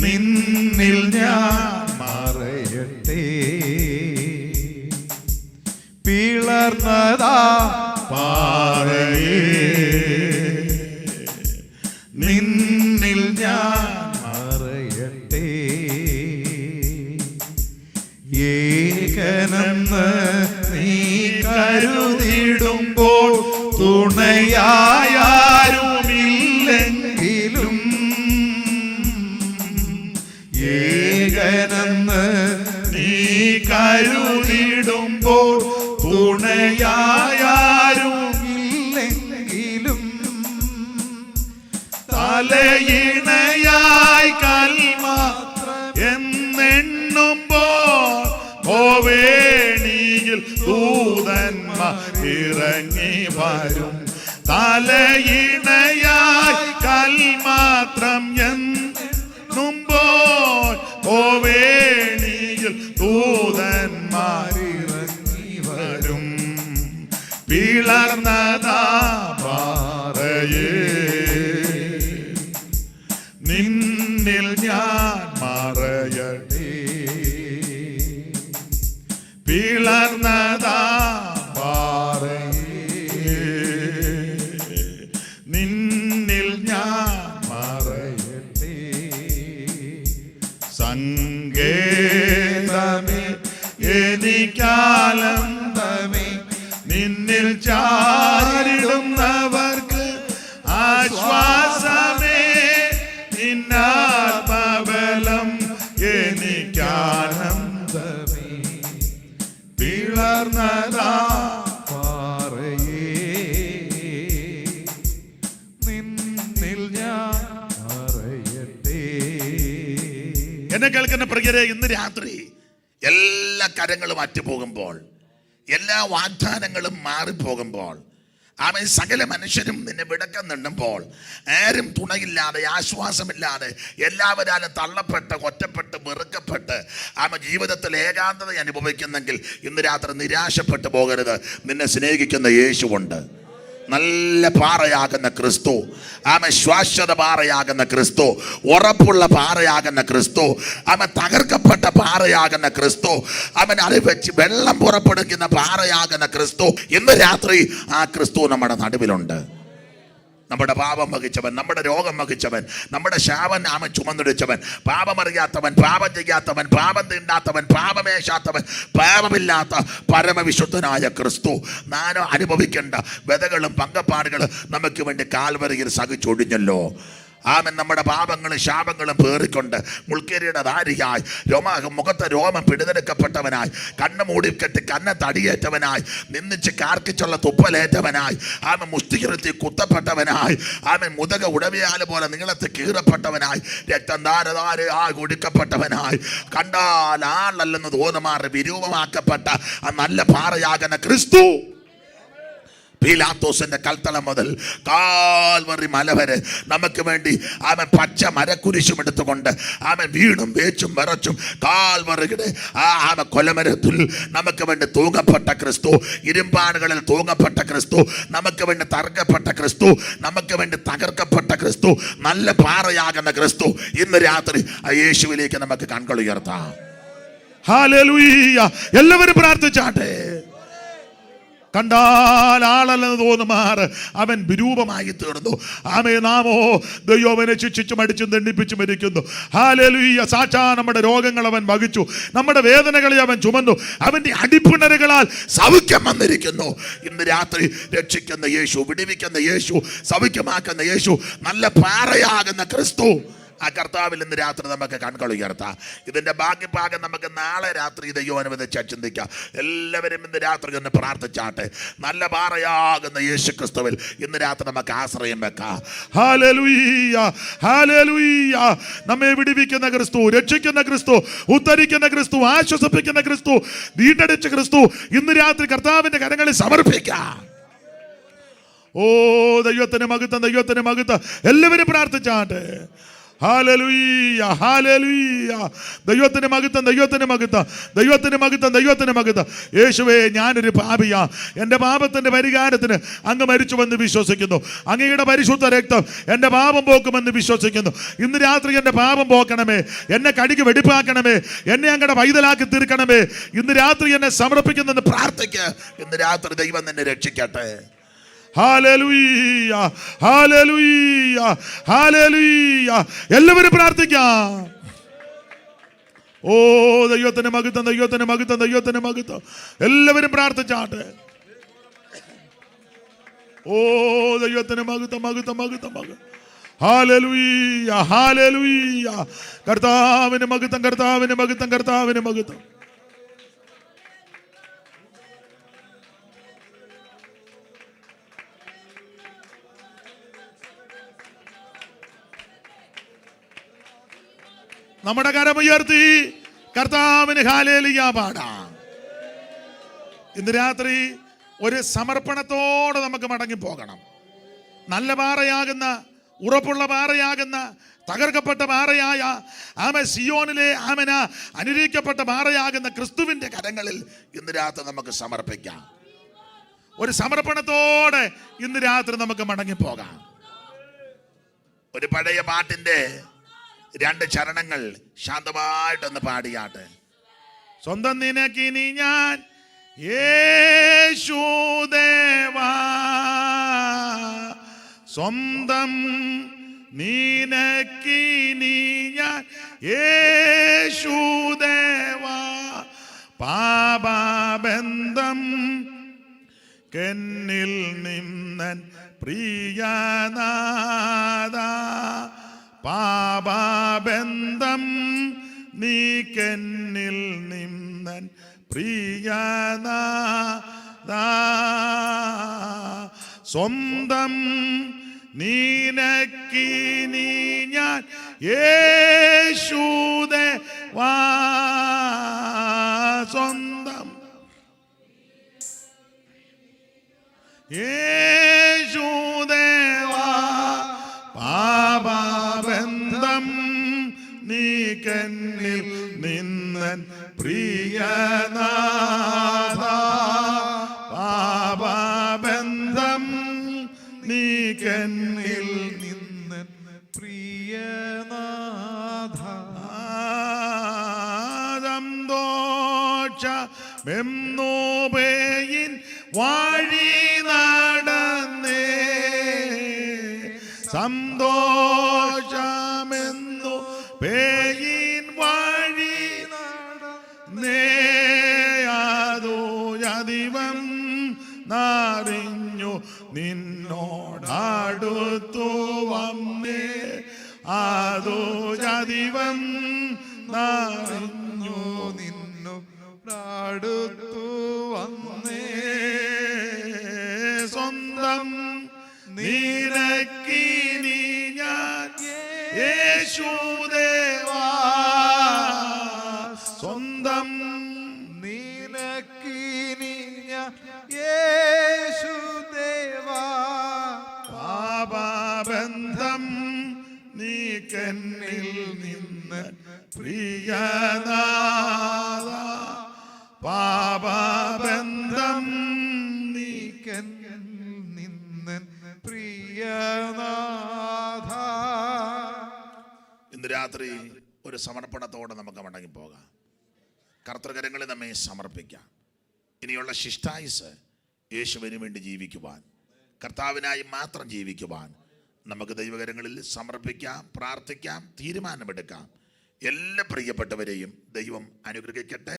നിന്നിൽ ഞാൻ മറയട്ടെ. പിളർന്നതാ പാറയേ, നിന്നിൽ ഞാൻ മറയട്ടെ. ഏകനെന്ന് നീ കരുതിടുമ്പോൾ തുണയായാരുമില്ലെങ്കിലും, ഏകനെന്ന് നീ കരുതിടുമ്പോൾ തുണയായാരുമില്ലെങ്കിലും, തലയിണയായി കൽമാത്രം എന്നെണ്ണുമ്പോൾ കോവേണിയിൽ ദൂതന്മാർ ഇറങ്ങി വരും. തലയിണയായി കൽമാത്രം എന്നുമ്പോൾ കോവേണിയിൽ ദൂതൻ പിളർന്നതാ പാറയേ, നിന്നിൽ ഞാൻ മറയട്ടെ. പിളർന്നതാ പാറയേ, നിന്നിൽ ഞാൻ മറയട്ടെ. സങ്കേതമേ എനിക്കാനന്ദമേ, നിന്നിൽ ചാരിടുന്നവർക്ക് ആശ്വാസമേ. നിന്നാത്മബലം എനിക്കാനന്ദമേ. പിളർന്നതാ പാറയേ, നിന്നിൽ ഞാൻ മറയട്ടെ. എന്നെ കേൾക്കുന്ന പ്രിയരെ, ഇന്ന് രാത്രി എല്ലാ കരങ്ങളും അറ്റുപോകുമ്പോൾ, എല്ലാ വാഗ്ദാനങ്ങളും മാറിപ്പോകുമ്പോൾ, ആമേൻ, സകല മനുഷ്യരും നിന്നെ വിടക്കം നിന്നുമ്പോൾ, ആരും തുണയില്ലാതെ ആശ്വാസമില്ലാതെ എല്ലാവരും തള്ളപ്പെട്ട് ഒറ്റപ്പെട്ട് വെറുക്കപ്പെട്ട് ജീവിതത്തിൽ ഏകാന്തത അനുഭവിക്കുന്നെങ്കിൽ ഇന്ന് രാത്രി നിരാശപ്പെട്ടു പോകരുത്. നിന്നെ സ്നേഹിക്കുന്ന യേശുവുണ്ട്. നല്ല പാറയാകുന്ന ക്രിസ്തു, ശ്വാശ്വത പാറയാകുന്ന ക്രിസ്തു, ഉറപ്പുള്ള പാറയാകുന്ന ക്രിസ്തു, തകർക്കപ്പെട്ട പാറയാകുന്ന ക്രിസ്തു, അത് വെച്ച് വെള്ളം പുറപ്പെടുക്കുന്ന പാറയാകുന്ന ക്രിസ്തു. ഇന്ന് രാത്രി ആ ക്രിസ്തു നമ്മുടെ നടുവിലുണ്ട്. നമ്മുടെ പാപം വഹിച്ചവൻ, നമ്മുടെ രോഗം വഹിച്ചവൻ, നമ്മുടെ ശാപം ചുമന്നുടിച്ചവൻ, പാപമറിയാത്തവൻ, പാപം ചെയ്യാത്തവൻ, പാപം തീണ്ടാത്തവൻ, പാപമേശാത്തവൻ, പാപമില്ലാത്ത പരമവിശുദ്ധനായ ക്രിസ്തു നാനോ അനുഭവിക്കേണ്ട വ്യതകളും പങ്കപ്പാടുകളും നമുക്ക് വേണ്ടി കാൽവരിയിൽ സഹിച്ചൊടിഞ്ഞല്ലോ. ആമൻ. നമ്മുടെ പാപങ്ങളും ശാപങ്ങളും പേറിക്കൊണ്ട് മുൾക്കേരിയുടെ ധാരിയായി മുഖത്തെ രോമം പിടിതെടുക്കപ്പെട്ടവനായി, കണ്ണ് മൂടിക്കെട്ടി കണ്ണ തടിയേറ്റവനായി, നിന്നിച്ച് കാർക്കിച്ചുള്ള തുപ്പലേറ്റവനായി, ആമൻ മുഷ്ടികൃത്തി കുത്തപ്പെട്ടവനായി, ആമൻ മുതക ഉടവിയാല് പോലെ നീളത്ത് കീറപ്പെട്ടവനായി, രക്തം ധാരധാരയായി കുടിക്കപ്പെട്ടവനായി, കണ്ടാൽ ആളല്ലെന്ന് തോന്നുമാറി വിരൂപമാക്കപ്പെട്ട ആ നല്ല പാറയാകുന്ന ക്രിസ്തു പീലാത്തോസിന്റെ കൽത്തളം മുതൽ കാൽവറി മല വരെ നമുക്ക് വേണ്ടി അവൻ പച്ച മരക്കുരിശും എടുത്തുകൊണ്ട് അവൻ വീണും വേച്ചും വിറച്ചും കാൽവറിയുടെ കൊലമരത്തിൽ നമുക്ക് വേണ്ടി തൂങ്ങപ്പെട്ട ക്രിസ്തു, ഇരുമ്പാണുകളിൽ തൂങ്ങപ്പെട്ട ക്രിസ്തു, നമുക്ക് വേണ്ടി തകർക്കപ്പെട്ട ക്രിസ്തു, നമുക്ക് വേണ്ടി തകർക്കപ്പെട്ട ക്രിസ്തു, നല്ല പാറയാകുന്ന ക്രിസ്തു. ഇന്ന് രാത്രി ആ യേശുവിലേക്ക് നമുക്ക് കൺകൾ ഉയർത്താം. ഹല്ലേലൂയ. എല്ലാവരും പ്രാർത്ഥിച്ചാട്ടെ. കണ്ടാൽ ആളല്ലെന്ന് തോന്നുമാർ അവൻ വിരൂപമായി തീർന്നു. ആമേ, നാമോ ദൈവനെ ശിക്ഷിച്ചും അടിച്ചും ദണ്ഡിപ്പിച്ചും ഇരിക്കുന്നു. ഹല്ലേലൂയ. സാക്ഷാ നമ്മുടെ രോഗങ്ങൾ അവൻ വഹിച്ചു, നമ്മുടെ വേദനകളെ അവൻ ചുമന്നു, അവന്റെ അടിപ്പിണരുകളാൽ സൗഖ്യം വന്നിരിക്കുന്നു. ഇന്ന് രാത്രി രക്ഷിക്കുന്ന യേശു, വിടുവിക്കുന്ന യേശു, സൗഖ്യമാക്കുന്ന യേശു, നല്ല പാറയാകുന്ന ക്രിസ്തു, ആ കർത്താവിൽ ഇന്ന് രാത്രി നമുക്ക് കൺകൾ ഉയർത്താം. ഇതിന്റെ ബാക്കി ഭാഗം നമുക്ക് നാളെ രാത്രി ദൈവം അനുവദിച്ച് ചിന്തിക്കാം. എല്ലാവരും ഇന്ന് രാത്രി ഒന്ന് പ്രാർത്ഥിച്ചാട്ടെ. നല്ല പാറയാകുന്ന യേശു ക്രിസ്തുവിൽ ഇന്ന് രാത്രി നമുക്ക് ആശ്രയം വെക്കാം. Hallelujah, hallelujah. നമ്മെ വിടുവിക്കുന്ന ക്രിസ്തു, രക്ഷിക്കുന്ന ക്രിസ്തു, ഉദ്ധരിക്കുന്ന ക്രിസ്തു, ആശ്വസിപ്പിക്കുന്ന ക്രിസ്തു, വീണ്ടെടുത്ത ക്രിസ്തു ഇന്ന് രാത്രി കർത്താവിന്റെ കരങ്ങളിൽ സമർപ്പിക്കാം. ഓ ദൈവത്തിന് മഹത്വം, ദൈവത്തിന് മഹത്വം. എല്ലാവരും പ്രാർത്ഥിച്ചാട്ടെ. Hallelujah, hallelujah. ദൈവത്തിന് മഹത്വം, ദൈവത്തിന് മഹത്വം, ദൈവത്തിന് മഹത്വം, ദൈവത്തിന് മഹത്വം. യേശുവേ, ഞാനൊരു പാപിയാ, എൻ്റെ പാപത്തിൻ്റെ പരിഹാരത്തിന് അങ്ങ് മരിച്ചുവെന്ന് വിശ്വസിക്കുന്നു. അങ്ങയുടെ പരിശുദ്ധ രക്തം എൻ്റെ പാപം പോക്കുമെന്ന് വിശ്വസിക്കുന്നു. ഇന്ന് രാത്രി എൻ്റെ പാപം പോക്കണമേ, എന്നെ കടിക്ക് വെടിപ്പാക്കണമേ, എന്നെ അങ്ങയുടെ പൈതലാക്കി തീർക്കണമേ. ഇന്ന് രാത്രി എന്നെ സമർപ്പിക്കുന്നെന്ന് പ്രാർത്ഥിക്കുക. ഇന്ന് രാത്രി ദൈവം നിന്നെ രക്ഷിക്കട്ടെ. Hallelujah, hallelujah, hallelujah. എല്ലാവരും പ്രാർത്ഥിക്കാം. ഓ ദൈവത്തിന് മഹത്വം, ദൈവത്തിന് മഹത്വം, ദൈവത്തിന് മഹത്വം. എല്ലാവരും പ്രാർത്ഥിച്ചാട്ടെ. ഓ ദൈവത്തിന് മഹത്വം, മഹത്വം, മഹത്വം, മഹത്വം. Hallelujah, hallelujah. കർത്താവിന് മഹത്വം, കർത്താവിന് മഹത്വം, കർത്താവിന് മഹത്വം. നമ്മുടെ കരമുയർത്തി കർത്താവിന് ഹല്ലേലൂയ പാടാം. ഇന്ന് രാത്രി ഒരു സമർപ്പണത്തോടെ നമുക്ക് മടങ്ങിപ്പോകണം. നല്ല പാറയാകുന്ന, ഉറപ്പുള്ള പാറയാകുന്ന, തകർക്കപ്പെട്ട പാറയായ സിയോനിലെ അനുഗ്രഹിക്കപ്പെട്ട പാറയാകുന്ന ക്രിസ്തുവിന്റെ കരങ്ങളിൽ ഇന്ന് രാത്രി നമുക്ക് സമർപ്പിക്കാം. ഒരു സമർപ്പണത്തോടെ ഇന്ന് രാത്രി നമുക്ക് മടങ്ങിപ്പോകാം. ഒരു പഴയ പാട്ടിന്റെ 2 ചരണങ്ങൾ ശാന്തമായിട്ടൊന്ന് പാടിയാട്ടെ. സ്വന്തം നിനക്കിനി ഞാൻ യേശുദേവാ, സ്വന്തം നിനക്കിനി ഞാൻ യേശുദേവാ, പാപബന്ധം കെന്നിൽ നിന്നൻ പ്രിയനാഥ, പാപബന്ധം നീ കെന്നിൽ നിന്നൻ പ്രിയനാഥ, സ്വന്തം നിനക്കിനി ഞാൻ യേശുദേവാ, സ്വന്തം യേശുദേവാ, പാപബന്ധം നീ കന്നിൽ നിന്നൻ പ്രിയനാഥ, പാപബന്ധം നീ കന്നിൽ നിന്നൻ പ്രിയനാഥ, മെന്നോബേയിൻ വഴി നടന്നേ, സന്തോഷമെന്നു പേയിൻ വഴി നടന്നേ, അതോ യതിവം നാറിഞ്ഞു നിന്നോടടുത്തു വന്നേ, അതോ യതിവം നാറിഞ്ഞു നിന്നോടടുത്തു വന്നേ, സ്വന്തം നിനക്കിനി ഞാൻ യേശുദേവാ, സ്വന്തം നിനക്കിനി ഞാൻ യേശുദേവാ, പാപബന്ധം നീ കന്നിൽ നിന്ന് പ്രിയനാഥ, പാപബന്ധം നീ നിന്നൻ പ്രിയനാഥ. ഇന്ന് രാത്രി ഒരു സമർപ്പണത്തോടെ നമുക്ക് മടങ്ങിപ്പോകാം. കർത്തൃകരങ്ങളിൽ നമ്മെ സമർപ്പിക്കാം. ഇനിയുള്ള ശിഷ്ടായുസ് യേശുവിന് വേണ്ടി ജീവിക്കുവാൻ, കർത്താവിനായി മാത്രം ജീവിക്കുവാൻ നമുക്ക് ദൈവകരങ്ങളിൽ സമർപ്പിക്കാം, പ്രാർത്ഥിക്കാം, തീരുമാനമെടുക്കാം. എല്ലാ പ്രിയപ്പെട്ടവരെയും ദൈവം അനുഗ്രഹിക്കട്ടെ.